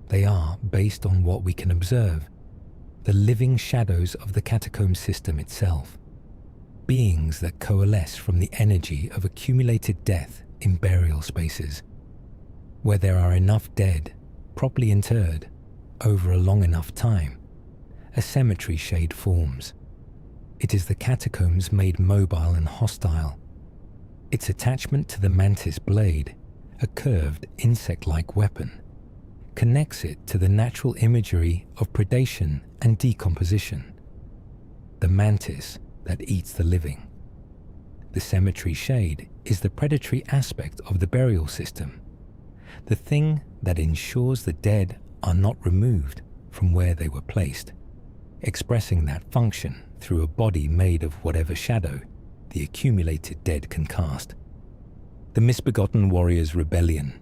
They are, based on what we can observe, the living shadows of the catacomb system itself, beings that coalesce from the energy of accumulated death in burial spaces. Where there are enough dead, properly interred, over a long enough time, a cemetery shade forms. It is the catacombs made mobile and hostile. Its attachment to the mantis blade, a curved insect-like weapon, connects it to the natural imagery of predation and decomposition. The mantis that eats the living. The cemetery shade is the predatory aspect of the burial system, the thing that ensures the dead are not removed from where they were placed, expressing that function through a body made of whatever shadow the accumulated dead can cast. The Misbegotten Warriors' Rebellion.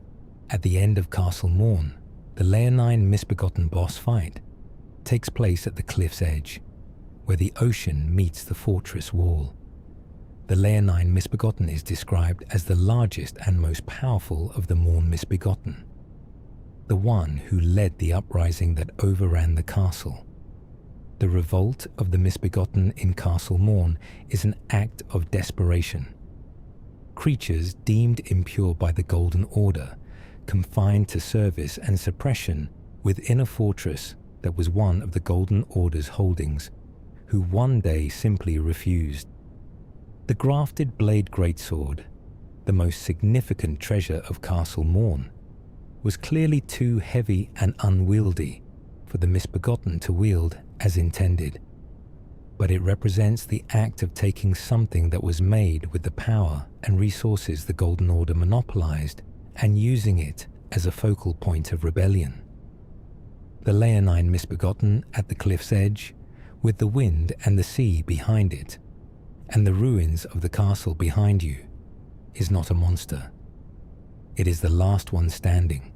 At the end of Castle Morn, the Leonine Misbegotten boss fight takes place at the cliff's edge, where the ocean meets the fortress wall. The Leonine Misbegotten is described as the largest and most powerful of the Morn Misbegotten, the one who led the uprising that overran the castle. The revolt of the Misbegotten in Castle Morn is an act of desperation. Creatures deemed impure by the Golden Order, confined to service and suppression within a fortress that was one of the Golden Order's holdings, who one day simply refused. The grafted blade greatsword, the most significant treasure of Castle Morn, was clearly too heavy and unwieldy for the Misbegotten to wield as intended, but it represents the act of taking something that was made with the power and resources the Golden Order monopolized and using it as a focal point of rebellion. The Leonine Misbegotten at the cliff's edge, with the wind and the sea behind it, and the ruins of the castle behind you, is not a monster. It is the last one standing,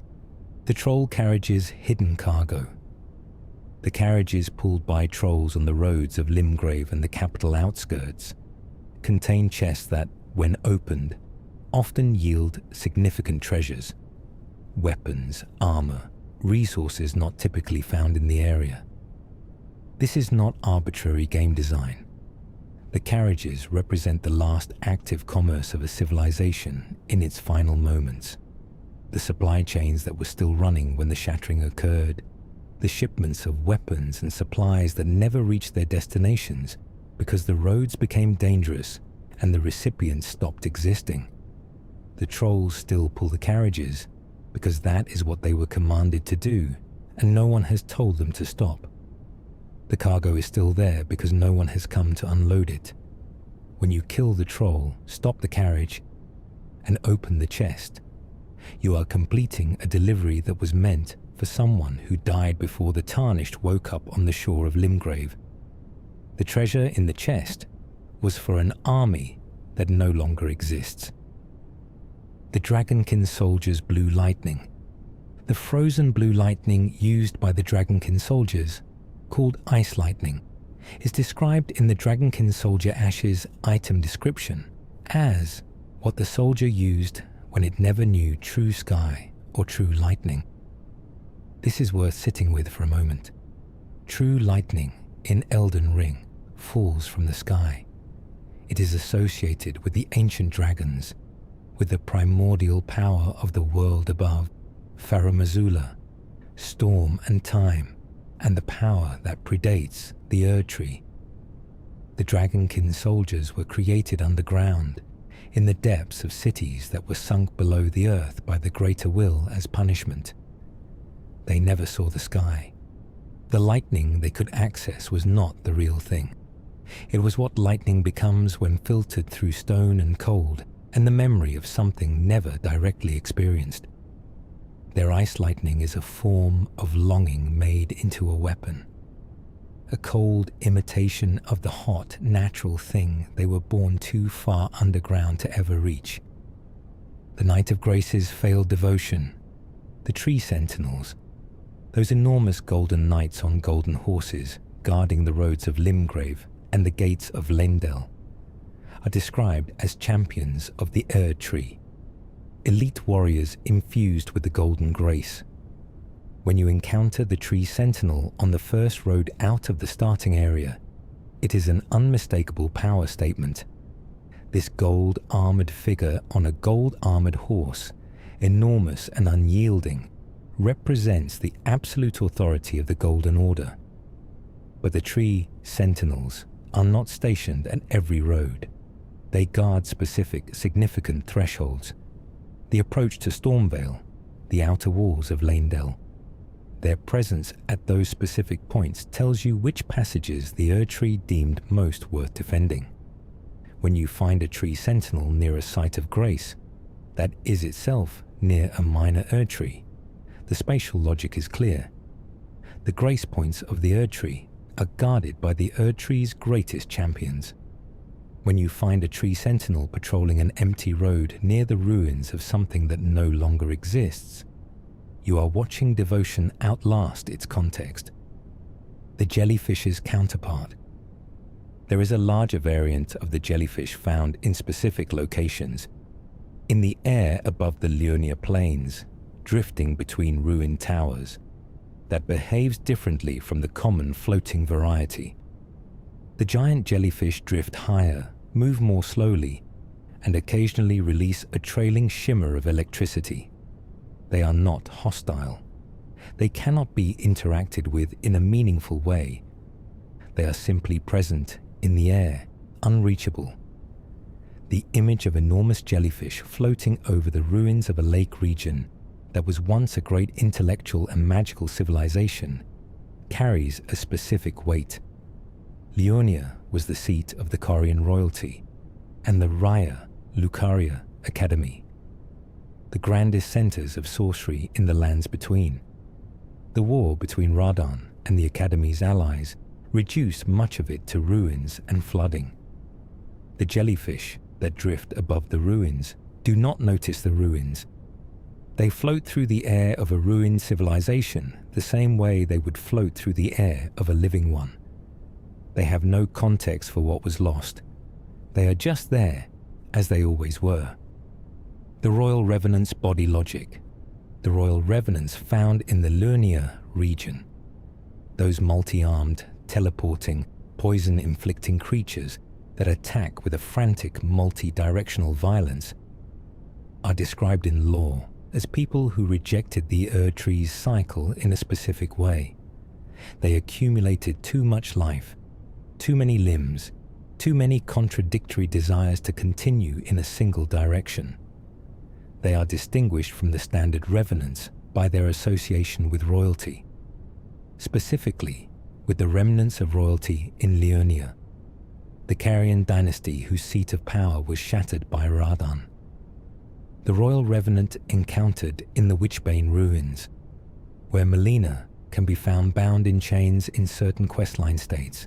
the troll carriage's hidden cargo. The carriages pulled by trolls on the roads of Limgrave and the capital outskirts contain chests that, when opened, often yield significant treasures, weapons, armor, resources not typically found in the area. This is not arbitrary game design. The carriages represent the last active commerce of a civilization in its final moments. The supply chains that were still running when the shattering occurred, the shipments of weapons and supplies that never reached their destinations because the roads became dangerous and the recipients stopped existing. The trolls still pull the carriages because that is what they were commanded to do, and no one has told them to stop. The cargo is still there because no one has come to unload it. When you kill the troll, stop the carriage, and open the chest, you are completing a delivery that was meant for someone who died before the Tarnished woke up on the shore of Limgrave. The treasure in the chest was for an army that no longer exists. The Dragonkin soldiers' blue lightning. The frozen blue lightning used by the Dragonkin soldiers, called ice lightning, is described in the Dragonkin soldier Ash's item description as what the soldier used when it never knew true sky or true lightning. This is worth sitting with for a moment. True lightning in Elden Ring falls from the sky. It is associated with the ancient dragons, with the primordial power of the world above, Faramazula, storm and time, and the power that predates the Erd Tree. The Dragonkin soldiers were created underground, in the depths of cities that were sunk below the earth by the Greater Will as punishment. They never saw the sky. The lightning they could access was not the real thing. It was what lightning becomes when filtered through stone and cold, and the memory of something never directly experienced. Their ice lightning is a form of longing made into a weapon, a cold imitation of the hot, natural thing they were born too far underground to ever reach. The Knight of Grace's failed devotion, the tree sentinels, Those enormous golden knights on golden horses guarding the roads of Limgrave and the gates of Leyndell are described as champions of the Erd Tree, elite warriors infused with the golden grace. When you encounter the tree sentinel on the first road out of the starting area, it is an unmistakable power statement. This gold-armored figure on a gold-armored horse, enormous and unyielding, represents the absolute authority of the Golden Order. But the tree sentinels are not stationed at every road. They guard specific, significant thresholds. The approach to Stormvale, the outer walls of Leyndell. Their presence at those specific points tells you which passages the Erd Tree deemed most worth defending. When you find a tree sentinel near a site of grace, that is itself near a minor Erd Tree, the spatial logic is clear. The grace points of the Erd Tree are guarded by the Erd Tree's greatest champions. When you find a tree sentinel patrolling an empty road near the ruins of something that no longer exists, you are watching devotion outlast its context. The jellyfish's counterpart. There is a larger variant of the jellyfish found in specific locations, in the air above the Liurnia plains, drifting between ruined towers, that behaves differently from the common floating variety. The giant jellyfish drift higher, move more slowly, and occasionally release a trailing shimmer of electricity. They are not hostile. They cannot be interacted with in a meaningful way. They are simply present in the air, unreachable. The image of enormous jellyfish floating over the ruins of a lake region that was once a great intellectual and magical civilization carries a specific weight. Liurnia was the seat of the Corian royalty and the Raya Lucaria Academy, the grandest centers of sorcery in the lands between. The war between Radan and the Academy's allies reduced much of it to ruins and flooding. The jellyfish that drift above the ruins do not notice the ruins. They float through the air of a ruined civilization the same way they would float through the air of a living one. They have no context for what was lost. They are just there, as they always were. The Royal Revenant's body logic. The Royal Revenants found in the Liurnia region. Those multi-armed, teleporting, poison-inflicting creatures that attack with a frantic, multi-directional violence are described in lore as people who rejected the Erd Tree's cycle in a specific way. They accumulated too much life, too many limbs, too many contradictory desires to continue in a single direction. They are distinguished from the standard revenants by their association with royalty, specifically with the remnants of royalty in Liurnia, the Carian dynasty whose seat of power was shattered by Radan. The royal revenant encountered in the Witchbane ruins, where Melina can be found bound in chains in certain questline states,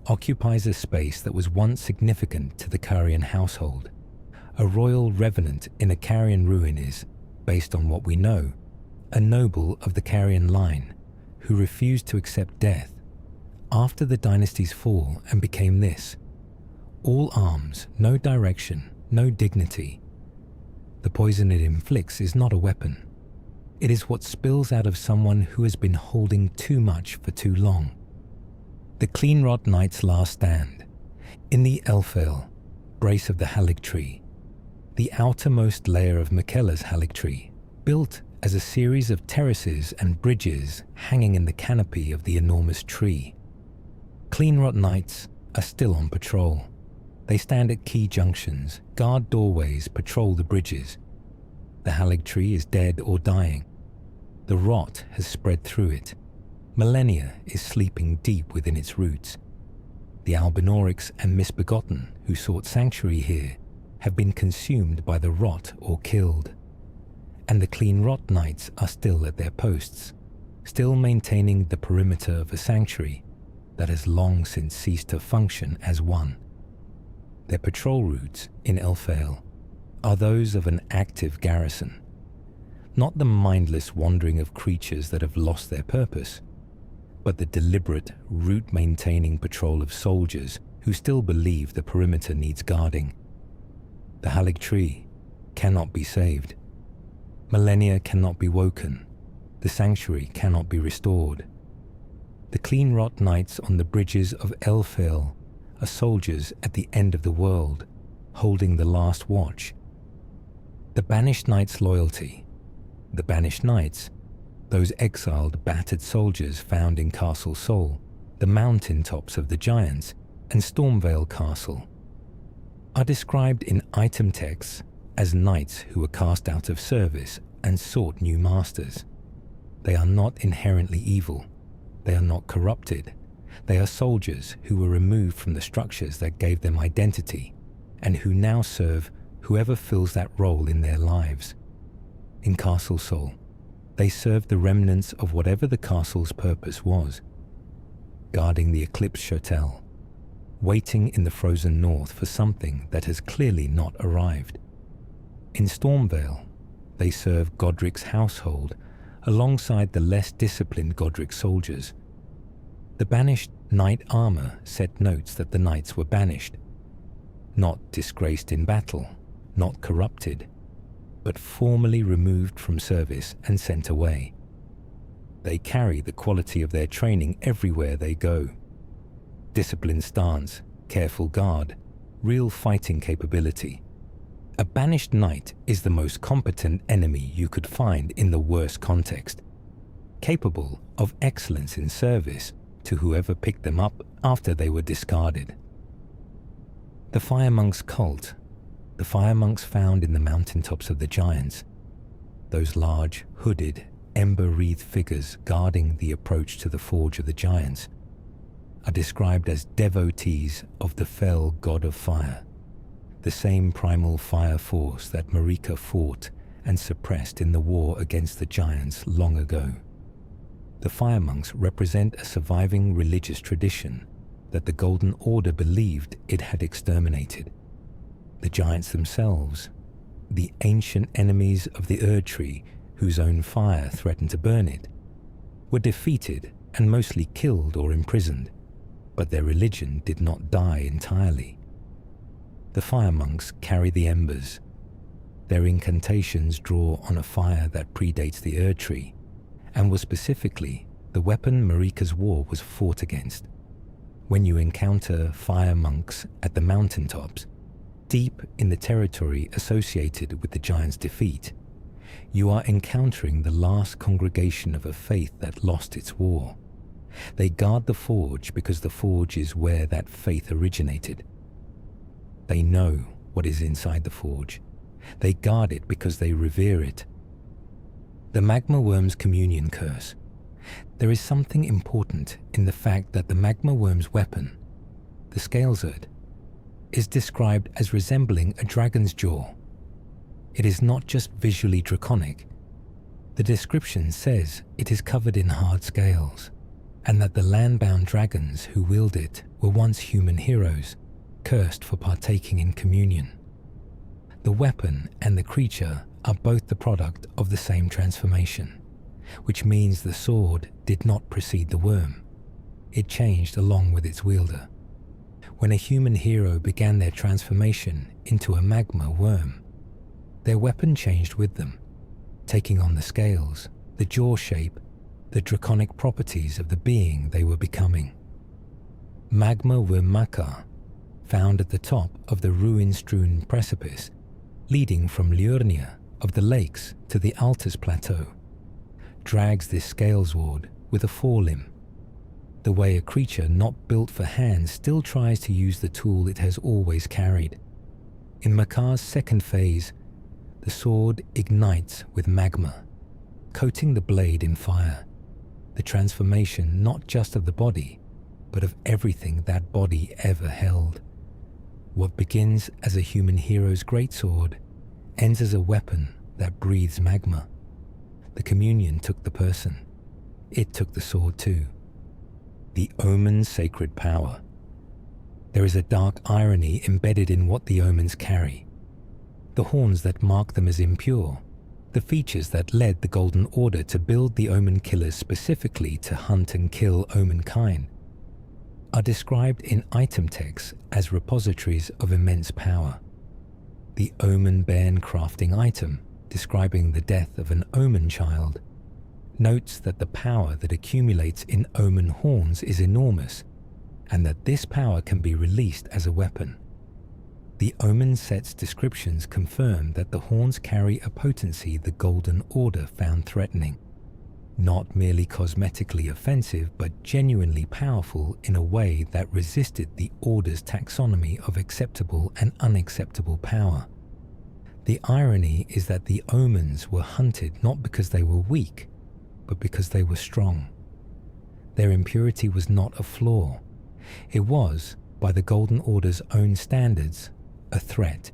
occupies a space that was once significant to the Carian household. A royal revenant in a Carian ruin is, based on what we know, a noble of the Carian line who refused to accept death after the dynasty's fall and became this: all arms, no direction, no dignity. The poison it inflicts is not a weapon. It is what spills out of someone who has been holding too much for too long. The Cleanrot Knight's last stand. In the Elfale, brace of the Halig Tree, the outermost layer of Miquella's Halig Tree, built as a series of terraces and bridges hanging in the canopy of the enormous tree. Cleanrot Knights are still on patrol. They stand at key junctions, guard doorways, patrol the bridges. The Halig Tree is dead or dying. The rot has spread through it. Millennia is sleeping deep within its roots. The Albinaurics and Misbegotten, who sought sanctuary here, have been consumed by the rot or killed. And the Cleanrot Knights are still at their posts, still maintaining the perimeter of a sanctuary that has long since ceased to function as one. Their patrol routes in Elfale are those of an active garrison. not the mindless wandering of creatures that have lost their purpose, but the deliberate, route-maintaining patrol of soldiers who still believe the perimeter needs guarding. The Halig tree cannot be saved. Millennia cannot be woken. The sanctuary cannot be restored. The clean rot knights on the bridges of Elfel are soldiers at the end of the world, holding the last watch. The banished knights' loyalty. The banished knights, those exiled, battered soldiers found in Castle Sol, the mountain tops of the Giants, and Stormvale Castle, are described in item texts as knights who were cast out of service and sought new masters. They are not inherently evil. They are not corrupted. They are soldiers who were removed from the structures that gave them identity and who now serve whoever fills that role in their lives. In Castle Sol, they served the remnants of whatever the castle's purpose was, guarding the Eclipse Hotel, waiting in the frozen north for something that has clearly not arrived. In Stormvale, they serve Godric's household alongside the less disciplined Godric soldiers. The banished knight armor set notes that the knights were banished, not disgraced in battle, not corrupted, but formally removed from service and sent away. They carry the quality of their training everywhere they go. Disciplined stance, careful guard, real fighting capability. A banished knight is the most competent enemy you could find in the worst context, capable of excellence in service to whoever picked them up after they were discarded. The Fire Monks cult, the Fire Monks found in the mountaintops of the Giants, those large, hooded, ember-wreathed figures guarding the approach to the Forge of the Giants, are described as devotees of the fell god of fire, the same primal fire force that Marika fought and suppressed in the war against the Giants long ago. The Fire Monks represent a surviving religious tradition that the Golden Order believed it had exterminated. The Giants themselves, the ancient enemies of the Erd Tree whose own fire threatened to burn it, were defeated and mostly killed or imprisoned, but their religion did not die entirely. The Fire Monks carry the embers. Their incantations draw on a fire that predates the Erd Tree, and was specifically the weapon Marika's war was fought against. When you encounter Fire Monks at the mountaintops, deep in the territory associated with the Giants' defeat, you are encountering the last congregation of a faith that lost its war. They guard the forge because the forge is where that faith originated. They know what is inside the forge. They guard it because they revere it. The Magma Worm's communion curse. There is something important in the fact that the Magma Worm's weapon, the Scalesard, is described as resembling a dragon's jaw. It is not just visually draconic. The description says it is covered in hard scales, and that the land-bound dragons who wield it were once human heroes, cursed for partaking in communion. The weapon and the creature are both the product of the same transformation, which means the sword did not precede the worm. It changed along with its wielder. When a human hero began their transformation into a magma worm, their weapon changed with them, taking on the scales, the jaw shape, the draconic properties of the being they were becoming. Magma Wormaka, found at the top of the ruin-strewn precipice leading from Liurnia of the lakes to the Altus Plateau, drags this Scalesward with a forelimb, the way a creature not built for hands still tries to use the tool it has always carried. In Makar's second phase, the sword ignites with magma, coating the blade in fire, the transformation not just of the body, but of everything that body ever held. What begins as a human hero's greatsword ends as a weapon that breathes magma. The communion took the person. It took the sword too. The Omen's sacred power. There is a dark irony embedded in what the Omens carry. The horns that mark them as impure, The features that led the Golden Order to build the Omen Killers specifically to hunt and kill Omenkind are described in item texts as repositories of immense power. The Omen Bairn crafting item, describing the death of an Omen child, notes that the power that accumulates in Omen horns is enormous, and that this power can be released as a weapon. The Omen set's descriptions confirm that the horns carry a potency the Golden Order found threatening, not merely cosmetically offensive but genuinely powerful in a way that resisted the Order's taxonomy of acceptable and unacceptable power. The irony is that the Omens were hunted not because they were weak, but because they were strong. Their impurity was not a flaw. It was, by the Golden Order's own standards, a threat.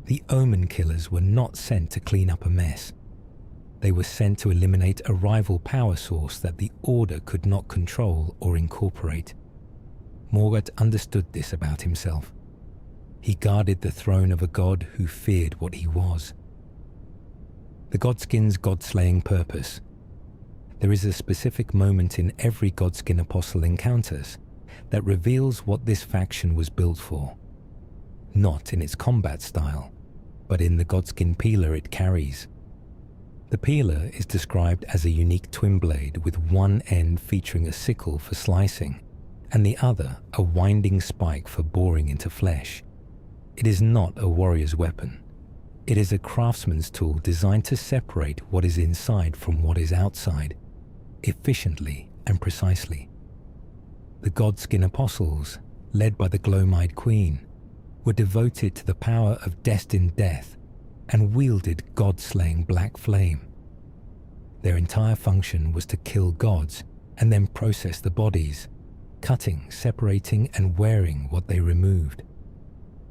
The Omen Killers were not sent to clean up a mess. They were sent to eliminate a rival power source that the Order could not control or incorporate. Morgoth understood this about himself. He guarded the throne of a god who feared what he was. The Godskin's god-slaying purpose. There is a specific moment in every Godskin Apostle encounters that reveals what this faction was built for. Not in its combat style, but in the Godskin peeler it carries. The peeler is described as a unique twin blade with one end featuring a sickle for slicing, and the other a winding spike for boring into flesh. It is not a warrior's weapon. It is a craftsman's tool designed to separate what is inside from what is outside, efficiently and precisely. The Godskin Apostles, led by the Glowmide Queen, were devoted to the power of destined death and wielded god-slaying black flame. Their entire function was to kill gods and then process the bodies, cutting, separating, and wearing what they removed.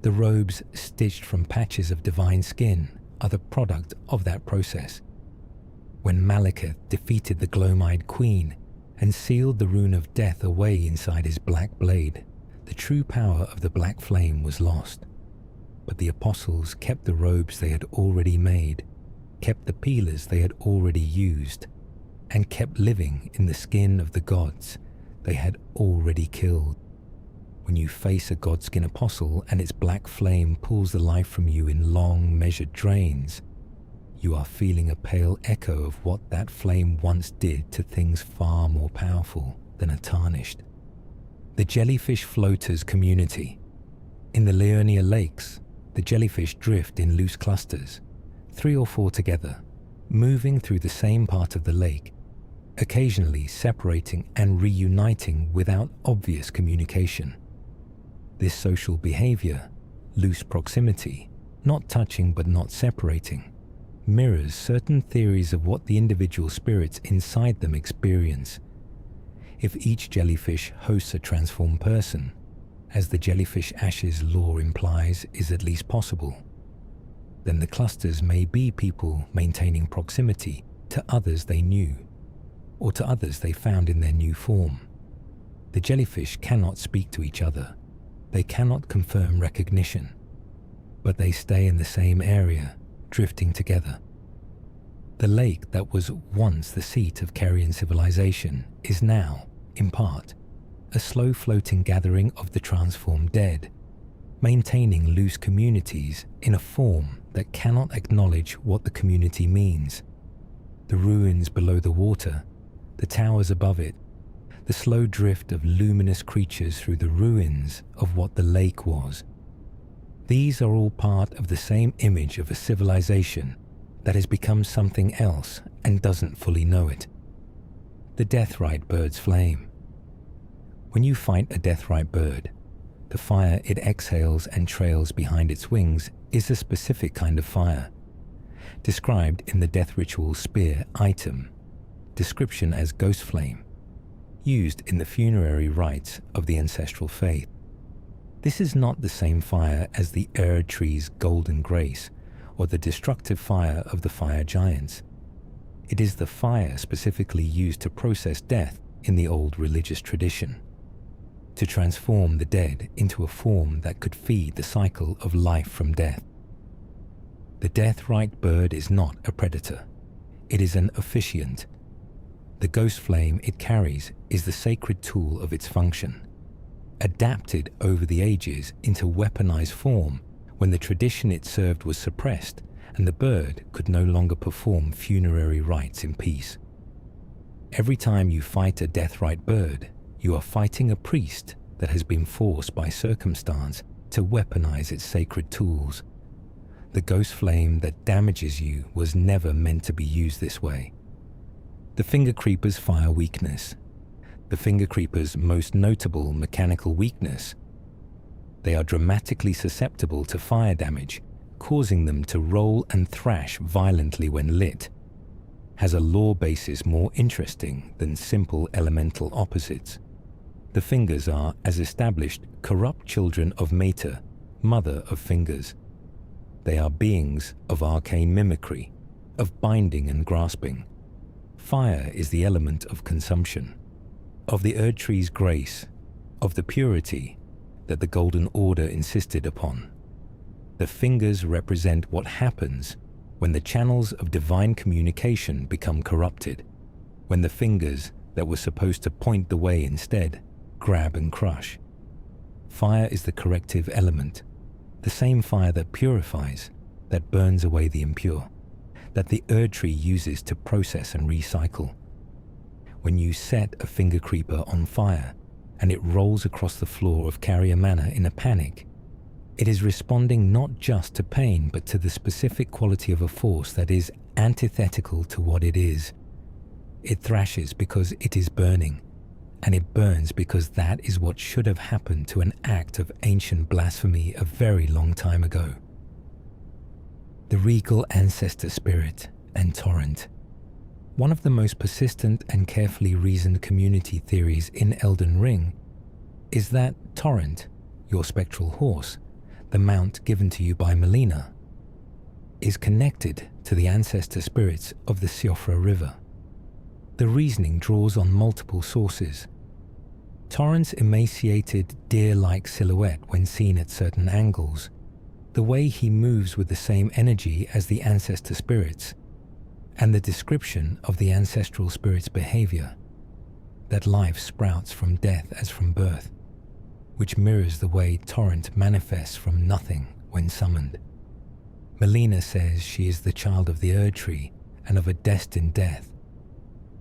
The robes stitched from patches of divine skin are the product of that process. When Malekith defeated the Glowmide Queen and sealed the rune of death away inside his black blade, the true power of the black flame was lost. But the apostles kept the robes they had already made, kept the peelers they had already used, and kept living in the skin of the gods they had already killed. When you face a Godskin Apostle and its black flame pulls the life from you in long, measured drains, you are feeling a pale echo of what that flame once did to things far more powerful than a tarnished. The Jellyfish Floaters Community. In the Liurnia Lakes, the jellyfish drift in loose clusters, 3 or 4 together, moving through the same part of the lake, occasionally separating and reuniting without obvious communication. This social behavior, loose proximity, not touching but not separating, mirrors certain theories of what the individual spirits inside them experience. If each jellyfish hosts a transformed person, as the jellyfish ashes lore implies is at least possible, then the clusters may be people maintaining proximity to others they knew, or to others they found in their new form. The jellyfish cannot speak to each other. They cannot confirm recognition, but they stay in the same area, drifting together. The lake that was once the seat of Carian civilization is now, in part, a slow-floating gathering of the transformed dead, maintaining loose communities in a form that cannot acknowledge what the community means. The ruins below the water, the towers above it, the slow drift of luminous creatures through the ruins of what the lake was. These are all part of the same image of a civilization that has become something else and doesn't fully know it. The Deathrite bird's flame. When you fight a Deathrite bird, the fire it exhales and trails behind its wings is a specific kind of fire, described in the Death Ritual Spear item, description as ghost flame, used in the funerary rites of the ancestral faith. This is not the same fire as the Erd tree's golden grace or the destructive fire of the fire giants. It is the fire specifically used to process death in the old religious tradition, to transform the dead into a form that could feed the cycle of life from death. The death-right bird is not a predator. It is an officiant. The ghost flame it carries is the sacred tool of its function, adapted over the ages into weaponized form when the tradition it served was suppressed and the bird could no longer perform funerary rites in peace. Every time you fight a death-right bird, you are fighting a priest that has been forced by circumstance to weaponize its sacred tools. The ghost flame that damages you was never meant to be used this way. The finger creeper's fire weakness. The finger creeper's most notable mechanical weakness. They are dramatically susceptible to fire damage, causing them to roll and thrash violently when lit. Has a lore basis more interesting than simple elemental opposites. The fingers are, as established, corrupt children of Mater, mother of fingers. They are beings of arcane mimicry, of binding and grasping. Fire is the element of consumption, of the Erd Tree's grace, of the purity that the Golden Order insisted upon. The fingers represent what happens when the channels of divine communication become corrupted, when the fingers that were supposed to point the way instead grab and crush. Fire is the corrective element, the same fire that purifies, that burns away the impure, that the Erd Tree uses to process and recycle. When you set a finger creeper on fire and it rolls across the floor of Carrier Manor in a panic, it is responding not just to pain but to the specific quality of a force that is antithetical to what it is. It thrashes because it is burning, and it burns because that is what should have happened to an act of ancient blasphemy a very long time ago. The regal ancestor spirit and torrent. One of the most persistent and carefully reasoned community theories in Elden Ring is that torrent, your spectral horse, the mount given to you by Melina, is connected to the ancestor spirits of the Siofra River. The reasoning draws on multiple sources. Torrent's emaciated, deer-like silhouette when seen at certain angles, the way he moves with the same energy as the ancestor spirits, and the description of the ancestral spirit's behavior, that life sprouts from death as from birth, which mirrors the way Torrent manifests from nothing when summoned. Melina says she is the child of the Erd Tree and of a destined death.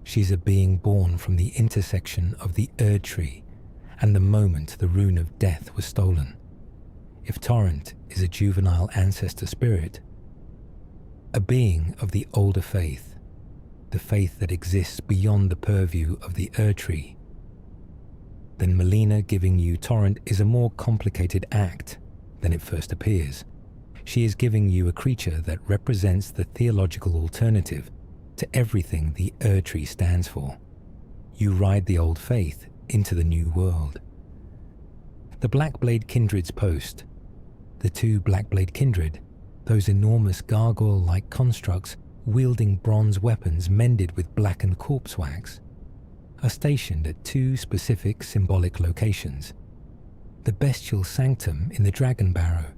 She is a being born from the intersection of the Erd Tree and the moment the rune of death was stolen. If Torrent is a juvenile ancestor spirit, a being of the older faith, the faith that exists beyond the purview of the Erd Tree, then Melina giving you Torrent is a more complicated act than it first appears. She is giving you a creature that represents the theological alternative to everything the Erd Tree stands for. You ride the old faith into the new world. The Blackblade Kindred's post. The two Blackblade Kindred, those enormous gargoyle-like constructs wielding bronze weapons mended with blackened corpse wax, are stationed at two specific symbolic locations: the Bestial Sanctum in the Dragon Barrow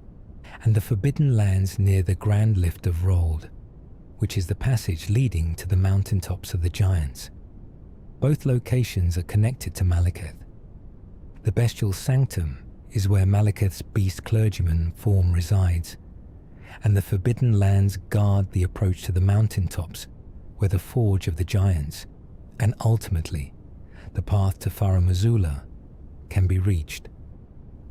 and the Forbidden Lands near the Grand Lift of Rold, which is the passage leading to the mountaintops of the Giants. Both locations are connected to Malekith. The Bestial Sanctum is where Malekith's beast clergyman form resides, and the Forbidden Lands guard the approach to the mountaintops where the Forge of the Giants, and ultimately the path to Faramazula, can be reached.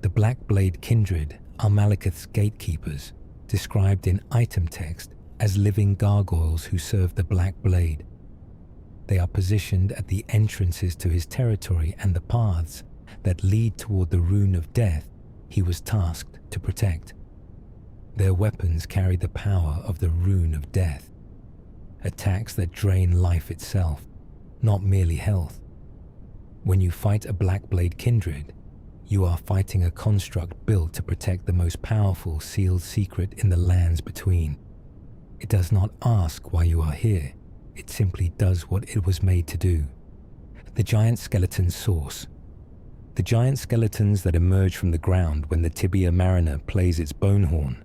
The Blackblade Kindred are Malekith's gatekeepers, described in item text as living gargoyles who serve the Black Blade. They are positioned at the entrances to his territory and the paths that lead toward the rune of death he was tasked to protect. Their weapons carry the power of the rune of death, attacks that drain life itself, not merely health. When you fight a Blackblade Kindred, you are fighting a construct built to protect the most powerful sealed secret in the lands between. It does not ask why you are here, it simply does what it was made to do. The giant skeleton's source. The giant skeletons that emerge from the ground when the Tibia Mariner plays its bone horn.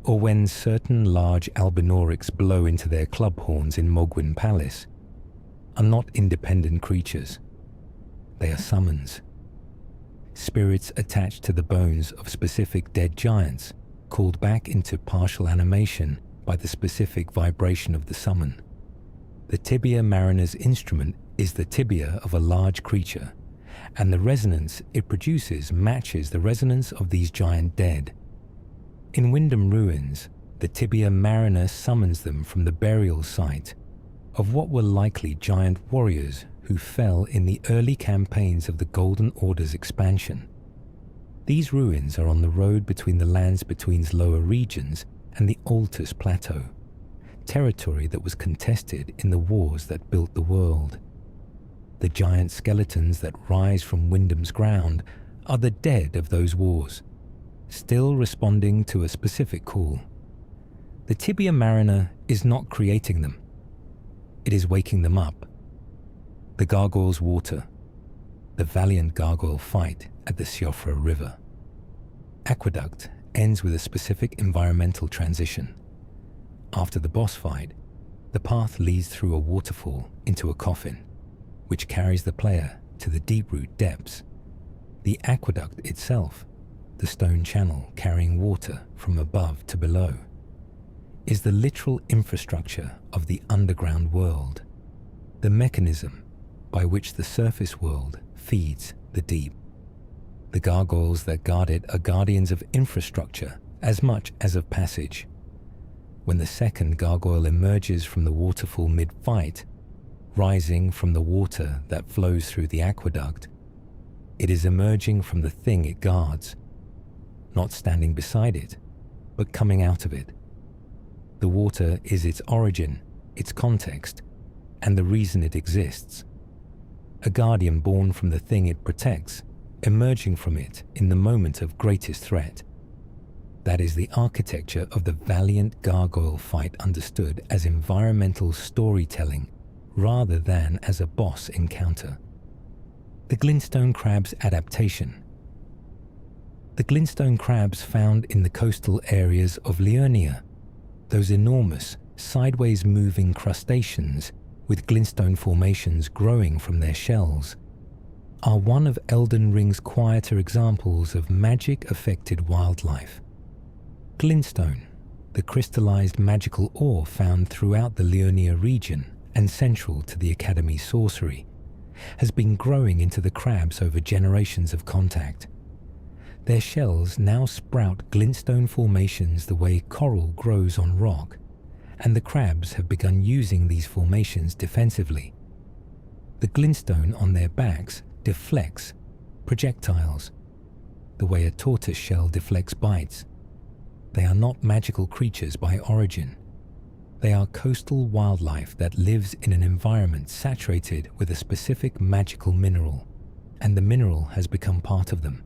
or when certain large albinorics blow into their club horns in Mogwin Palace, are not independent creatures. They are summons. Spirits attached to the bones of specific dead giants, called back into partial animation by the specific vibration of the summon. The tibia mariner's instrument is the tibia of a large creature, and the resonance it produces matches the resonance of these giant dead. In Wyndham Ruins, the tibia mariner summons them from the burial site of what were likely giant warriors who fell in the early campaigns of the Golden Order's expansion. These ruins are on the road between the Lands Between's lower regions and the Altus Plateau, territory that was contested in the wars that built the world. The giant skeletons that rise from Wyndham's ground are the dead of those wars, still responding to a specific call. The tibia mariner is not creating them. It is waking them up. The gargoyle's water, the valiant gargoyle fight at the Siofra River. Aqueduct ends with a specific environmental transition. After the boss fight, the path leads through a waterfall into a coffin, which carries the player to the deep-root depths. The aqueduct itself, the stone channel carrying water from above to below, is the literal infrastructure of the underground world, the mechanism by which the surface world feeds the deep. The gargoyles that guard it are guardians of infrastructure as much as of passage. When the second gargoyle emerges from the waterfall mid-fight, rising from the water that flows through the aqueduct, it is emerging from the thing it guards, not standing beside it, but coming out of it. The water is its origin, its context, and the reason it exists. A guardian born from the thing it protects, emerging from it in the moment of greatest threat. That is the architecture of the valiant gargoyle fight, understood as environmental storytelling rather than as a boss encounter. The glintstone crab's adaptation. The glintstone crabs found in the coastal areas of Liurnia, those enormous, sideways moving crustaceans with glintstone formations growing from their shells, are one of Elden Ring's quieter examples of magic-affected wildlife. Glintstone, the crystallized magical ore found throughout the Liurnia region and central to the Academy's sorcery, has been growing into the crabs over generations of contact. Their shells now sprout glintstone formations the way coral grows on rock, and the crabs have begun using these formations defensively. The glintstone on their backs deflects projectiles, the way a tortoise shell deflects bites. They are not magical creatures by origin. They are coastal wildlife that lives in an environment saturated with a specific magical mineral, and the mineral has become part of them.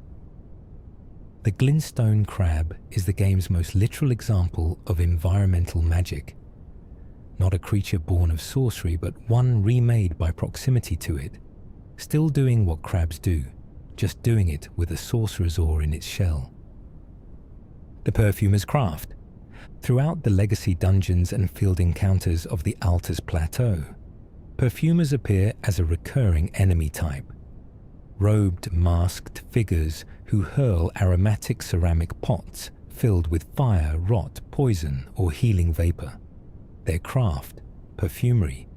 The glintstone crab is the game's most literal example of environmental magic. Not a creature born of sorcery, but one remade by proximity to it, still doing what crabs do, just doing it with a sorcerer's ore in its shell. The perfumer's craft. Throughout the legacy dungeons and field encounters of the Altus Plateau, perfumers appear as a recurring enemy type. Robed, masked figures who hurl aromatic ceramic pots filled with fire, rot, poison, or healing vapor. Their craft, perfumery,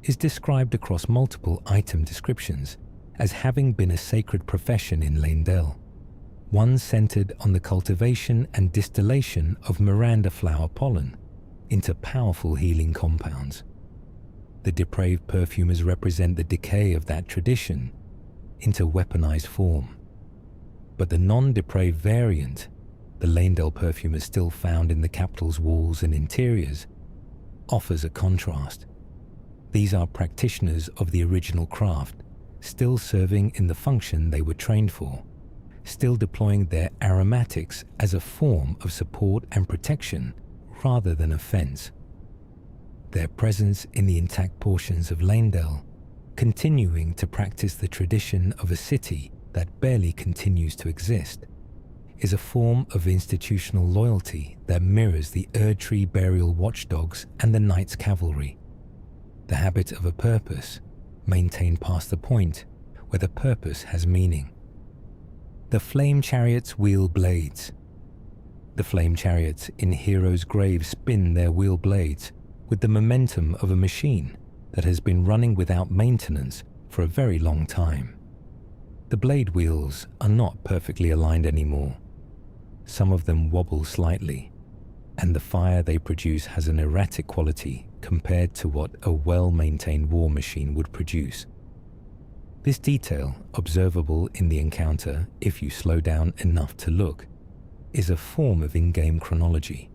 is described across multiple item descriptions as having been a sacred profession in Leyndell, one centered on the cultivation and distillation of Miranda flower pollen into powerful healing compounds. The depraved perfumers represent the decay of that tradition into weaponized form. But the non-depraved variant, the Leyndell perfumers still found in the capital's walls and interiors, offers a contrast. These are practitioners of the original craft, still serving in the function they were trained for, still deploying their aromatics as a form of support and protection rather than offense. Their presence in the intact portions of Leyndell, continuing to practice the tradition of a city that barely continues to exist, is a form of institutional loyalty that mirrors the Erd-tree burial watchdogs and the Knights Cavalry. The habit of a purpose, maintained past the point where the purpose has meaning. The flame chariots wheel blades. The flame chariots in heroes' graves spin their wheel blades with the momentum of a machine that has been running without maintenance for a very long time. The blade wheels are not perfectly aligned anymore. Some of them wobble slightly, and the fire they produce has an erratic quality compared to what a well-maintained war machine would produce. This detail, observable in the encounter if you slow down enough to look, is a form of in-game chronology.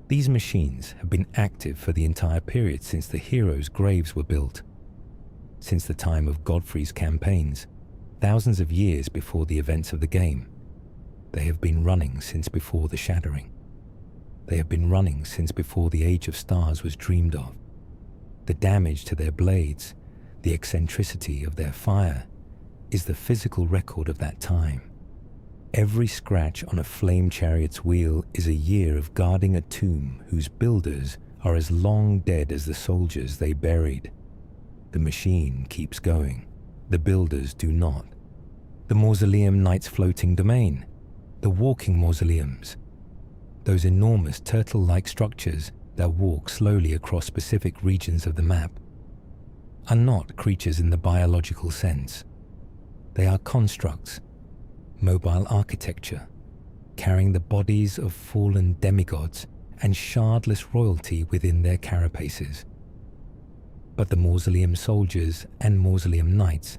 These machines have been active for the entire period since the heroes' graves were built. Since the time of Godfrey's campaigns, thousands of years before the events of the game, they have been running since before the Shattering. They have been running since before the Age of Stars was dreamed of. The damage to their blades, the eccentricity of their fire, is the physical record of that time. Every scratch on a flame chariot's wheel is a year of guarding a tomb whose builders are as long dead as the soldiers they buried. The machine keeps going. The builders do not. The Mausoleum Knight's floating domain, the walking mausoleums, those enormous turtle-like structures that walk slowly across specific regions of the map, are not creatures in the biological sense. They are constructs, mobile architecture, carrying the bodies of fallen demigods and shardless royalty within their carapaces. But the mausoleum soldiers and mausoleum knights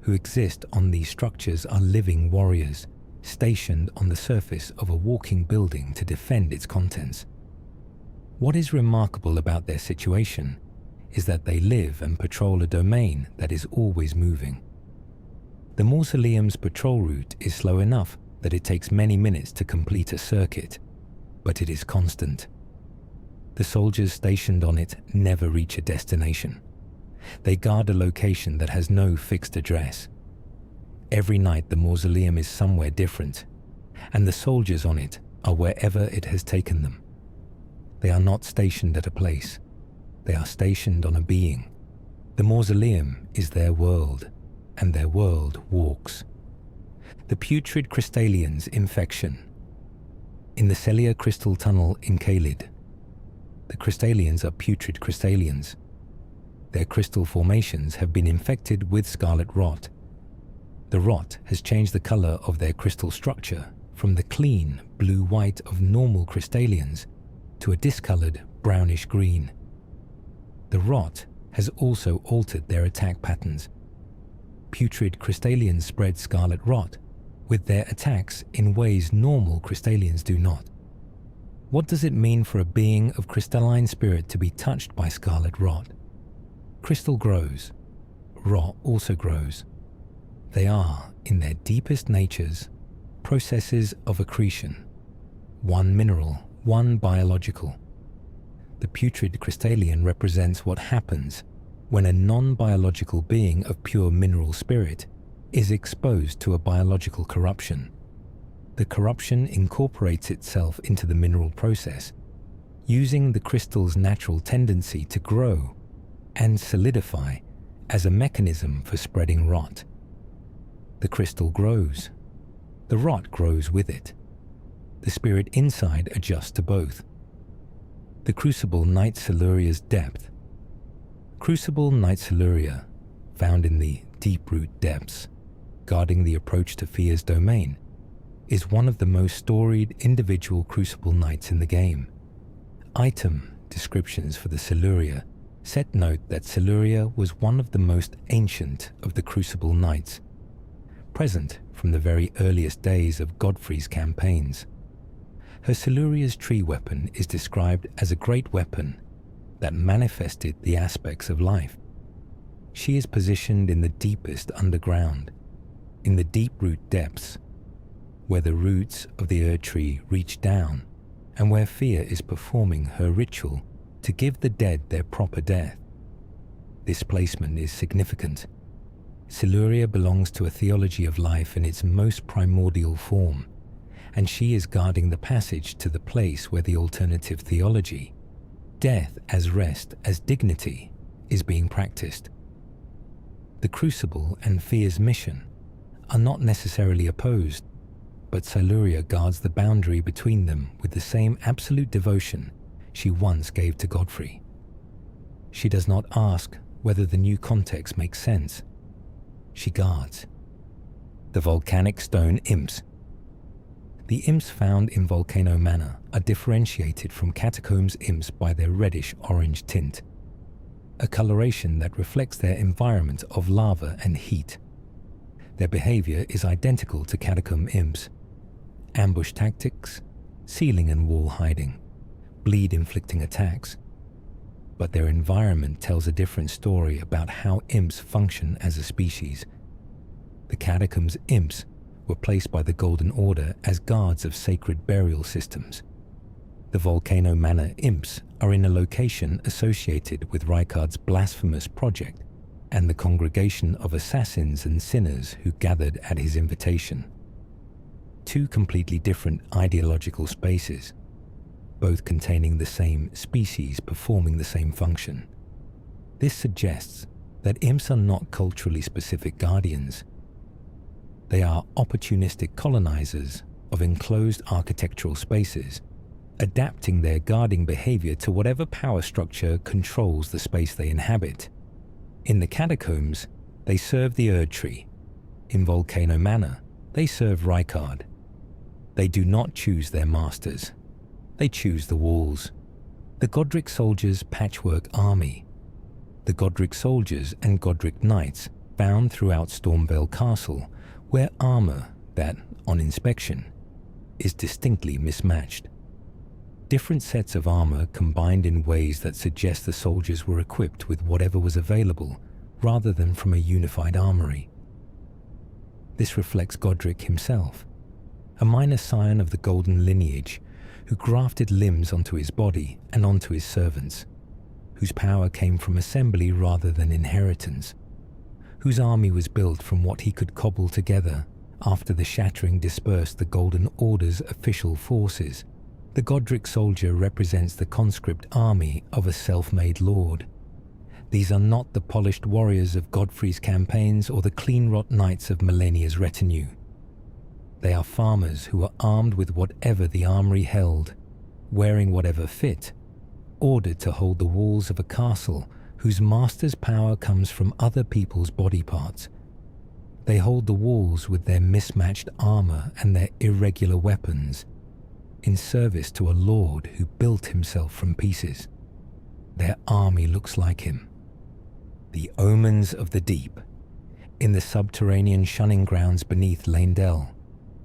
who exist on these structures are living warriors, stationed on the surface of a walking building to defend its contents. What is remarkable about their situation is that they live and patrol a domain that is always moving. The mausoleum's patrol route is slow enough that it takes many minutes to complete a circuit, but it is constant. The soldiers stationed on it never reach a destination. They guard a location that has no fixed address. Every night the mausoleum is somewhere different, and the soldiers on it are wherever it has taken them. They are not stationed at a place. They are stationed on a being. The mausoleum is their world, and their world walks. The putrid crystallian's infection. In the Celia crystal tunnel in Caelid, the crystallians are putrid crystallians. Their crystal formations have been infected with scarlet rot. The rot has changed the color of their crystal structure from the clean blue-white of normal crystallians to a discolored brownish green. The rot has also altered their attack patterns. Putrid crystallians spread scarlet rot with their attacks in ways normal crystallians do not. What does it mean for a being of crystalline spirit to be touched by scarlet rot? Crystal grows. Rot also grows. They are, in their deepest natures, processes of accretion. One mineral, one biological. The putrid crystallian represents what happens when a non-biological being of pure mineral spirit is exposed to a biological corruption. The corruption incorporates itself into the mineral process, using the crystal's natural tendency to grow and solidify as a mechanism for spreading rot. The crystal grows. The rot grows with it. The spirit inside adjusts to both. The Crucible Night Siluria's depth. Crucible Night Siluria, found in the deep-root depths, guarding the approach to Fia's domain, is one of the most storied individual Crucible Knights in the game. Item descriptions for the Siluria set note that Siluria was one of the most ancient of the Crucible Knights, present from the very earliest days of Godfrey's campaigns. Her Siluria's tree weapon is described as a great weapon that manifested the aspects of life. She is positioned in the deepest underground, in the deep-root depths, where the roots of the Erd-tree reach down and where Fia is performing her ritual to give the dead their proper death. This placement is significant. Siluria belongs to a theology of life in its most primordial form, and she is guarding the passage to the place where the alternative theology, death as rest as dignity, is being practiced. The Crucible and Fear's mission are not necessarily opposed, but Siluria guards the boundary between them with the same absolute devotion she once gave to Godfrey. She does not ask whether the new context makes sense. She guards. The volcanic stone imps. The imps found in Volcano Manor are differentiated from Catacombs imps by their reddish-orange tint, a coloration that reflects their environment of lava and heat. Their behavior is identical to Catacomb imps: ambush tactics, ceiling and wall hiding, bleed-inflicting attacks. But their environment tells a different story about how imps function as a species. The Catacombs imps were placed by the Golden Order as guards of sacred burial systems. The Volcano Manor imps are in a location associated with Rykard's blasphemous project and the congregation of assassins and sinners who gathered at his invitation. Two completely different ideological spaces, both containing the same species performing the same function. This suggests that imps are not culturally specific guardians. They are opportunistic colonizers of enclosed architectural spaces, adapting their guarding behavior to whatever power structure controls the space they inhabit. In the Catacombs, they serve the Erd Tree. In Volcano Manor, they serve Rykard. They do not choose their masters. They choose the walls. The Godric soldiers' patchwork army. The Godric soldiers and Godric knights found throughout Stormvale Castle wear armor that, on inspection, is distinctly mismatched. Different sets of armor combined in ways that suggest the soldiers were equipped with whatever was available rather than from a unified armory. This reflects Godric himself, a minor scion of the Golden lineage who grafted limbs onto his body and onto his servants, whose power came from assembly rather than inheritance, whose army was built from what he could cobble together after the shattering dispersed the Golden Order's official forces. The Godric soldier represents the conscript army of a self-made lord. These are not the polished warriors of Godfrey's campaigns or the clean-wrought knights of Malenia's retinue. They are farmers who are armed with whatever the armory held, wearing whatever fit, ordered to hold the walls of a castle whose master's power comes from other people's body parts. They hold the walls with their mismatched armor and their irregular weapons, in service to a lord who built himself from pieces. Their army looks like him. The omens of the deep. In the subterranean shunning grounds beneath Leyndell,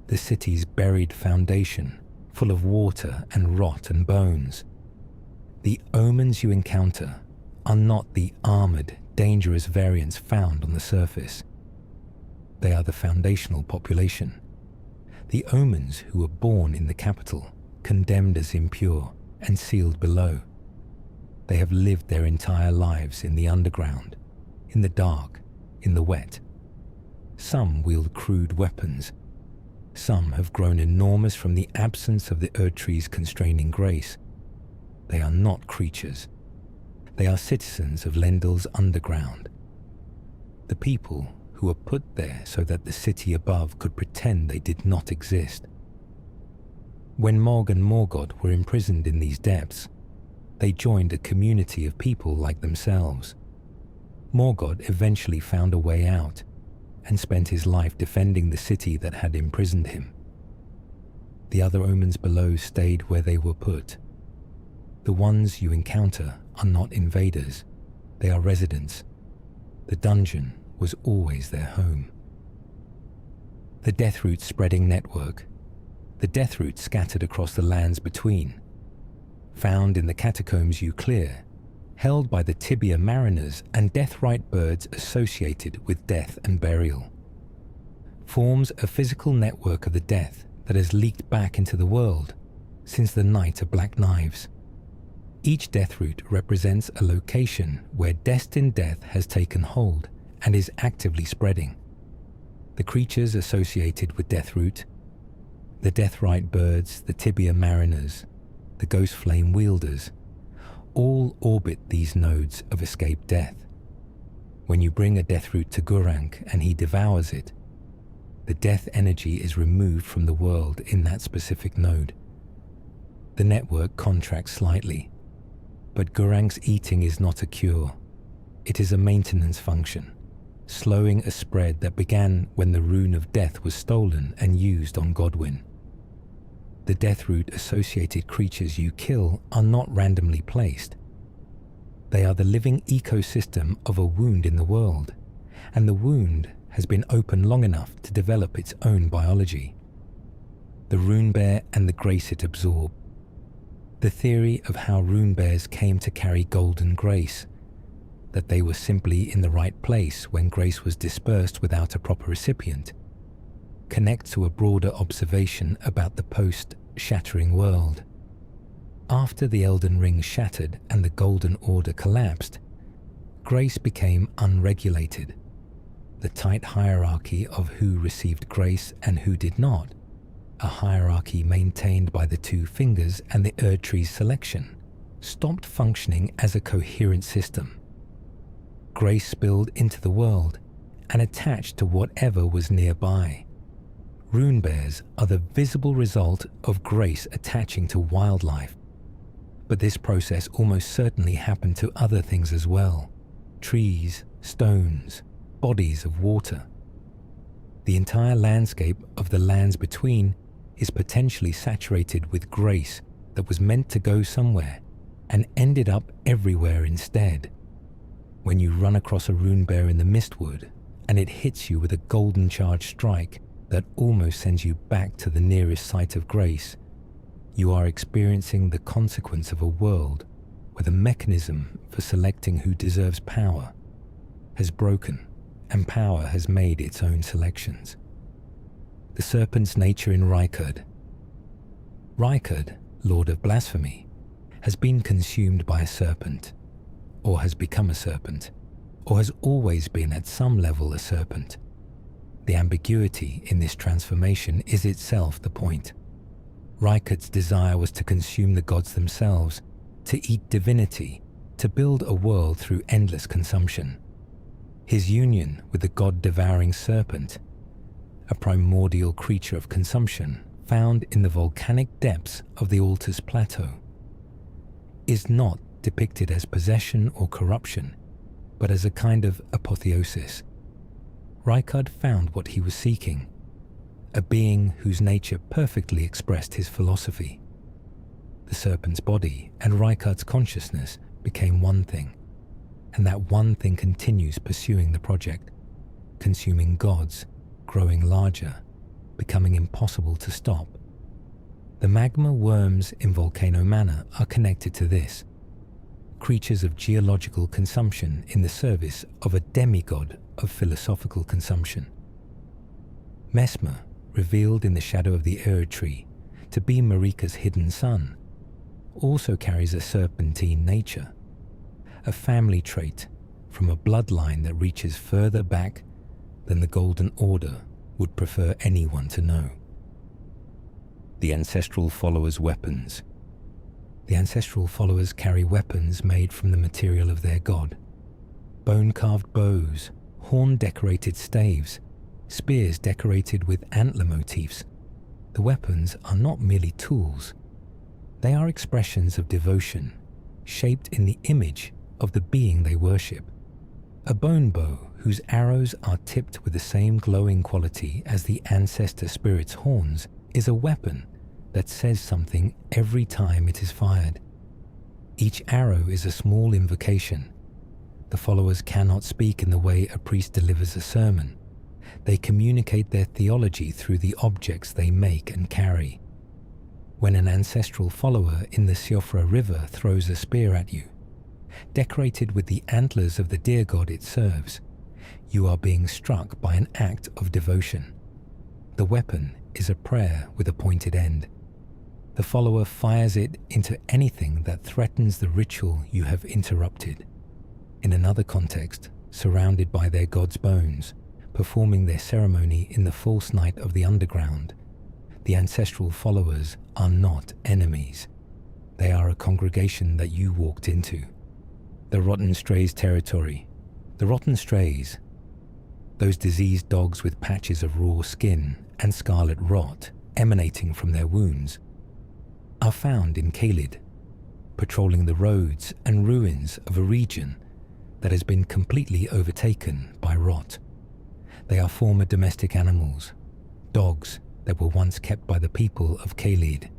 the city's buried foundation, full of water and rot and bones. The omens you encounter are not the armored, dangerous variants found on the surface. They are the foundational population. The omens who were born in the capital, condemned as impure and sealed below. They have lived their entire lives in the underground, in the dark, in the wet. Some wield crude weapons. Some have grown enormous from the absence of the Erd Tree's constraining grace. They are not creatures. They are citizens of Leyndell's underground. The people who were put there so that the city above could pretend they did not exist. When Mog and Morgoth were imprisoned in these depths, they joined a community of people like themselves. Morgoth eventually found a way out and spent his life defending the city that had imprisoned him. The other omens below stayed where they were put. The ones you encounter are not invaders, they are residents. The dungeon was always their home. The Deathroot spreading network. The Deathroot scattered across the lands between. Found in the catacombs you clear, held by the Tibia mariners and Deathrite birds associated with death and burial. Forms a physical network of the death that has leaked back into the world since the Night of Black Knives. Each Deathroot represents a location where destined death has taken hold and is actively spreading. The creatures associated with Deathroot, The Deathrite birds, the Tibia mariners, the Ghost Flame wielders, all orbit these nodes of escaped death. When you bring a death root to Gurranq and he devours it, the death energy is removed from the world in that specific node. The network contracts slightly, but Gurranq's eating is not a cure. It is a maintenance function, slowing a spread that began when the rune of death was stolen and used on Godwyn. The death root associated creatures you kill are not randomly placed. They are the living ecosystem of a wound in the world, and the wound has been open long enough to develop its own biology. The rune bear and the grace it absorb. The theory of how rune bears came to carry golden grace, that they were simply in the right place when grace was dispersed without a proper recipient, connect to a broader observation about the post-shattering world. After the Elden Ring shattered and the Golden Order collapsed, grace became unregulated. The tight hierarchy of who received grace and who did not, a hierarchy maintained by the two fingers and the Erdtree's selection, stopped functioning as a coherent system. Grace spilled into the world and attached to whatever was nearby. Rune bears are the visible result of grace attaching to wildlife. But this process almost certainly happened to other things as well: trees, stones, bodies of water. The entire landscape of the lands between is potentially saturated with grace that was meant to go somewhere and ended up everywhere instead. When you run across a rune bear in the Mistwood and it hits you with a golden charge strike that almost sends you back to the nearest site of grace, you are experiencing the consequence of a world where the mechanism for selecting who deserves power has broken and power has made its own selections. The serpent's nature in Rykard. Rykard, Lord of Blasphemy, has been consumed by a serpent, or has become a serpent, or has always been at some level a serpent. The ambiguity in this transformation is itself the point. Rykard's desire was to consume the gods themselves, to eat divinity, to build a world through endless consumption. His union with the god-devouring serpent, a primordial creature of consumption found in the volcanic depths of the Altus Plateau, is not depicted as possession or corruption, but as a kind of apotheosis. Rykard found what he was seeking, a being whose nature perfectly expressed his philosophy. The serpent's body and Rykard's consciousness became one thing, and that one thing continues pursuing the project, consuming gods, growing larger, becoming impossible to stop. The magma worms in Volcano Manor are connected to this, creatures of geological consumption in the service of a demigod of philosophical consumption. Messmer, revealed in the shadow of the Erdtree to be Marika's hidden son, also carries a serpentine nature, a family trait from a bloodline that reaches further back than the Golden Order would prefer anyone to know. The ancestral followers' weapons. The ancestral followers carry weapons made from the material of their god. Bone-carved bows, horn-decorated staves, spears decorated with antler motifs. The weapons are not merely tools. They are expressions of devotion, shaped in the image of the being they worship. A bone bow whose arrows are tipped with the same glowing quality as the ancestor spirit's horns is a weapon that says something every time it is fired. Each arrow is a small invocation. The followers cannot speak in the way a priest delivers a sermon. They communicate their theology through the objects they make and carry. When an ancestral follower in the Siofra River throws a spear at you, decorated with the antlers of the deer god it serves, you are being struck by an act of devotion. The weapon is a prayer with a pointed end. The follower fires it into anything that threatens the ritual you have interrupted. In another context, surrounded by their god's bones, performing their ceremony in the false night of the underground, The ancestral followers are not enemies. They are a congregation that you walked into. The Rotten Strays territory. The Rotten Strays, those diseased dogs with patches of raw skin and scarlet rot emanating from their wounds, are found in Caelid, patrolling the roads and ruins of a region that has been completely overtaken by rot. They are former domestic animals, dogs that were once kept by the people of Caelid.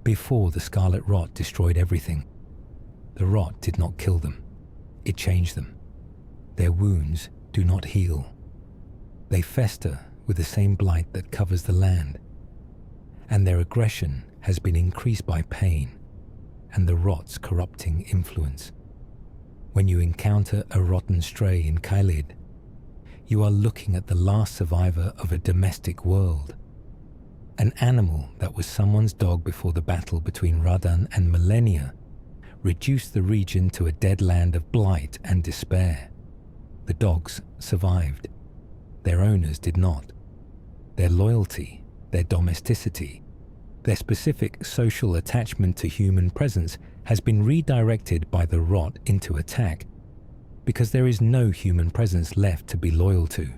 Before the scarlet rot destroyed everything, the rot did not kill them, it changed them. Their wounds do not heal. They fester with the same blight that covers the land, and their aggression has been increased by pain and the rot's corrupting influence. When you encounter a rotten stray in Caelid, you are looking at the last survivor of a domestic world, an animal that was someone's dog before the battle between Radan and Millennia reduced the region to a dead land of blight and despair. The dogs survived. Their owners did not. Their loyalty, their domesticity, their specific social attachment to human presence has been redirected by the rot into attack, because there is no human presence left to be loyal to.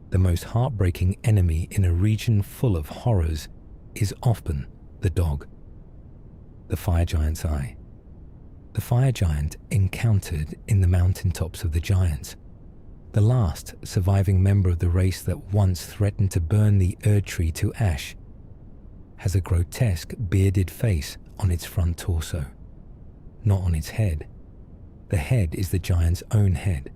The most heartbreaking enemy in a region full of horrors is often the dog. The fire giant's eye. The fire giant encountered in the mountaintops of the giants, the last surviving member of the race that once threatened to burn the Erdtree to ash, has a grotesque bearded face on its front torso, not on its head. The head is the giant's own head.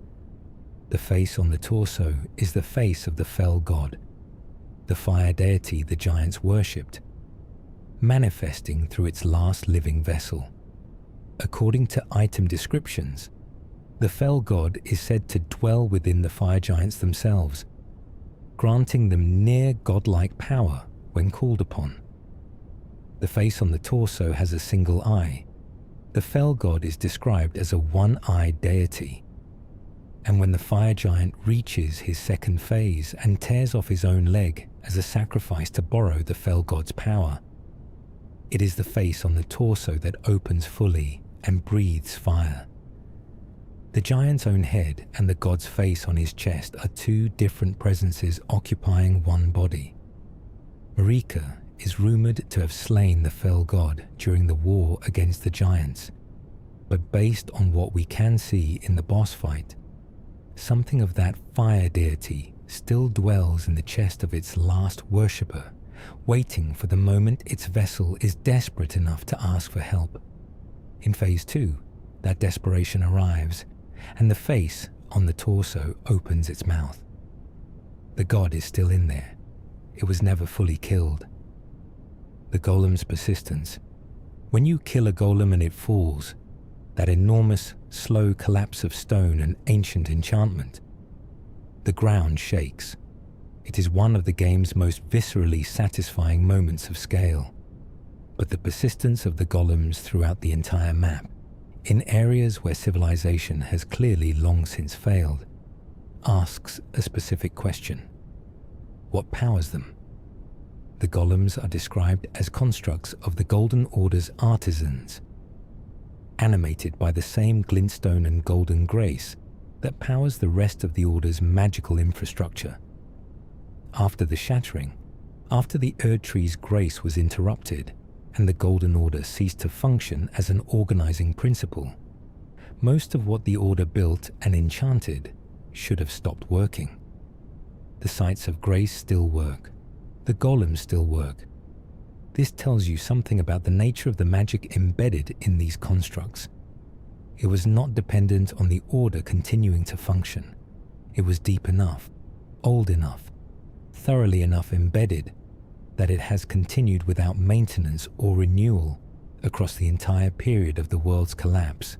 The face on the torso is the face of the fell god, the fire deity the giants worshipped, manifesting through its last living vessel. According to item descriptions, the fell god is said to dwell within the fire giants themselves, granting them near godlike power when called upon. The face on the torso has a single eye. The fell god is described as a one-eyed deity, and when the fire giant reaches his second phase and tears off his own leg as a sacrifice to borrow the fell god's power, it is the face on the torso that opens fully and breathes fire. The giant's own head and the god's face on his chest are two different presences occupying one body. Marika is rumored to have slain the fell god during the war against the giants, but based on what we can see in the boss fight, something of that fire deity still dwells in the chest of its last worshipper, waiting for the moment its vessel is desperate enough to ask for help. In Phase 2, that desperation arrives, and the face on the torso opens its mouth. The god is still in there. It was never fully killed. The golem's persistence. When you kill a golem and it falls, that enormous, slow collapse of stone and ancient enchantment, the ground shakes. It is one of the game's most viscerally satisfying moments of scale. But the persistence of the golems throughout the entire map, in areas where civilization has clearly long since failed, asks a specific question. What powers them? The golems are described as constructs of the Golden Order's artisans, animated by the same glintstone and golden grace that powers the rest of the Order's magical infrastructure. After the shattering, after the Erdtree's grace was interrupted and the Golden Order ceased to function as an organizing principle, most of what the Order built and enchanted should have stopped working. The sites of grace still work. The golems still work. This tells you something about the nature of the magic embedded in these constructs. It was not dependent on the Order continuing to function. It was deep enough, old enough, thoroughly enough embedded that it has continued without maintenance or renewal across the entire period of the world's collapse.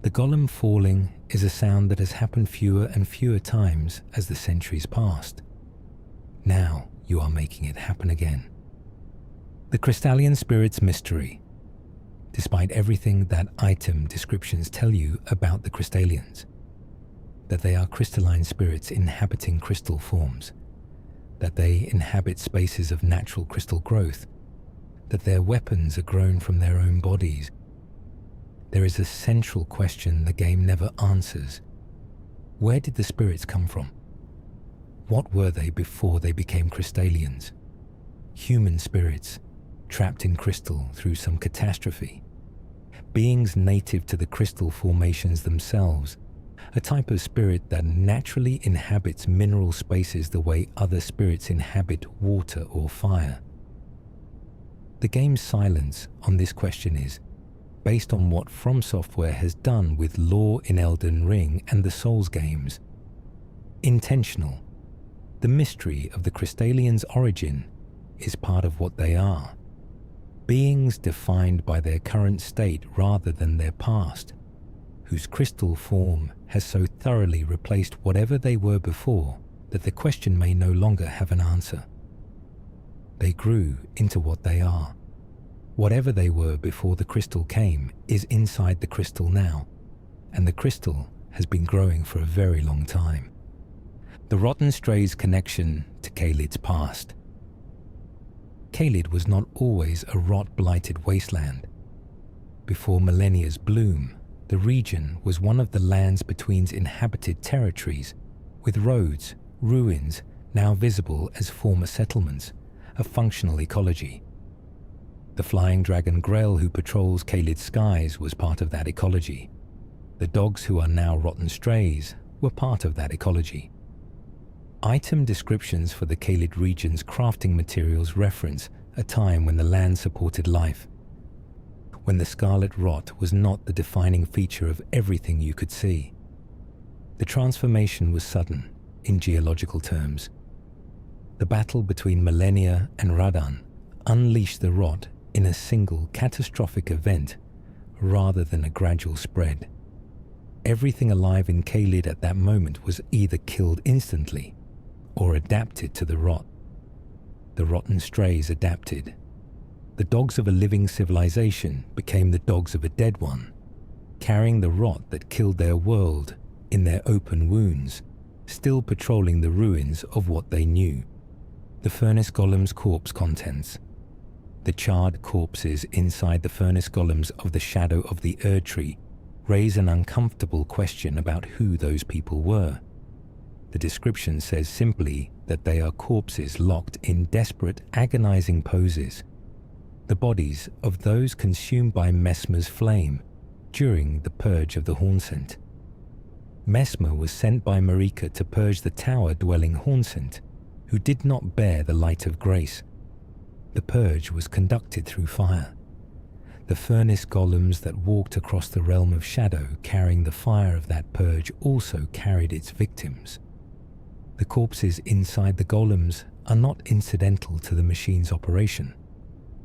The golem falling is a sound that has happened fewer and fewer times as the centuries passed. Now you are making it happen again. The Crystallian Spirit's mystery. Despite everything that item descriptions tell you about the Crystallians, that they are crystalline spirits inhabiting crystal forms, that they inhabit spaces of natural crystal growth, that their weapons are grown from their own bodies. There is a central question the game never answers. Where did the spirits come from? What were they before they became crystallians? Human spirits, trapped in crystal through some catastrophe. Beings native to the crystal formations themselves, a type of spirit that naturally inhabits mineral spaces the way other spirits inhabit water or fire. The game's silence on this question is based on what From Software has done with lore in Elden Ring and the Souls games. Intentional. The mystery of the Crystallians' origin is part of what they are. Beings defined by their current state rather than their past, whose crystal form has so thoroughly replaced whatever they were before that the question may no longer have an answer. They grew into what they are. Whatever they were before the crystal came is inside the crystal now, and the crystal has been growing for a very long time. The Rotten Stray's connection to Caelid's past. Caelid was not always a rot-blighted wasteland. Before millennia's bloom, the region was one of the lands between's inhabited territories, with roads, ruins, now visible as former settlements, a functional ecology. The flying dragon Grell who patrols Caelid's skies was part of that ecology. The dogs who are now Rotten Strays were part of that ecology. Item descriptions for the Caelid region's crafting materials reference a time when the land supported life, when the scarlet rot was not the defining feature of everything you could see. The transformation was sudden, in geological terms. The battle between Millennia and Radan unleashed the rot in a single catastrophic event rather than a gradual spread. Everything alive in Caelid at that moment was either killed instantly or adapted to the rot. The Rotten Strays adapted. The dogs of a living civilization became the dogs of a dead one, carrying the rot that killed their world in their open wounds, still patrolling the ruins of what they knew. The furnace golem's corpse contents. The charred corpses inside the furnace golems of the shadow of the Erd Tree raise an uncomfortable question about who those people were. The description says simply that they are corpses locked in desperate, agonizing poses, the bodies of those consumed by Messmer's flame during the purge of the Hornsent. Messmer was sent by Marika to purge the tower-dwelling Hornsent, who did not bear the light of grace. The purge was conducted through fire. The furnace golems that walked across the realm of shadow carrying the fire of that purge also carried its victims. The corpses inside the golems are not incidental to the machine's operation.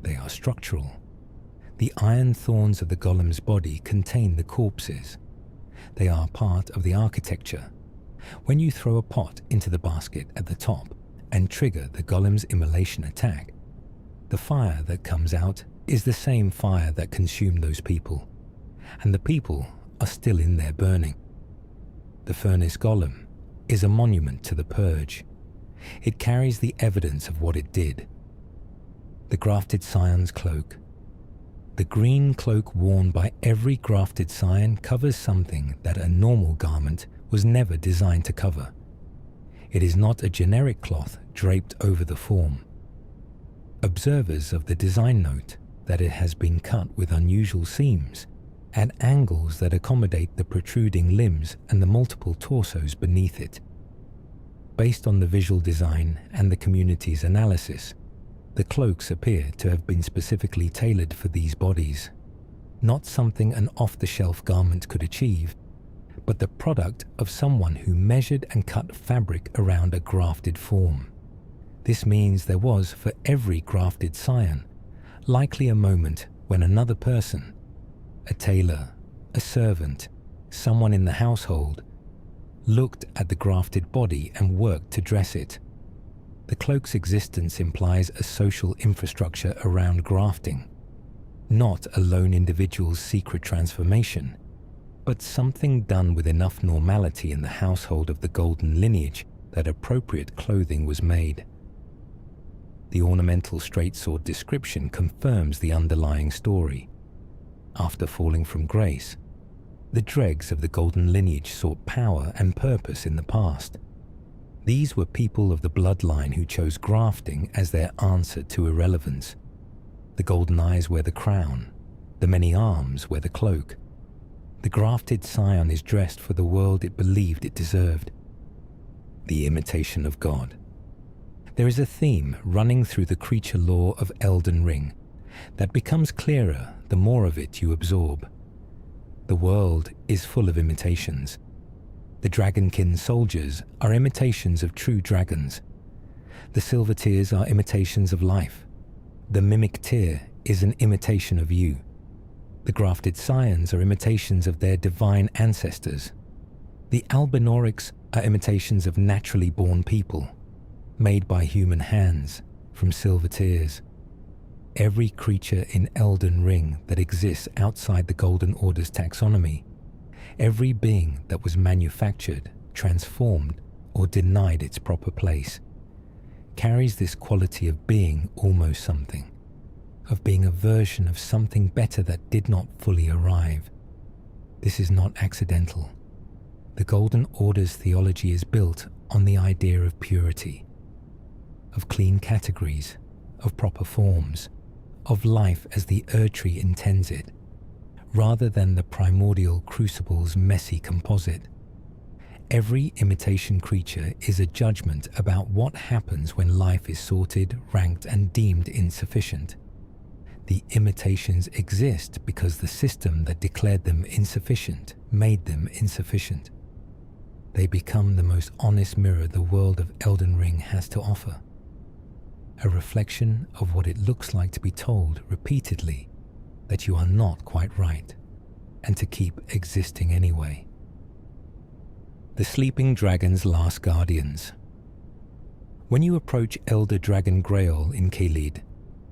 They are structural. The iron thorns of the golem's body contain the corpses. They are part of the architecture. When you throw a pot into the basket at the top and trigger the golem's immolation attack, the fire that comes out is the same fire that consumed those people, and the people are still in there burning. The furnace golem is a monument to the purge. It carries the evidence of what it did. The grafted scion's cloak. The green cloak worn by every grafted scion covers something that a normal garment was never designed to cover. It is not a generic cloth draped over the form. Observers of the design note that it has been cut with unusual seams at angles that accommodate the protruding limbs and the multiple torsos beneath it. Based on the visual design and the community's analysis, the cloaks appear to have been specifically tailored for these bodies, not something an off-the-shelf garment could achieve, but the product of someone who measured and cut fabric around a grafted form. This means there was, for every grafted scion, likely a moment when another person, a tailor, a servant, someone in the household, looked at the grafted body and worked to dress it. The cloak's existence implies a social infrastructure around grafting, not a lone individual's secret transformation, but something done with enough normality in the household of the golden lineage that appropriate clothing was made. The ornamental straight-sword description confirms the underlying story. After falling from grace, the dregs of the golden lineage sought power and purpose in the past. These were people of the bloodline who chose grafting as their answer to irrelevance. The golden eyes wear the crown, the many arms wear the cloak. The grafted scion is dressed for the world it believed it deserved. The imitation of God. There is a theme running through the creature lore of Elden Ring that becomes clearer the more of it you absorb. The world is full of imitations. The dragonkin soldiers are imitations of true dragons. The silver tears are imitations of life. The mimic tear is an imitation of you. The grafted scions are imitations of their divine ancestors. The albinorics are imitations of naturally born people, made by human hands from silver tears. Every creature in Elden Ring that exists outside the Golden Order's taxonomy, every being that was manufactured, transformed, or denied its proper place, carries this quality of being almost something, of being a version of something better that did not fully arrive. This is not accidental. The Golden Order's theology is built on the idea of purity, of clean categories, of proper forms, of life as the Erdtree intends it, rather than the primordial crucible's messy composite. Every imitation creature is a judgment about what happens when life is sorted, ranked, and deemed insufficient. The imitations exist because the system that declared them insufficient made them insufficient. They become the most honest mirror the world of Elden Ring has to offer. A reflection of what it looks like to be told repeatedly that you are not quite right, and to keep existing anyway. The Sleeping Dragon's Last Guardians. When you approach Elder Dragon Grail in Caelid,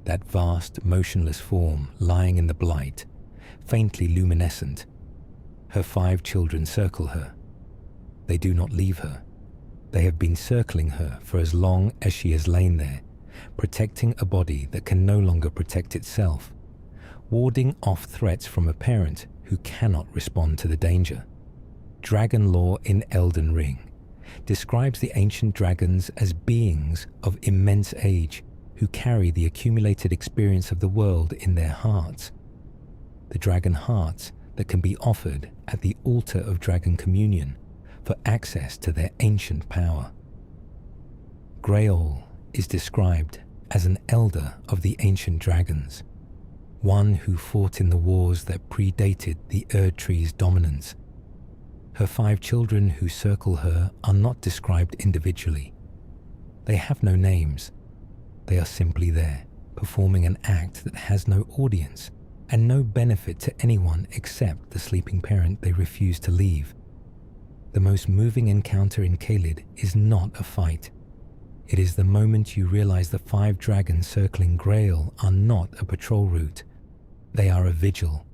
that vast, motionless form lying in the blight, faintly luminescent, her 5 children circle her. They do not leave her. They have been circling her for as long as she has lain there, protecting a body that can no longer protect itself, warding off threats from a parent who cannot respond to the danger. Dragon lore in Elden Ring describes the ancient dragons as beings of immense age who carry the accumulated experience of the world in their hearts. The dragon hearts that can be offered at the altar of dragon communion for access to their ancient power. Grail is described as an elder of the ancient dragons, one who fought in the wars that predated the Erdtree's dominance. Her 5 children who circle her are not described individually. They have no names. They are simply there, performing an act that has no audience and no benefit to anyone except the sleeping parent they refuse to leave. The most moving encounter in Caelid is not a fight. It is the moment you realize the 5 dragons circling Grail are not a patrol route. They are a vigil,